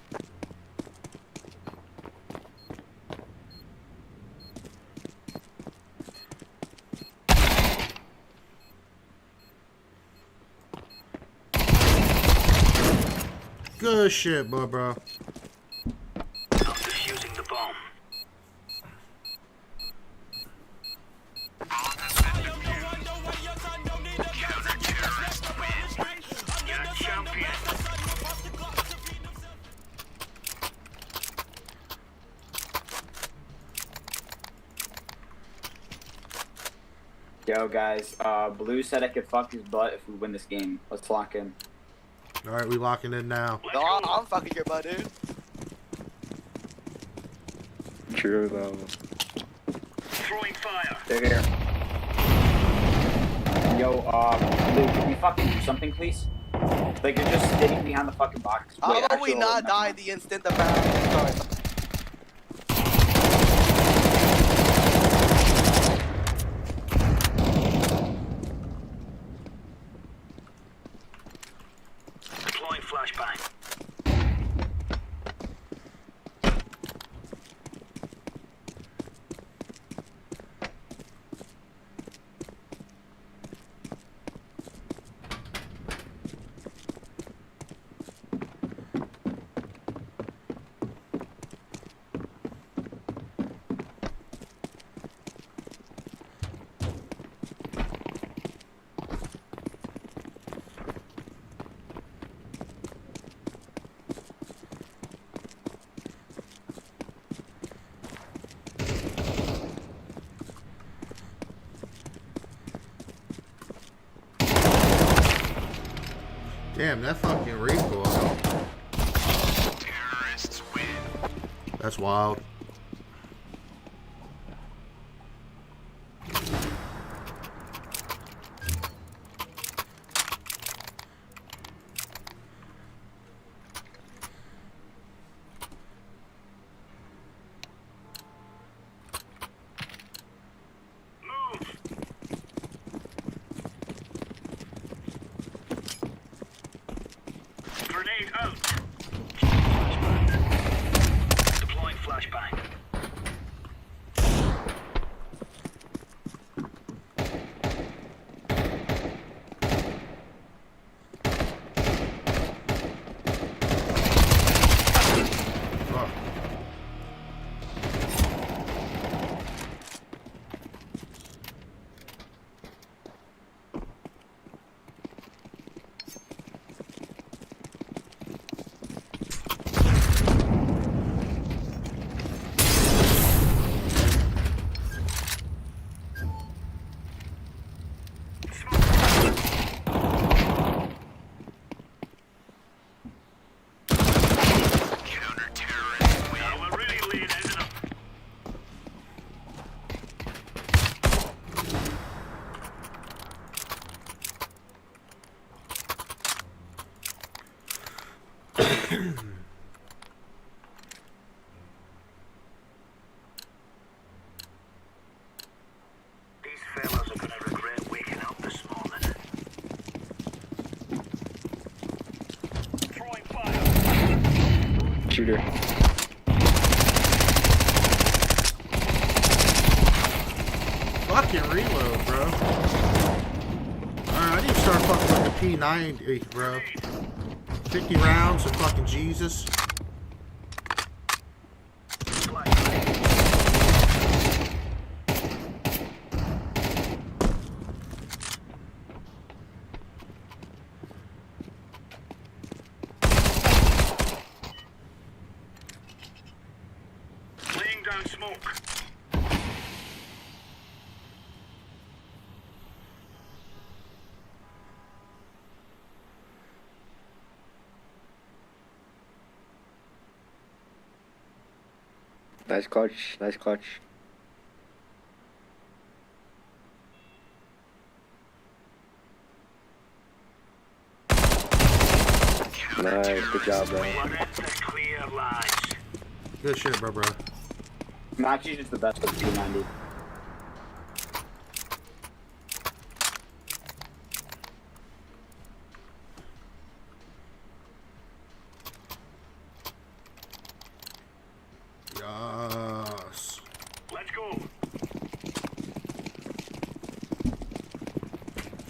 Good shit, bro. I'm defusing the bomb. Yo, guys, Blue said I could fuck his butt if we win this game. Let's lock in. Alright, we locking in now. No, I'm fucking your butt, dude. True though. Throwing fire. They're here. Yo, Blue, can we fucking do something, please? Like, you're just sitting behind the fucking box. How Wait, about we actually, not never die mind. the instant the battle starts? Deploying flashbang. Damn, that fucking recoil. Terrorists win. That's wild. Grenade out. Deploying flashbang. Fuck. Counter-terrorists win. Now we're really leaning it up. These fellas are gonna regret waking up this morning. Throwing fire. Shooter. Fucking reload, bro. Alright, I need to start fucking with the P90, bro. 50 rounds of fucking Jesus. Laying down smoke. Nice clutch. Nice clutch. Nice. Good job, bro. Good shit, bro. Maxi's just the best with P90. Yes. Let's go.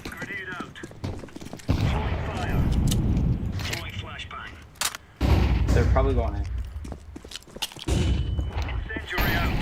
Grenade out. Throwing fire. Throwing flashbang. They're probably going in. Incendiary out.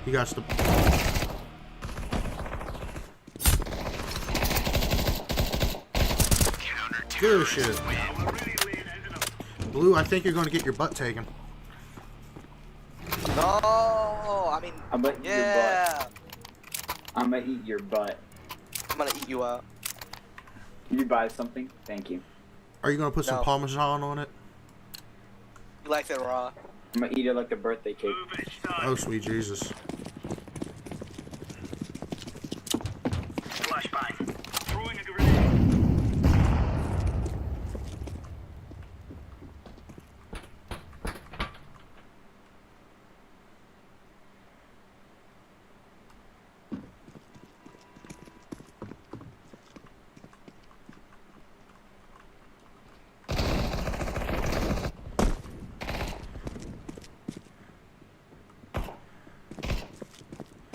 You got the. Good shit. Blue, I think you're going to get your butt taken. No, I mean, I'm gonna eat your butt. I'm gonna eat your butt. I'm gonna eat you out. Can you buy something? Thank you. Are you going to put some No. Parmesan on it? You like it raw. I'm gonna eat it like a birthday cake. Oh, sweet Jesus. Flashbang. Throwing a grenade.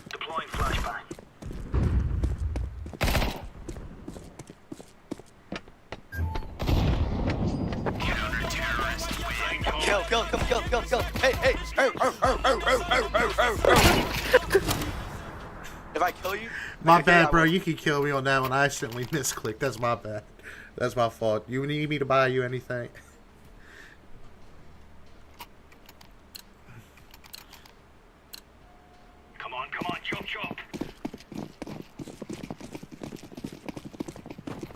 Deploying flashbang. Kill. Hey. If I kill you, My okay, bad, I bro. will. You can kill me on that one. I accidentally misclicked. That's my bad. That's my fault. You need me to buy you anything? Come on, chop.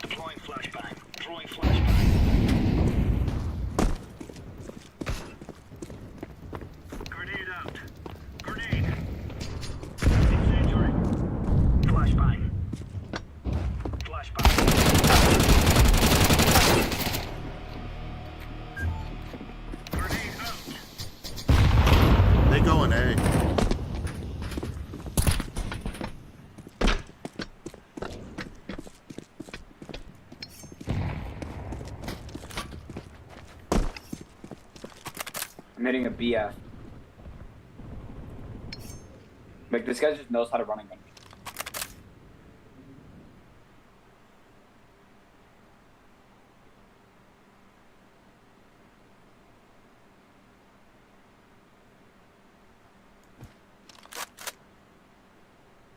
Deploying flashbang. Throwing flashbang. Grenade out. Grenade. Incendiary. Flashbang. Grenade out. They going A. I'm hitting a BF. Like, this guy just knows how to run a gun.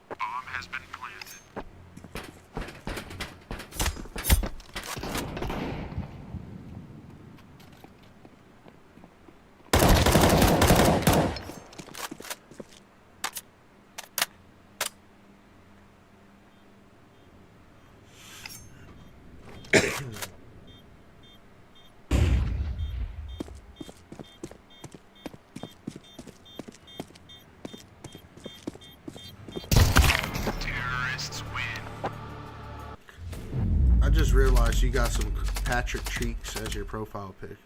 Bomb has been planted. Terrorists win. I just realized you got some Patrick Cheeks as your profile pic.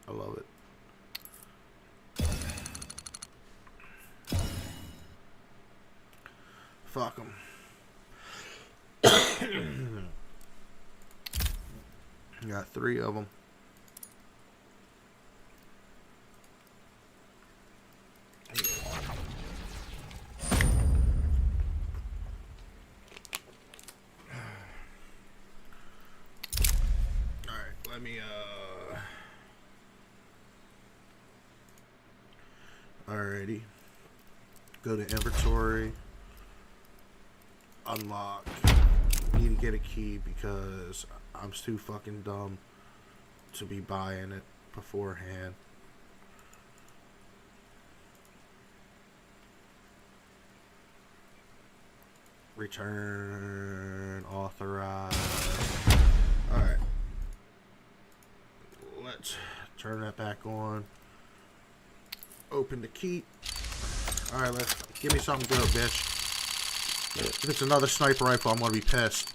I love it. Fuck them. Got 3 of them. Let me, alrighty. Go to inventory. Unlock. Need to get a key because I'm too fucking dumb to be buying it beforehand. Return. Authorize. Alright. Let's turn that back on. Open the key. Alright, let's give me something good, bitch. If it's another sniper rifle, I'm gonna be pissed.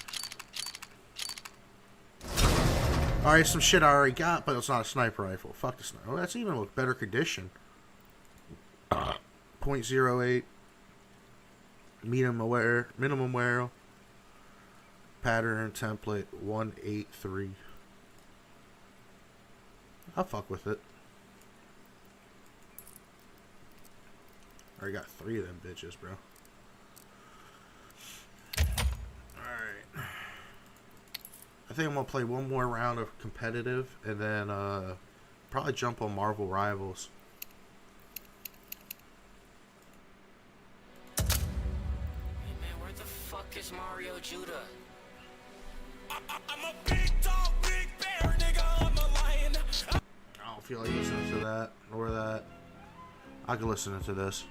Alright, some shit I already got, but it's not a sniper rifle. Fuck the sniper. Oh, that's even a better condition. .08. Minimum wear. Pattern template 183. I'll fuck with it. Already got 3 of them bitches, bro. Alright. I think I'm gonna play one more round of competitive and then probably jump on Marvel Rivals. Hey man, where the fuck is Mario Judah? I'm a big dog, big bear, nigga, I'm a lion. I don't feel like listening to that or that. I can listen to this.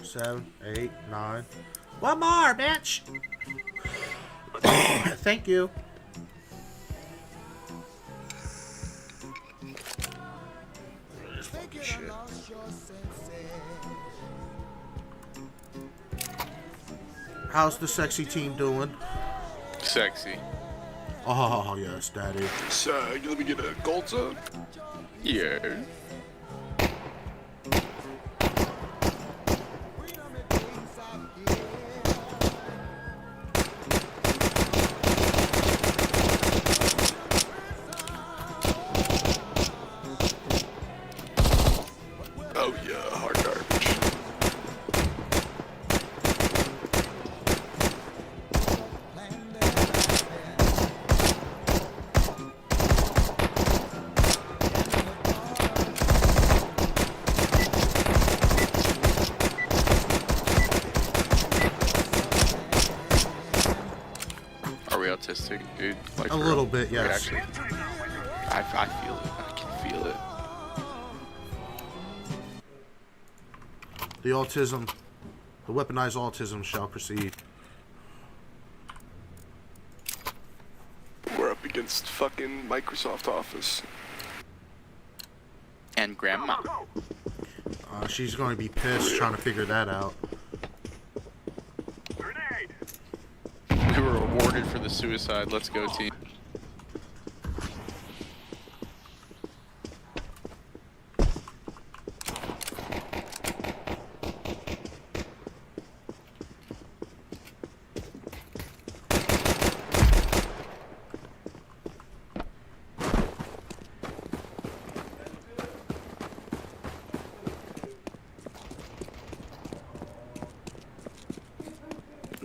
Seven, 8, 9. One more, bitch! Thank you. Shit. How's the sexy team doing? Sexy. Oh, yes, daddy. So, you let me get a gold zone? Yeah. Oh yeah, hard garbage. Are we autistic, dude? Like, A little bit, yes. Actually, I feel it. I can feel it. The autism, the weaponized autism shall proceed. We're up against fucking Microsoft Office. And Grandma. She's going to be pissed trying to figure that out. We were awarded for the suicide. Let's go, team.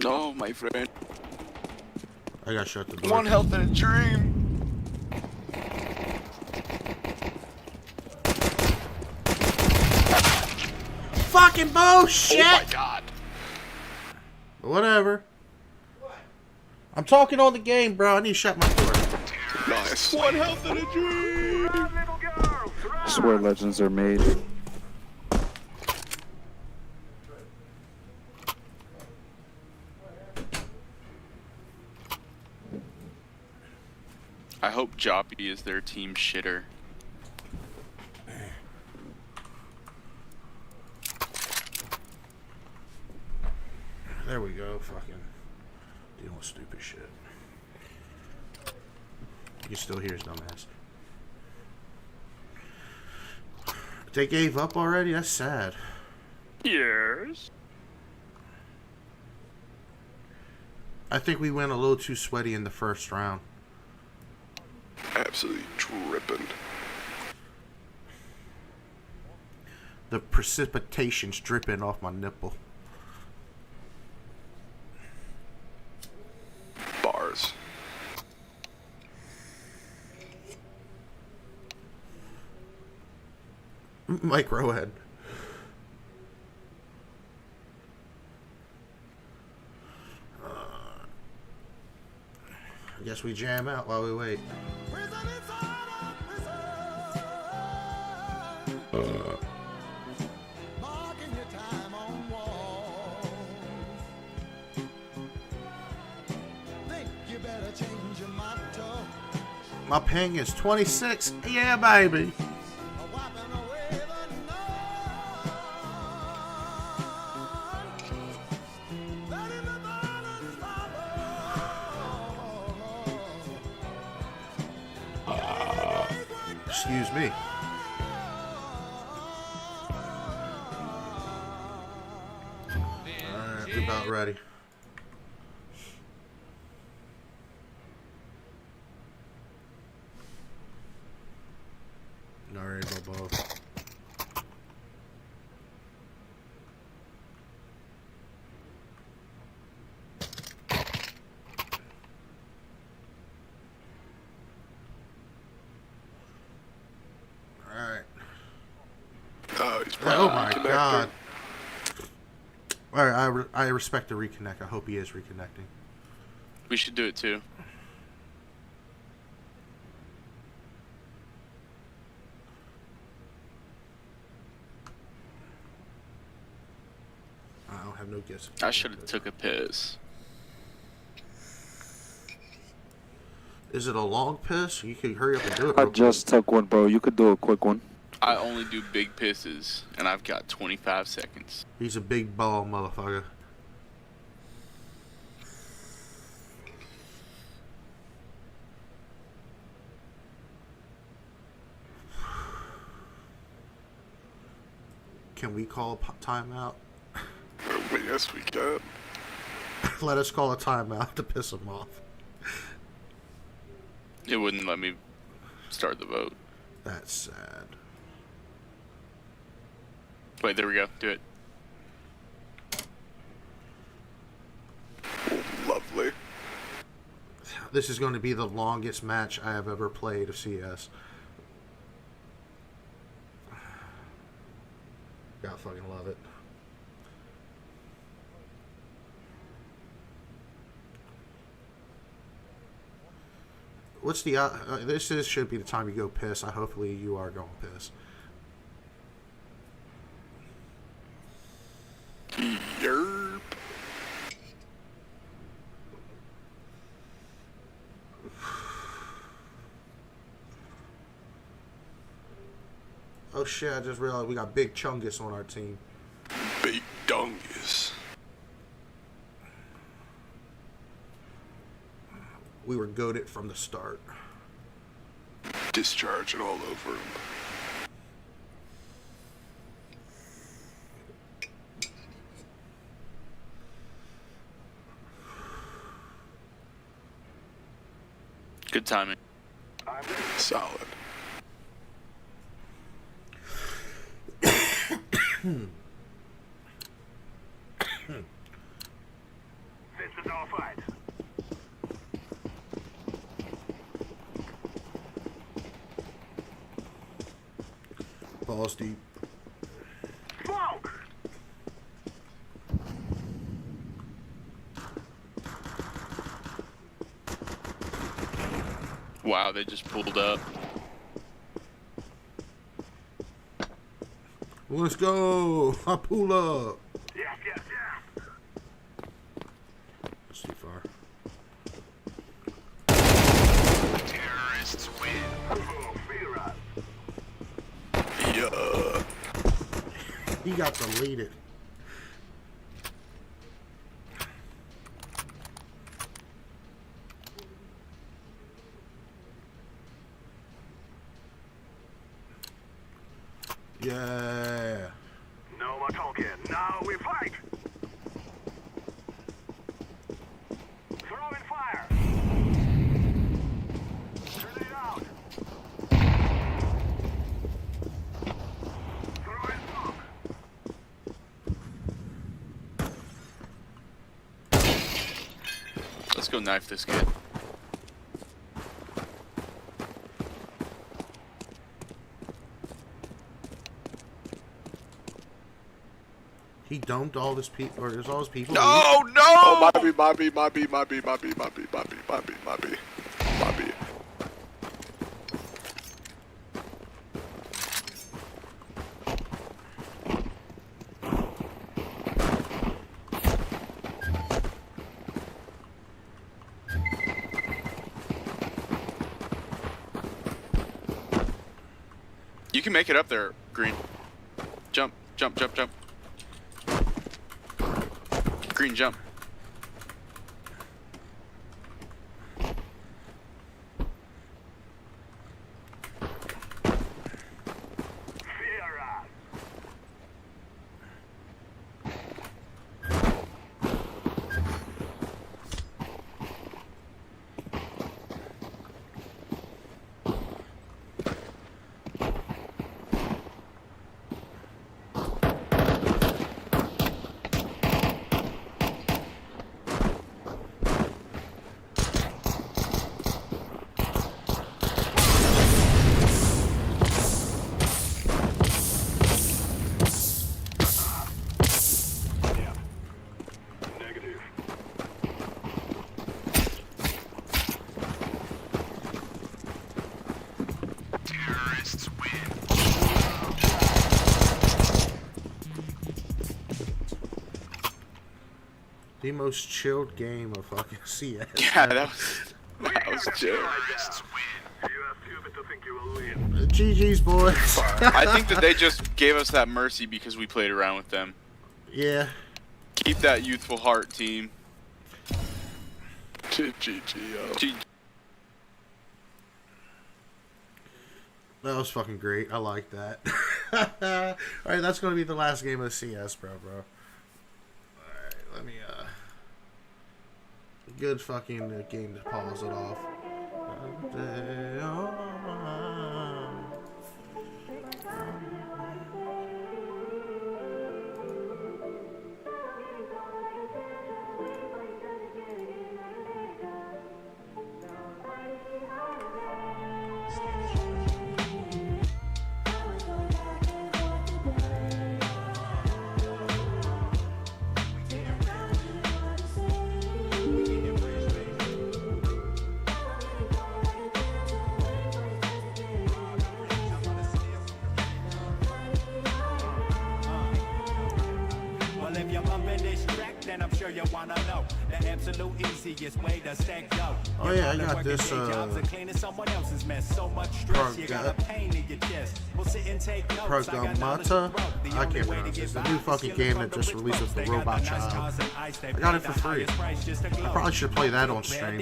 No, my friend. I gotta shut the door. One health in a dream. Fucking bullshit! Oh my god. Whatever. I'm talking on the game, bro. I need to shut my door. Nice. One health in a dream. This is where legends are made. I hope Joppy is their team shitter. There we go. Fucking dealing with stupid shit. You still hear his dumbass. They gave up already? That's sad. Yes. I think we went a little too sweaty in the first round. Absolutely dripping. The precipitation's dripping off my nipple. Bars. Microhead. I guess we jam out while we wait. My ping is 26. Yeah, baby. Excuse me. Alright, we're about ready. Alright, Bobo. Alright. Oh, he's Oh my god. Alright, I respect the reconnect. I hope he is reconnecting. We should do it too. I don't have no guess. I should have took a piss. Is it a long piss? You can hurry up and do it. I real just took one, bro. You could do a quick one. I only do big pisses, and I've got 25 seconds. quick. He's a big ball motherfucker. Can we call a timeout? Yes, we can. Let us call a timeout to piss him off. It wouldn't let me start the vote. That's sad. Wait, there we go. Do it. Lovely. This is going to be the longest match I have ever played of CS. Gotta fucking love it. What's the should be the time you go piss. Hopefully you are going piss. Yerp. Oh shit, I just realized we got Big Chungus on our team. Big Dungus. We were goated from the start. Discharging all over him. Good timing. Solid. This is our fight. Balls deep. Smoke! Wow, they just pulled up. Let's go! I pull up! Yes, yes, yes. That's too far. Terrorists win. Yeah. He got deleted. Yeah. No more talking. Now we fight. Throwing fire. Grenade out. Throwing smoke. Let's go knife this kid. He dumped all his people, or there's all his people. No, no! Oh, Bobby. You can make it up there, Green. Jump. Green, jump. The most chilled game of fucking CS. Yeah, that was chill. GG's, boys. I think that they just gave us that mercy because we played around with them. Yeah. Keep that youthful heart, team. GG. That was fucking great. I like that. Alright, that's gonna be the last game of CS, bro. Alright, let me, good fucking game to pause it off. Oh yeah, I got this Programmata. I can't pronounce it. It's the new fucking game that just released with the Robot Child. I got it for free. I probably should play that on stream.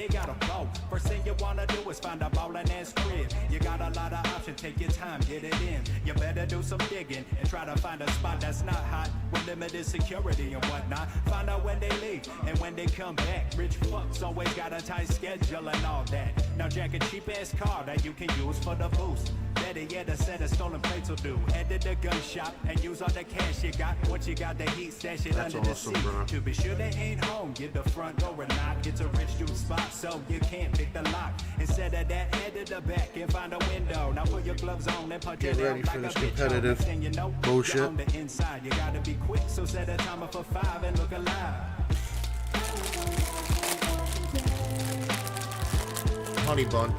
First thing you wanna do is find a ballin' ass crib. You got a lot of options, take your time, get it in. You better do some digging and try to find a spot that's not hot with limited security and whatnot. Find out when they leave and when they come back. Rich fucks always got a tight schedule and all that. Now jack a cheap ass car that you can use for the boost. Better yet, a set of stolen plates will do. Head to the gun shop and use all the cash you got. Once you got the heat, stash it under the seat. To be sure they ain't home, give the front door a knock. It's a rich dude spot, so you can't pick the lock. Instead of that, head to the back and find a window. Now put your gloves on and punch it ready out for like this a bitch. competitive And you know, bullshit. you're on the inside. You gotta be quick, so set a timer for 5 and look alive. Honey bun.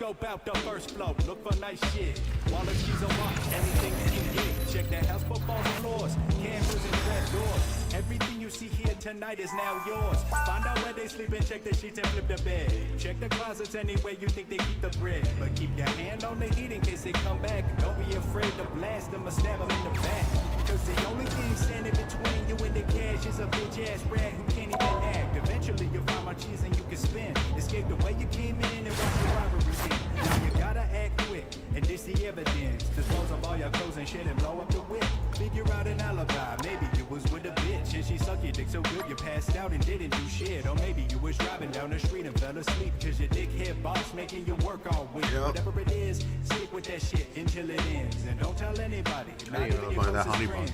scope out the first floor. Look for nice shit. While if she's a watch, anything you can get. Check the house for false floors, cameras and trap doors. Everything you see here tonight is now yours. Find out where they sleep and check the sheets and flip the bed. Check the closets anywhere you think they keep the bread. But keep your hand on the heat in case they come back. Don't be afraid to blast them or stab them in the back. Cause the only thing standing between you and the cash is a bitch ass rat who can't even act. Eventually you'll find my cheese and you can spin. Escape the way you came in and watch your robbery scene. Now you gotta act quick and this the evidence. Dispose of all your clothes and shit and blow up the whip. Figure out an alibi. Maybe you was with a bitch and she sucked your dick so good you passed out and didn't do shit. Or maybe you was driving down the street and fell asleep cause your dickhead boss making you work all week. Whatever it is, stick with that shit until it ends. And don't tell anybody. I didn't know about that honey bun.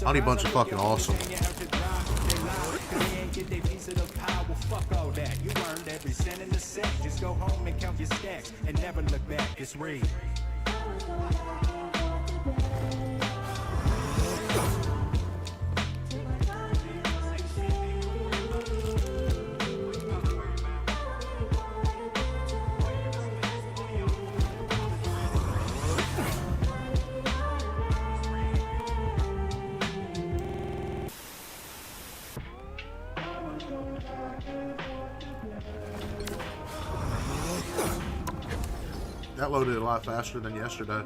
Honey buns are fucking awesome. Get their piece of the power, fuck all that. You earned every cent in the set. Just go home and count your stacks and never look back. It's Reed. That loaded a lot faster than yesterday.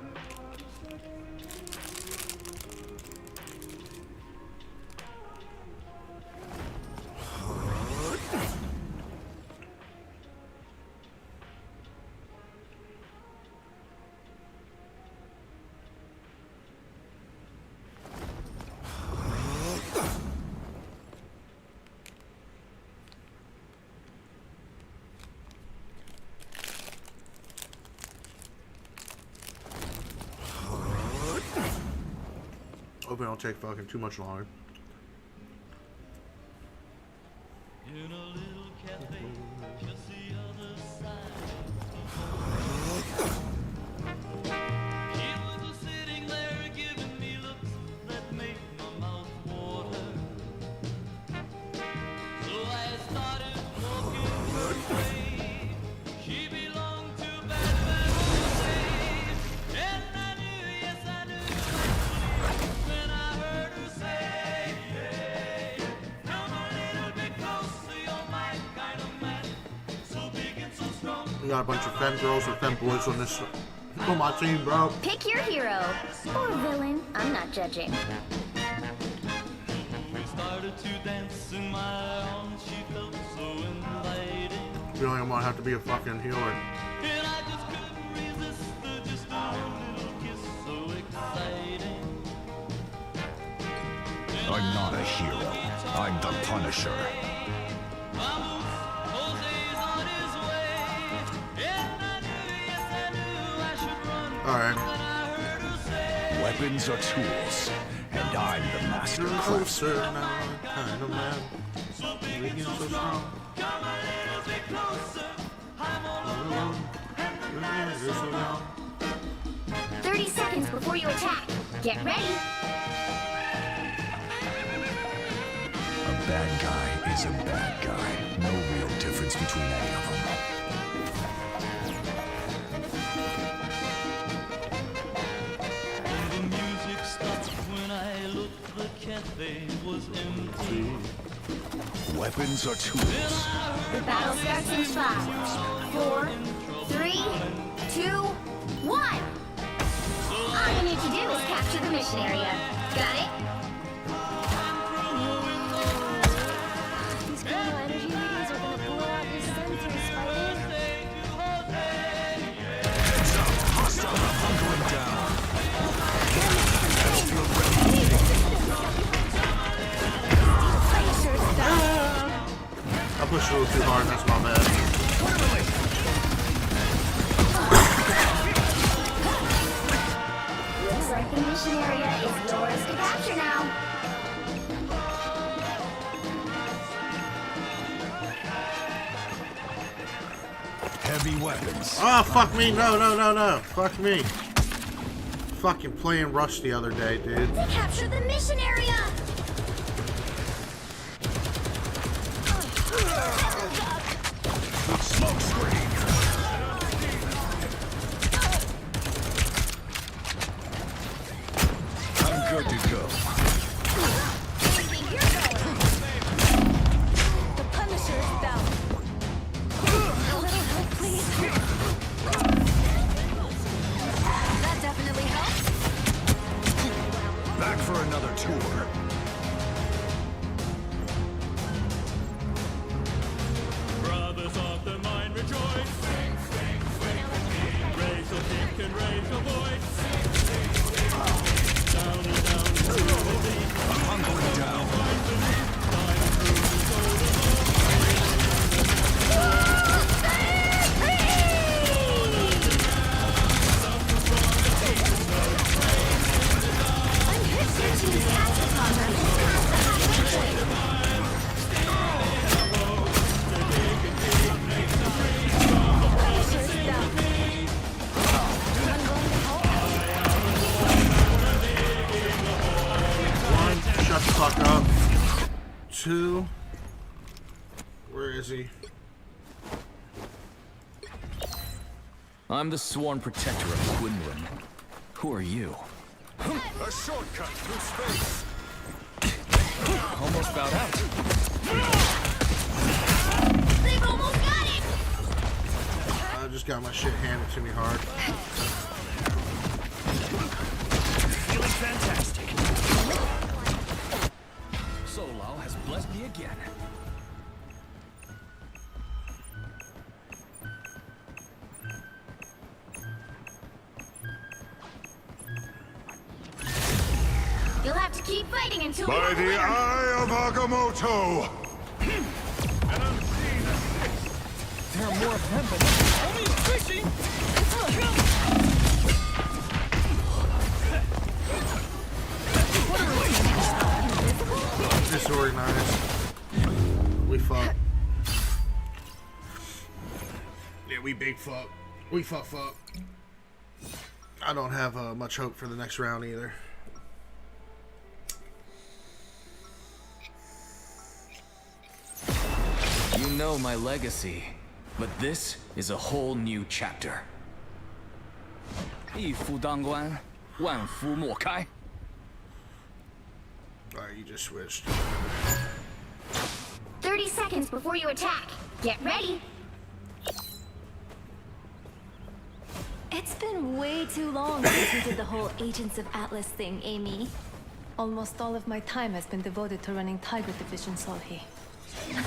Hope it don't take fucking too much longer. In a little cafe, just the other side. He was sitting there giving me looks that made my mouth water. So I started walking her way. She belonged to Batman Hussein. And I knew, yes I knew, when I heard her say, hey, come a little bit closer, you're my kind of man. So big and so strong. We got a bunch of femme girls and femme boys on this on my team, bro. Pick your hero or villain. I'm not judging. We started to dance in my arms, she felt so inviting. Feeling I might have to be a fucking healer. And I just couldn't resist her, just a little kiss, so exciting. I'm not a hero. I'm the Punisher. Jose's on his way. And I knew, yes I knew I should run. Alright. When I heard her say, Weapons are tools, and I'm the master craftsman. Kind of man. so big and so strong. Come a little bit closer. I'm all alone. And the night is so long. 30 seconds before you attack. Get ready. A bad guy is a bad guy. No real difference between any of them. The music stopped when I looked. The cafe was empty. Weapons are tools. The battle starts in 5, 4, 3, 2, 1. All you need to do is capture the mission area. Got it? These criminal energy readings are gonna blow out your sensors, Spidey. Hostile hunkering down. I pushed a little too hard, that's my bad. Looks like the mission area is yours to capture now. Heavy weapons. Oh, fuck me. No. Fuck me. Fucking playing Rust the other day, dude. To capture the mission area. Smoke screen. I'm the sworn protector of Quinlan. Who are you? A shortcut through space. Almost bowed out. They've almost got it! I just got my shit handed to me hard. Feeling fantastic. Solal has blessed me again. You'll have to keep fighting until we By have a the winner. eye of Agamotto! There are more of them, but only fishing. Disorganized. We fuck. Yeah, we big fuck. We fuck. I don't have much hope for the next round either. You know my legacy, but this is a whole new chapter. 一夫当关，万夫莫开。 Alright, you just switched. 30 seconds before you attack. Get ready. It's been way too long since we did the whole Agents of Atlas thing, Amy. Almost all of my time has been devoted to running Tiger Division, Solhi.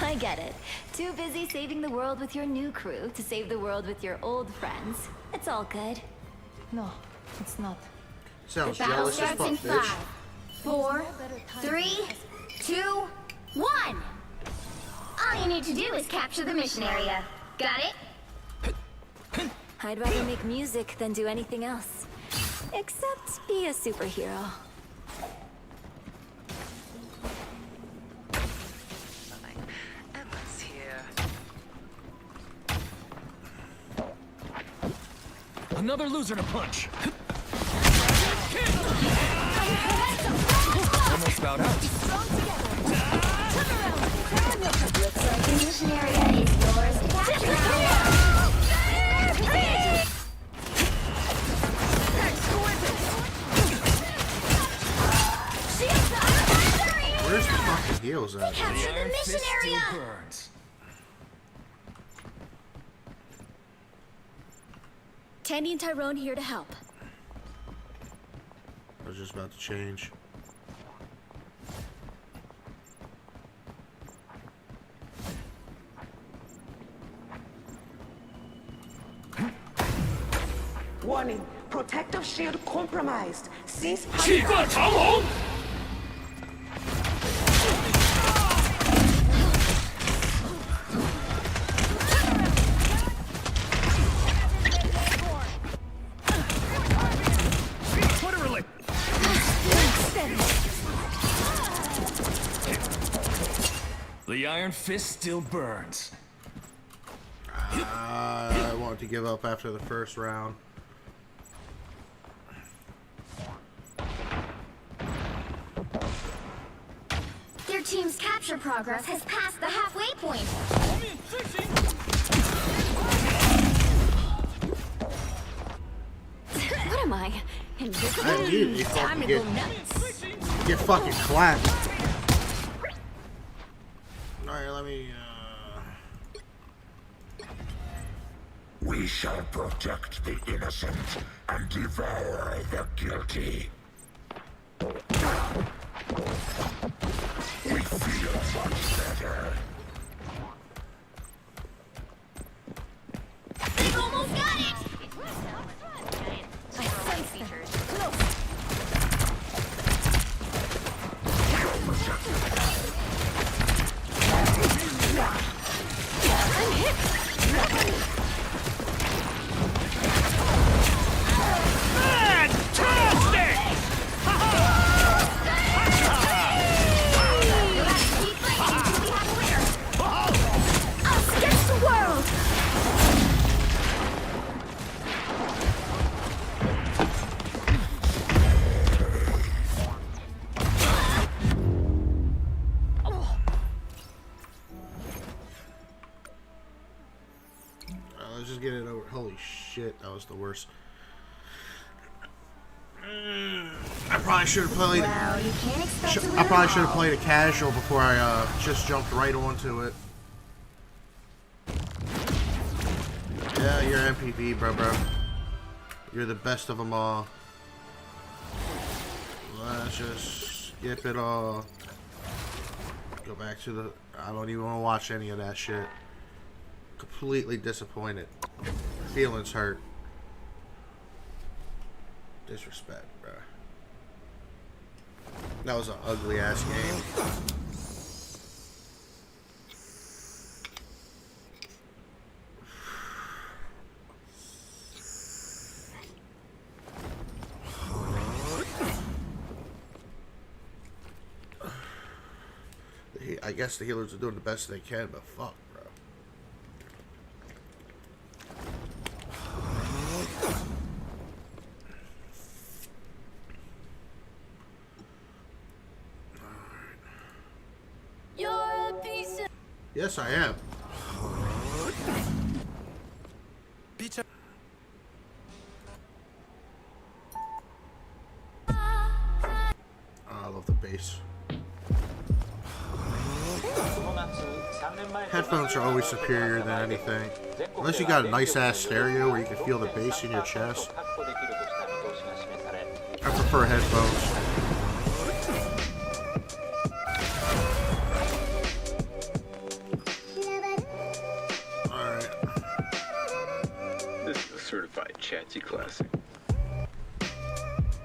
I get it. Too busy saving the world with your new crew to save the world with your old friends. It's all good. No, it's not. Sounds The battle jealous as starts fuck, in bitch. 5, 4, 3, 2, 1. All you need to do is capture the mission area. Got it? I'd rather make music than do anything else. Except be a superhero. Emma's here. Another loser to punch. Almost bowed out. Looks like the mission area is yours to capture. Where's the fucking heels at? Capture the mission area! Tandy and Tyrone here to help. I was just about to change. Warning, protective shield compromised. Cease 气贯长龙。 The Iron Fist still burns. I wanted to give up after the first round. Their team's capture progress has passed the halfway point. What am I? Invisible? I immediately Time fucking to get, go nuts. get fucking clapped. Alright, let me, We shall protect the innocent and devour the guilty. We feel much better. They've almost got it! I sense features. Close. I'm hit! Let's just get it over. Holy shit, that was the worst. I probably should have played. Well, you can't expect to win I probably them should have all. played a casual before I just jumped right onto it. Yeah, you're MPV, bro. You're the best of them all. Let's just skip it all. Go back to the. I don't even want to watch any of that shit. Completely disappointed. Feelings hurt. Disrespect, bro. That was an ugly ass game. I guess the healers are doing the best they can, but fuck, bro. You're a piece of... Yes, I am. I love the bass. Headphones are always superior than anything. Unless you got a nice ass stereo where you can feel the bass in your chest. I prefer headphones. Alright. This is a certified Chatsy classic.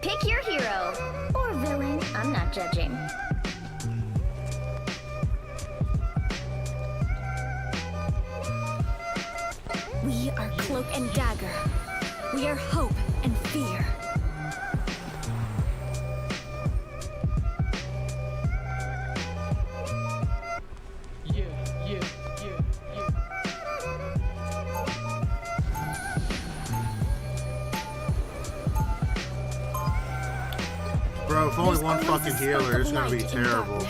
Pick your hero. Or villain. I'm not judging. We are Cloak and Dagger. We are hope and fear. Bro, if only one fucking healer, it's gonna be terrible.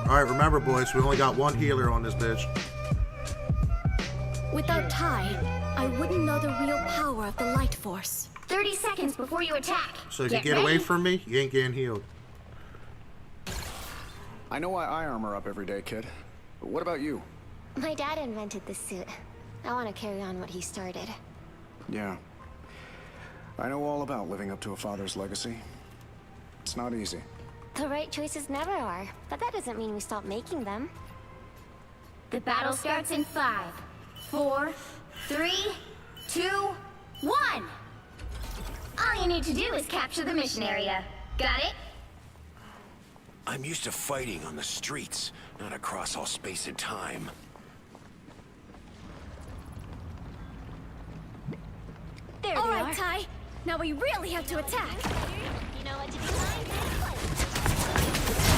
Alright, remember boys, we only got one healer on this bitch. Without Ty, I wouldn't know the real power of the light force. 30 seconds before you attack. So if you get away ready. from me, you ain't getting healed. I know why I armor up every day, kid. But what about you? My dad invented this suit. I want to carry on what he started. Yeah. I know all about living up to a father's legacy. It's not easy. The right choices never are, but that doesn't mean we stop making them. The battle starts in 5, 4, 3, 2, 1. All you need to do is capture the mission area. Got it? I'm used to fighting on the streets, not across all space and time. There all right, Ty. Now we really have to attack. You know what to do.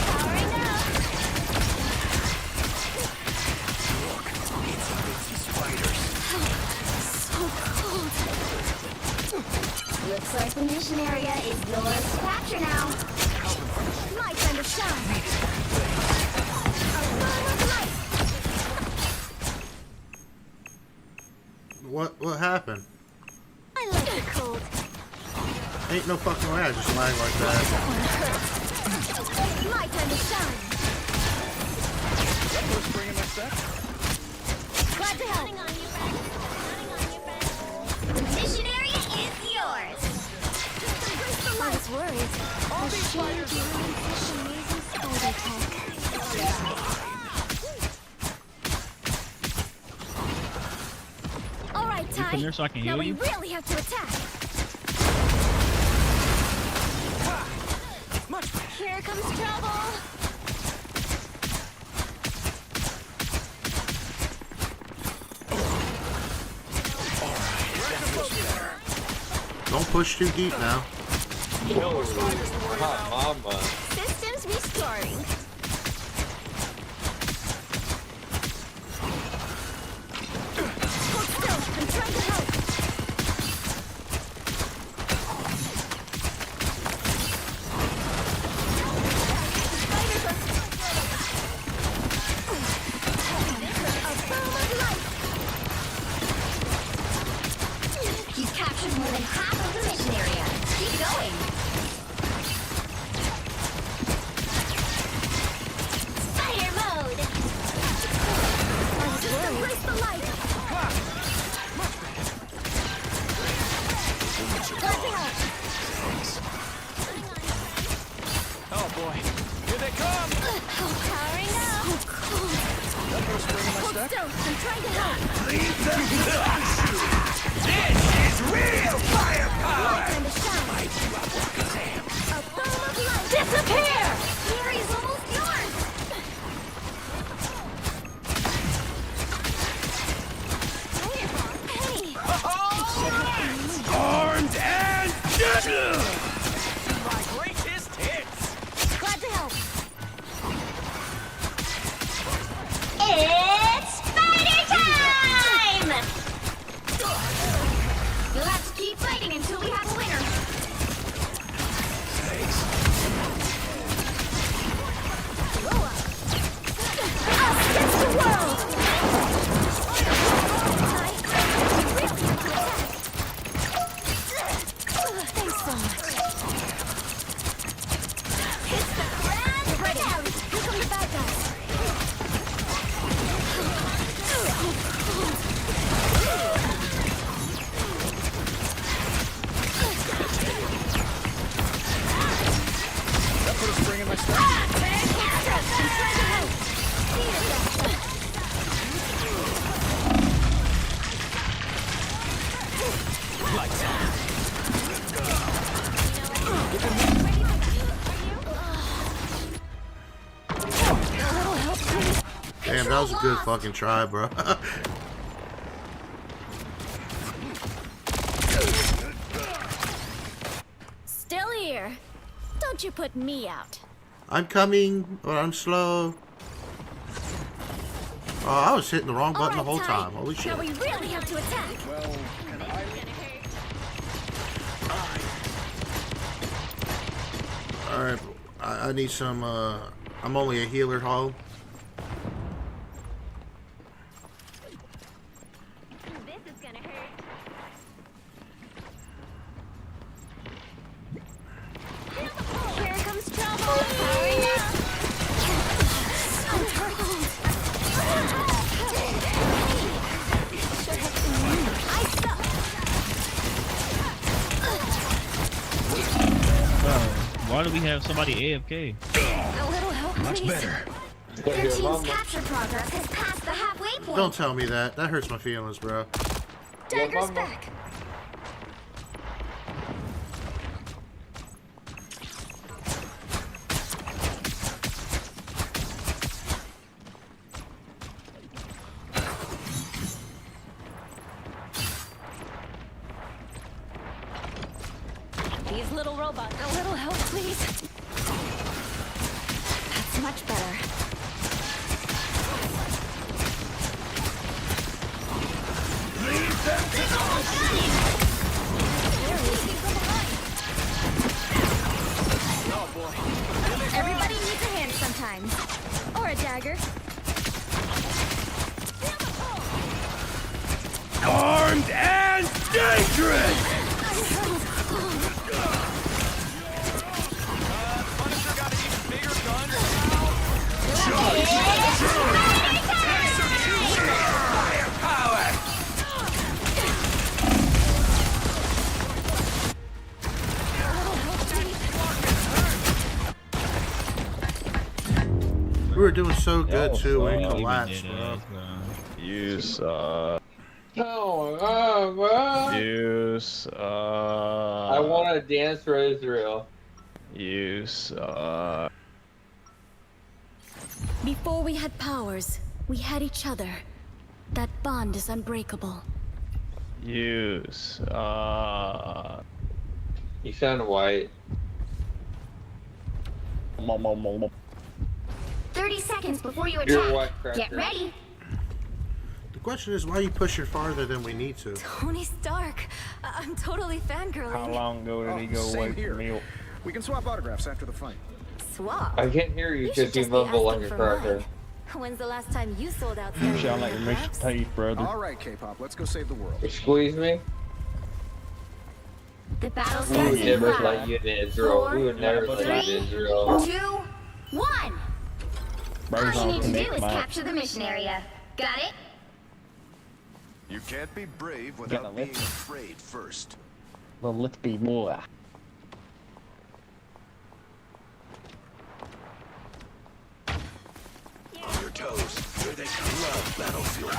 Powering up. Look, it's Mitzi spiders. So cold. Looks like the mission area is yours to capture now. My time to shine. A bomb of light. What happened? I like the cold. Ain't no fucking way I just lag like that. My time to shine. That was bringing us back. Glad to help. The mission area is yours. I was worried. All these spiders are such amazing spider tech. All right, Ty. come here so I can now heal we you? really have to attack. Here comes trouble. Don't push too deep now. Yo, hot mama. Systems restoring. Hold still. I'm trying to help. Spiders are... A bomb still. I'm trying to help. This is real firepower! Time to shine. A boom of light. Disappear! The area's almost yours. Hey. Armed and dead! My greatest hits! Glad to help. It's spider time! You'll have to keep fighting until we have a winner. Us against the world! Thanks so much. It's the grand finale! Here come the bad guys. That put a spring in my step. Damn, that was a good fucking try, bro. Still here. Don't you put me out. I'm coming, but I'm slow. Oh, I was hitting the wrong button the whole time. Holy shit. Now we really have to attack. Alright, I need some, I'm only a healer, Hall. This is gonna hurt. Here comes trouble. Powering up. So cold. Should have been me. I suck. Why do we have somebody AFK? A little help, Much please. better. Your team's capture progress has passed the halfway point. Don't tell me that. That hurts my feelings, bro. Dagger's back. These little robots. A little help, please. That's much better. Everybody needs a hand sometimes. Or a dagger. Armed and dangerous! Punisher got an even bigger gun. We were doing so good, too. We collapsed, bro. You suck. Oh, bro. You suck. I want to dance for Israel. You suck. Before we had powers, we had each other. That bond is unbreakable. You suck. You sound white. 30 seconds before you You're attack. what, Cracker? Get ready. The question is, why are you pushing farther than we need to? Tony Stark. I'm totally fangirling. How long ago did he go same away here. from me? We can swap autographs after the fight. Swap. I can't hear you You because should you just be mumble asking like a for cracker. mine. When's the last time you sold out? You sound like you're mixed teeth, brother. All right, K-pop, let's go save the world. You squeeze me? The battle We starts would in never 5, let you in Israel. We would never let 3, you in Israel. 2, 1. All you need to do is capture the mission area. Got it? You can't be brave without being afraid first. Well, let's be more. On your toes. they love Battlefield.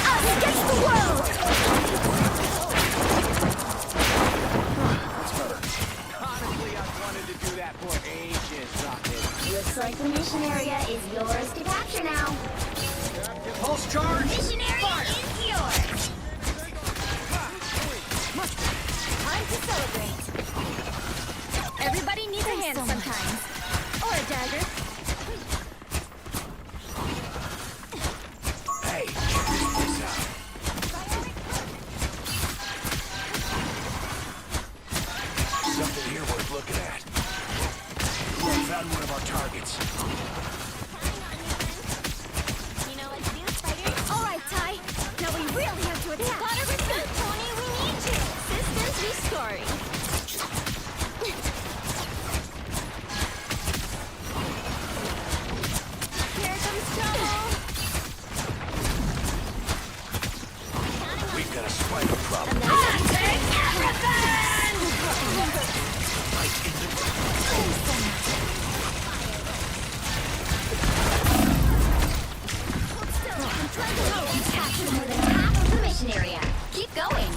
Us against the world! Honestly, I've wanted to do that for ages, Rocket. Looks like the mission area is yours to capture now. Pulse charge! Mission area is yours! Time to celebrate. Everybody needs a hand sometimes. Or a dagger. Hey, check this out. Something here worth looking at. We found one of our targets. You know what to do, Spider? Alright, Ty. Now we really have to attack. Gotta return, Tony. We need you. Systems restoring. Here comes trouble. We've got a spider problem. Take everything! Hold still. I'm trying to capture more than half of the mission area. Keep going.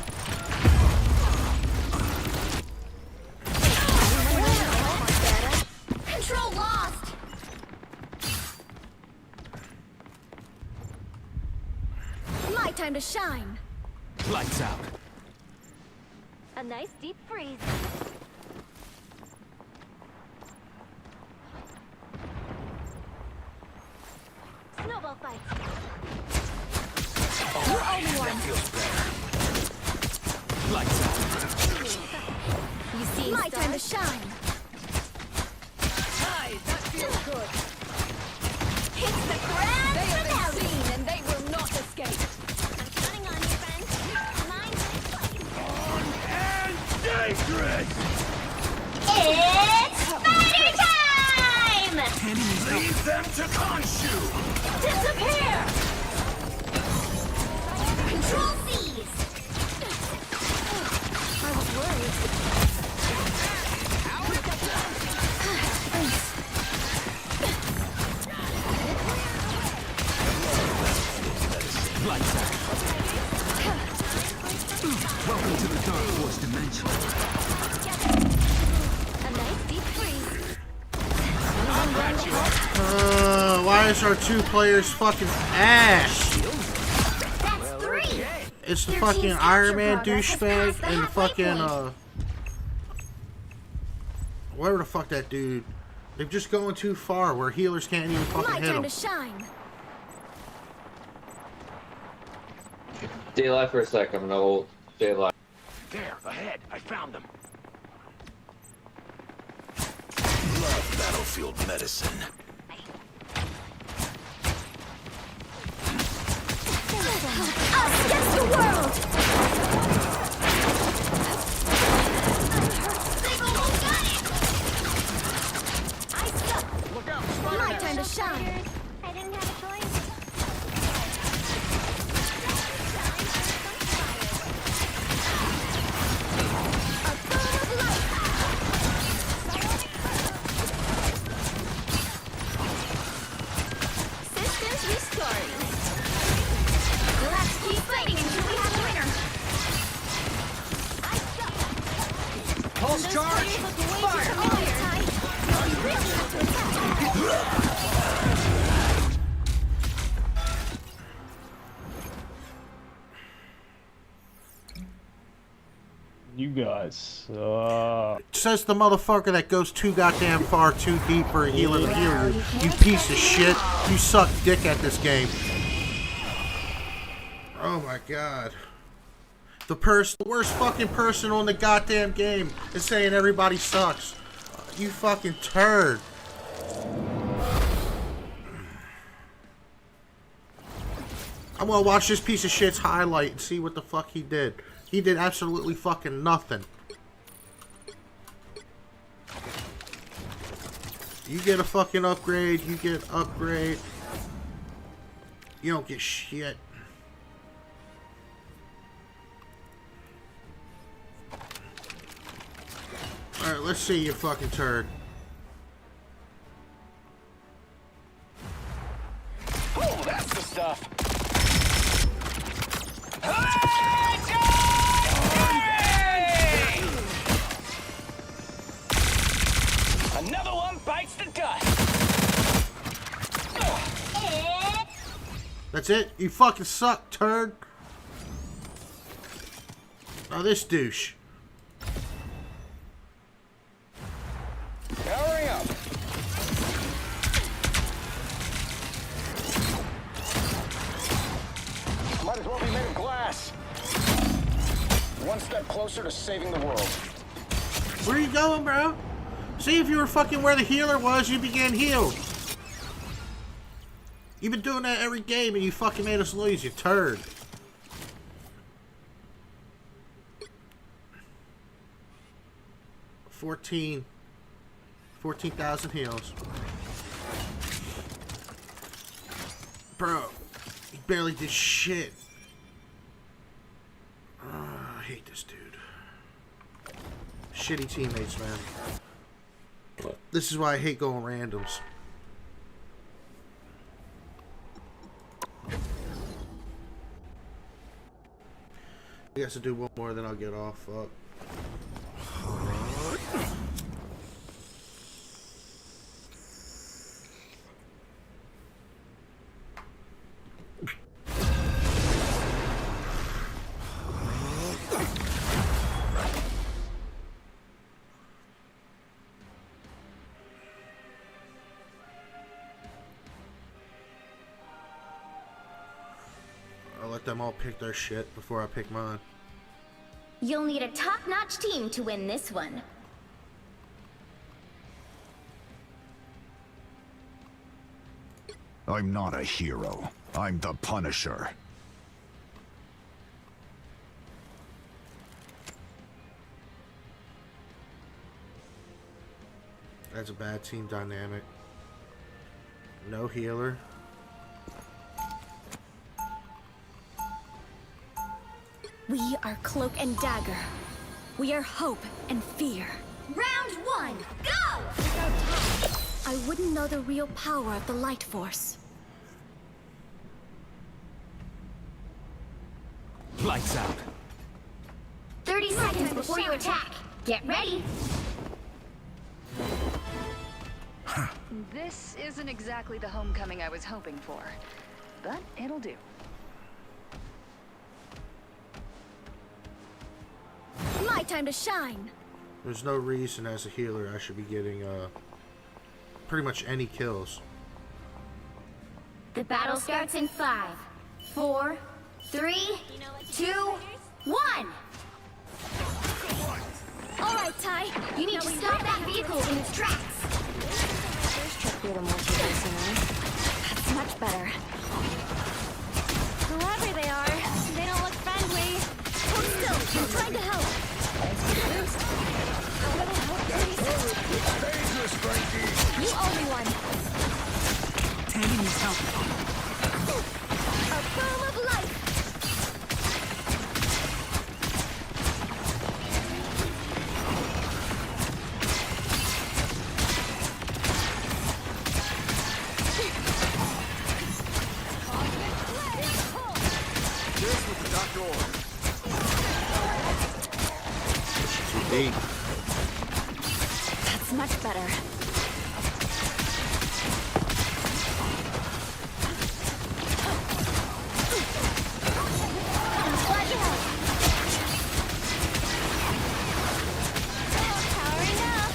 Control lost. My time to shine. Lights out. A nice deep freeze. Snowball fight. You're only one. That feels better. Lights out. You see, my time to shine. Hi, that feels good. It's the grand They have finale. been seen and they will not escape. I'm counting on you, friend. Mine. Dangerous! It's fighting time! Leave them to Khonshu! Disappear! Control seize! I was worried. Lights out. Welcome to the Dark Force dimension. A nice deep freeze. Why is our two players fucking ass? That's three! It's the Your fucking team's Iron capture Man progress has douchebag passed the and the halfway fucking point. whatever the fuck that dude. They're just going too far where healers can't even fucking My hit time them. to shine. Stay alive for a sec, I'm gonna hold. Stay alive. There, ahead. I found them. Love Battlefield medicine. Us against the world! They've almost got it! I suck! Look out, My time to shine! I didn't have a choice. A thought of light! Systems restoring. Let's keep fighting until we have a winner. I suck. Pulse Those charge! players look way too familiar, Ty. Now we really have to attack. You guys suck. Says the motherfucker that goes too goddamn far, too deep for a healer to heal you. You piece of shit. You suck dick at this game. Oh my god. The worst fucking person on the goddamn game is saying everybody sucks. You fucking turd. I'm gonna watch this piece of shit's highlight and see what the fuck he did. He did absolutely fucking nothing. You get a fucking upgrade, you get upgrade. You don't get shit. Alright, let's see you fucking turd. stuff. Another one bites the dust. That's it? You fucking suck, turd. Oh, this douche. Hurry up. Might as well be made of glass. One step closer to saving the world. Where are you going, bro? See, if you were fucking where the healer was, you'd be getting healed. You've been doing that every game and you fucking made us lose, you turd. $14,000 heals. Bro, he barely did shit. I hate this dude. Shitty teammates, man. This is why I hate going randoms. I guess I'll do one more, then I'll get off. Fuck. I'll let them all pick their shit before I pick mine. You'll need a top-notch team to win this one. I'm not a hero. I'm the Punisher. That's a bad team dynamic. No healer. We are Cloak and Dagger. We are hope and fear. Round one, go! Without time, I wouldn't know the real power of the Light Force. Lights out. 30 seconds before you attack. Get ready. This isn't exactly the homecoming I was hoping for, but it'll do. My time to shine. There's no reason as a healer I should be getting pretty much any kills. The battle starts in 5, 4, 3, 2, 1. All right, Ty. You need to stop that vehicle in its tracks. First trip through the multiverse, you know. That's much better. Whoever they are, they don't look friendly. Hold still. I'm trying to help. A little help, please. Dangerous, Frankie. You owe me one. Tandy needs help. A boom of light. This was the doctor order. That's much better. I'm glad you helped. Powering up.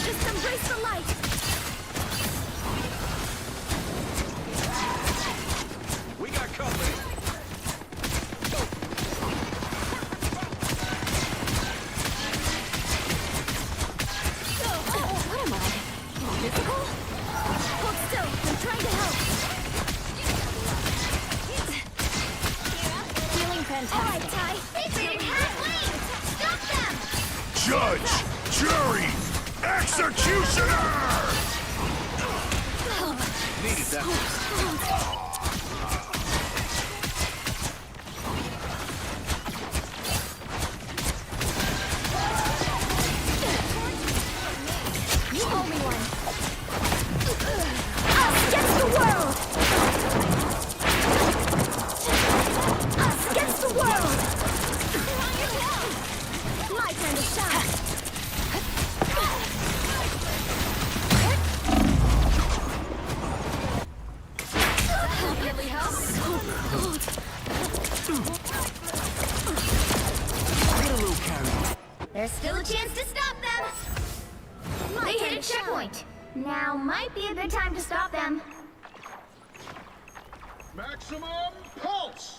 Just embrace the light. We got company. What am I? Invisible? Hold still. I'm trying to help. Feeling fantastic. All right, Ty. They have wings. Stop them. Judge, jury, executioner. Needed that. You owe me one. I'll sketch the world. There's still a chance to stop them. They hit a checkpoint. Now might be a good time to stop them. Maximum pulse!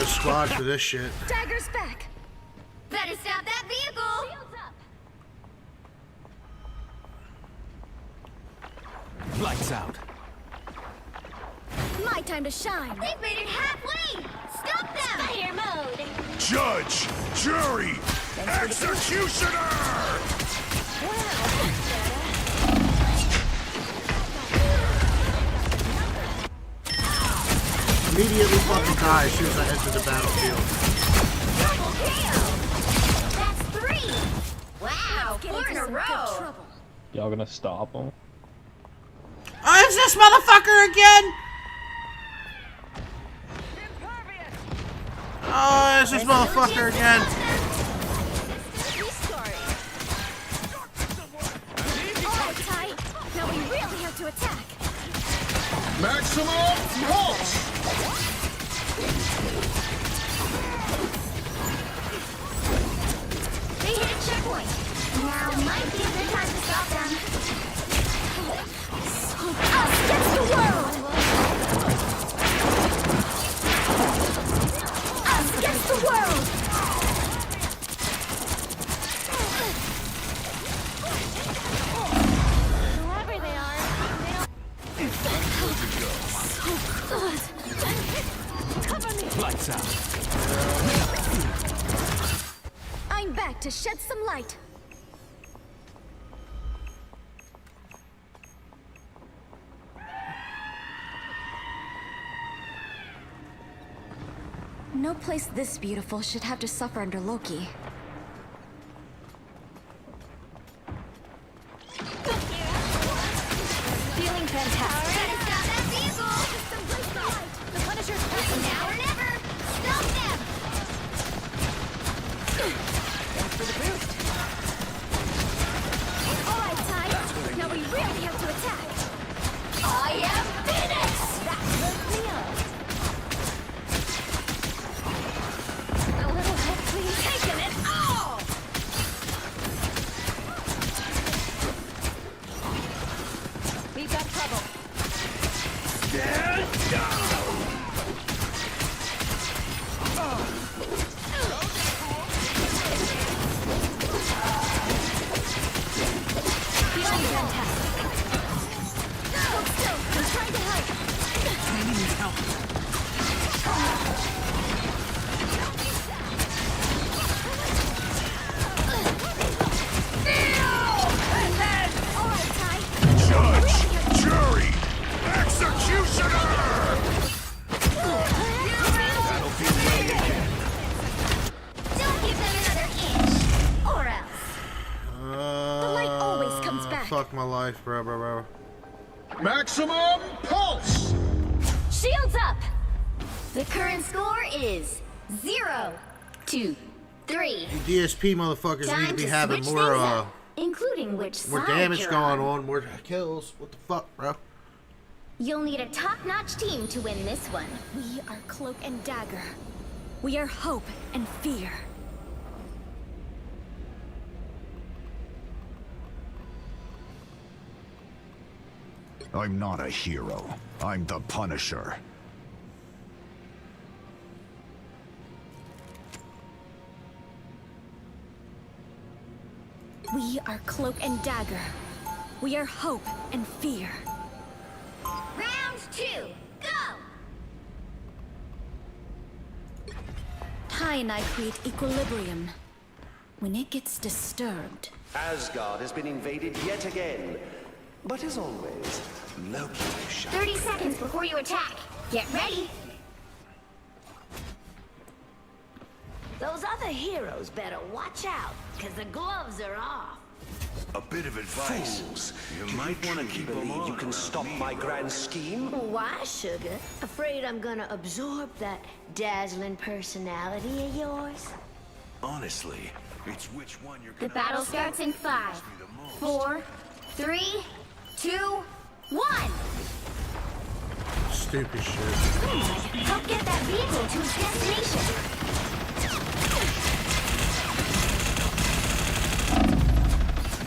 Squad for this shit. Dagger's back. Better stop that vehicle. Lights out. My time to shine. They've made it halfway. Stop them. Fire mode. Judge, jury, executioner! Immediately fucking die as soon as I enter the battlefield. That's 3. Wow, 4 in a row. Y'all gonna stop him? Oh, it's this motherfucker again! Oh, it's this motherfucker again! Alright, Ty. Now we really have to attack. Maximum pulse! They hit a checkpoint. Now might be a good time to stop them. Us against the world! Us against the world! Whoever they are, they don't... So good. Cover me! Lights out. I'm back to shed some light. No place this beautiful should have to suffer under Loki. Feeling fantastic. The Punisher's passing now or never. Stop them! Thanks for the boost. All right, Ty. Now we really have to attack. I am Phoenix! That's the deal. A little help, please. Taking it all! We've got trouble. Stand down! Feeling fantastic. Hold still. I'm trying to help. I need help. All right, Ty. Judge, jury, executioner! Don't give them another inch, or else. The light always comes back. Fuck my life, bro. Maximum pulse! Shields up. The current score is 0-3. You DSP motherfuckers need to be having switch more things up, including which more side damage you're going on, more kills. What the fuck, bro? You'll need a top-notch team to win this one. We are Cloak and Dagger. We are hope and fear. I'm not a hero. I'm the Punisher. We are Cloak and Dagger. We are hope and fear. Round 2, go! Tai and I create equilibrium. When it gets disturbed, Asgard has been invaded yet again. But as always, Loki shall 30 seconds before you attack. Get ready. Those other heroes better watch out, because the gloves are off. A bit of advice. Fools. You might want to keep them on. You can stop my grand scheme. Why, sugar? Afraid I'm gonna absorb that dazzling personality of yours? Honestly, it's which one you're The gonna... battle starts in 5, 4, 3, 2, 1. Stupid shit. Help get that vehicle to its destination.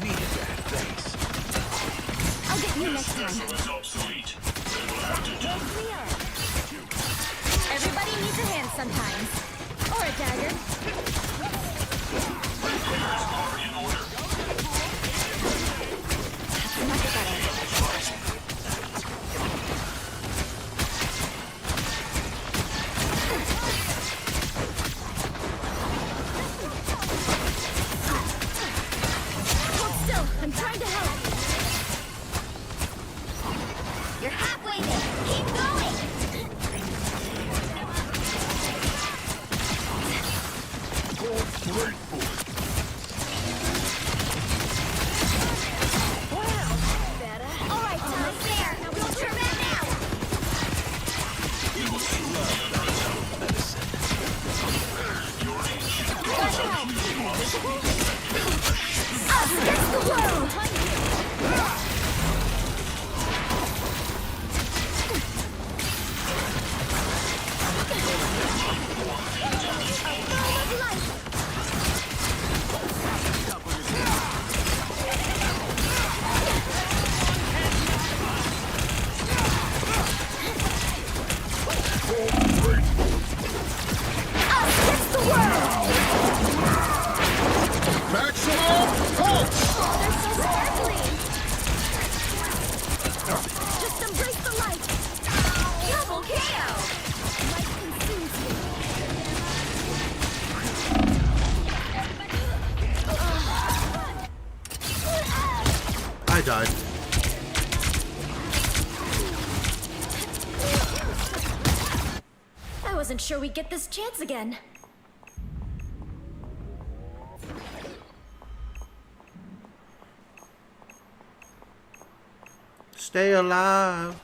Needed that, thanks. I'll get you next time. Everybody needs a hand sometimes. Or a dagger. Much better. Hold still. I'm trying to help. You're halfway there. Keep going. All right, almost there. Now we'll turn back now. Us against the world. Maximum pulse! They're so sparkly. Just embrace the light. Double KO. Light consumes you. I died. I wasn't sure we'd get this chance again. Stay alive.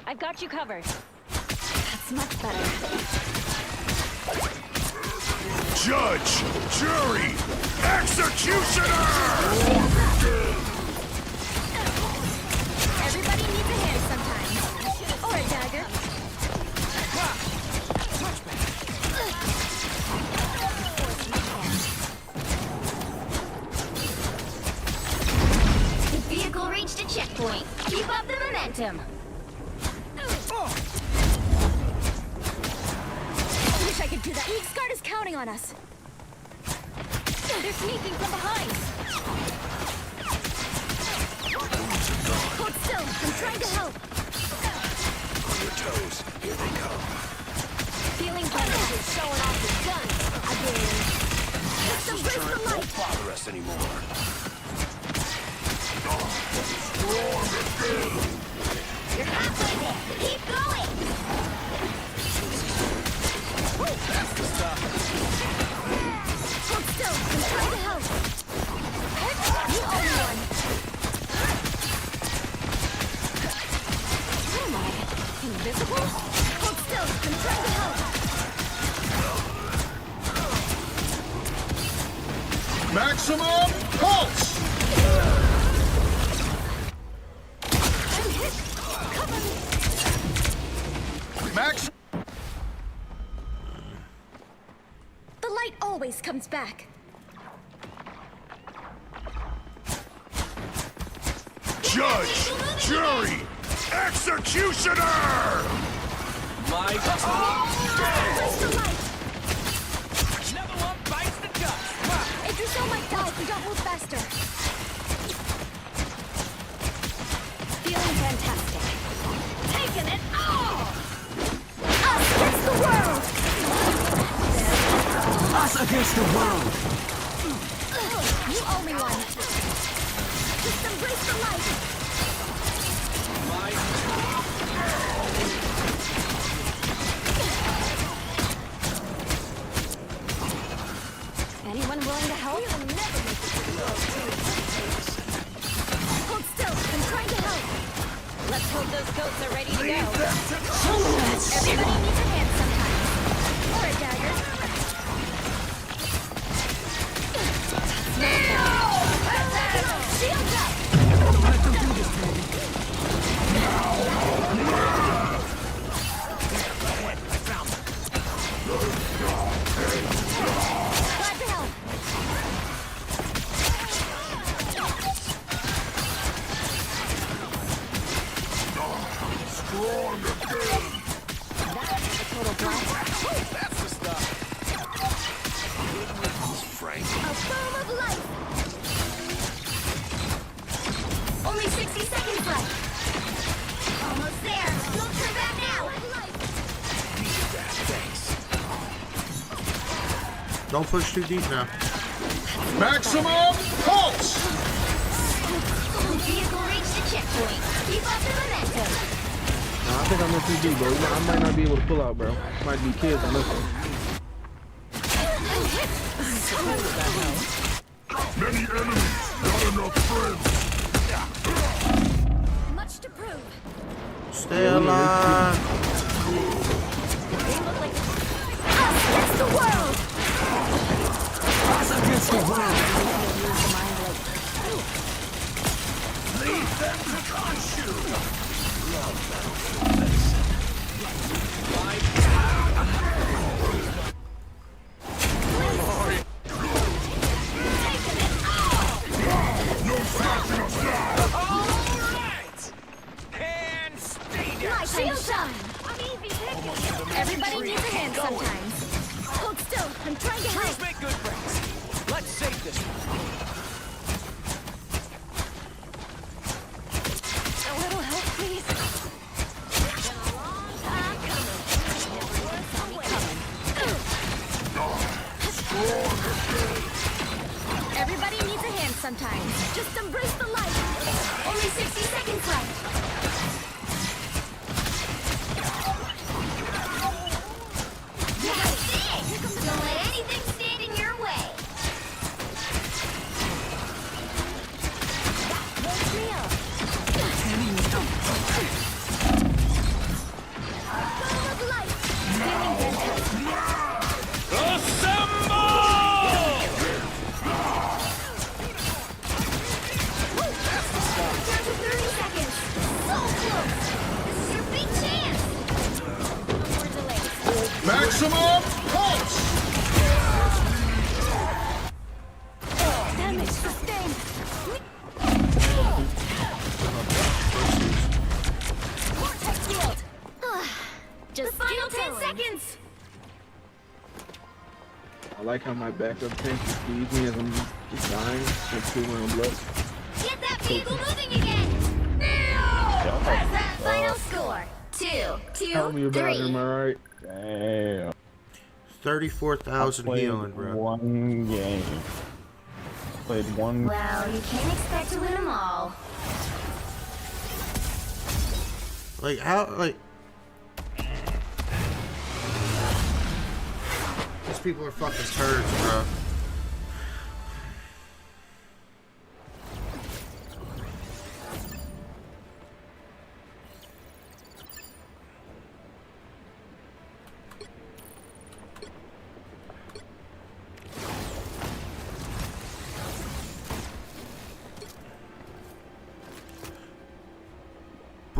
I've got you covered. That's much better. Judge, jury, executioner! Everybody needs a hand sometimes. Or a dagger. The vehicle reached a checkpoint. Keep up the momentum. I wish I could do that. The Guard is counting on us. They're sneaking from behind. Hold still. I'm trying to help. On your toes. Here they come. Feeling better. You're showing off your guns again. Just This embrace the turret light. won't bother us anymore. You're halfway there. Keep going. That's the stuff. Hold still. I'm trying to help. You owe me one. Maximum pulse! Max. The light always comes back. Judge, jury, executioner! Mike. Level up bites the dust. If you show my dive, we don't move faster. Feeling fantastic. Taking it all! Us against the world! Us against the world. You owe me one. Just embrace the light. Anyone willing to help? You'll never make it. Hold still. I'm trying to help. Let's hope those goats are ready to go. Everybody needs a hand sometimes. Or a dagger. Shields up! Let them do this, baby. Glad to help. Strong again! That's a total blast. That's the stuff. Frank. A boom of light. Only 60 seconds left. Almost there. Don't turn back now. Thanks. Don't push too deep now. Maximum pulse! Vehicle reached the checkpoint. Keep up the momentum. Nah, I think I'm in too deep, bro. I might not be able to pull out, bro. Might be kids on this one. Many enemies, not enough friends. Much to prove. Stay alive. They look like us against the world. Us against the world. Leave them to consume. Love no stopping us now! Alright! And stay down. My shield time. Everybody needs a hand sometimes. Hold still. I'm trying to help. Let's make good friends. Let's save this one. A little help, please. Been a long time coming. Never saw me coming. Everybody needs a hand sometimes. Just embrace the light. Only 60 seconds left. That's it! Don't let anything stand in your way. That was real. Full of light. Feeling fantastic. Assemble! Down to 30 seconds. So close. This is your big chance. No more delays. Maximum pulse! Damage sustained. Vortex field. Just the final 10 seconds. I like how my backup tank feeds me as I'm just dying. Like 2 round blood. Get that vehicle moving again. That's that final score. 2, Tell me 2, about it, 3. am I right? Damn. 34,000 Played healing, bro. One game. Played one. Well, you can't expect to win them all. Like, how, like... These people are fucking turds, bro.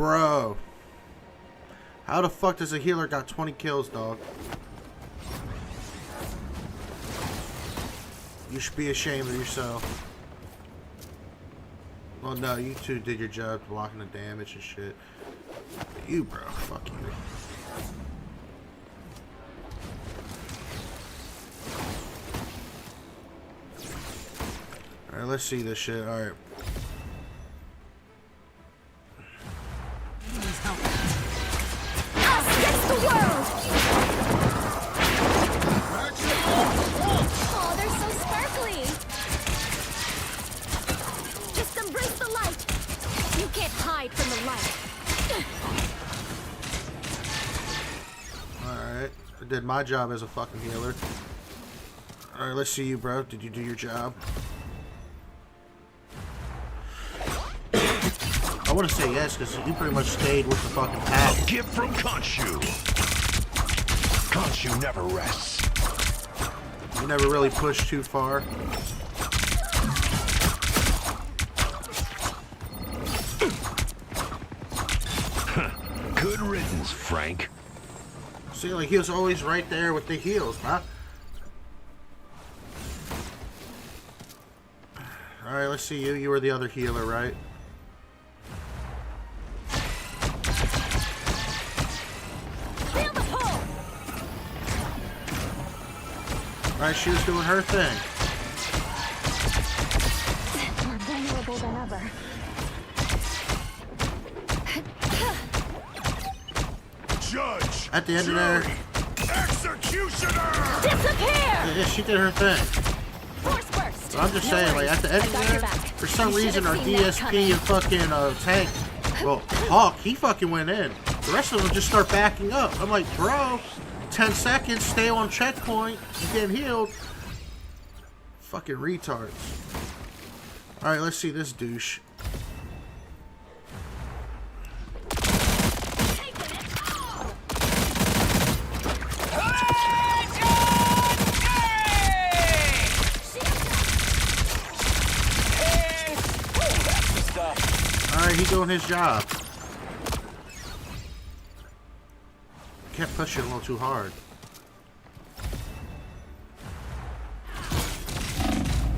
Bro. How the fuck does a healer got 20 kills, dog? You should be ashamed of yourself. Well, no, you two did your job blocking the damage and shit. But you, bro, fuck you. Alright, let's see this shit. Alright. Us against the world! Oh, they're so sparkly! Just embrace the light! You can't hide from the light! Alright. I did my job as a fucking healer. Alright, let's see you, bro. Did you do your job? I want to say yes, because you pretty much stayed with the fucking pack. Gift from Khonshu. Khonshu never rests. You never really pushed too far. Good riddance, Frank. See, like, he was always right there with the heals, huh? Alright, let's see you. You were the other healer, right? Alright, she was doing her thing. More vulnerable than ever. Judge. At the end of there. Executioner. Disappear! Yeah, she did her thing. Force burst! So I'm just saying, like, at the end of there, for some reason, our DSP and fucking tank, well, Hawk, he fucking went in. The rest of them just start backing up. I'm like, bro, 10 seconds, stay on checkpoint, you get healed. Fucking retards. Alright, let's see this douche. Alright, he's doing his job. Kept pushing a little too hard.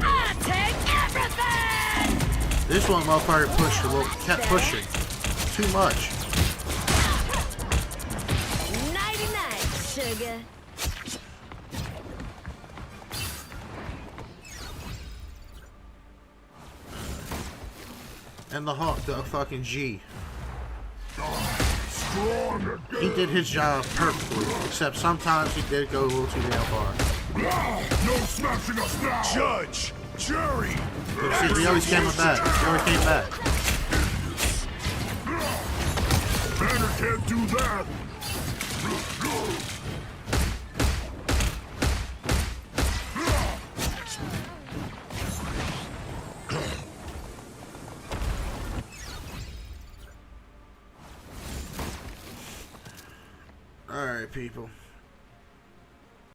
I take everything! This one motherfucker pushed a little, kept pushing. Too much. Nighty night, sugar. And the Hawk, the fucking G. He did his job perfectly, except sometimes he did go a little too damn far. No smashing us now. Judge, jury. See, he always came back. He always came back. Banner can't do that. Alright, people.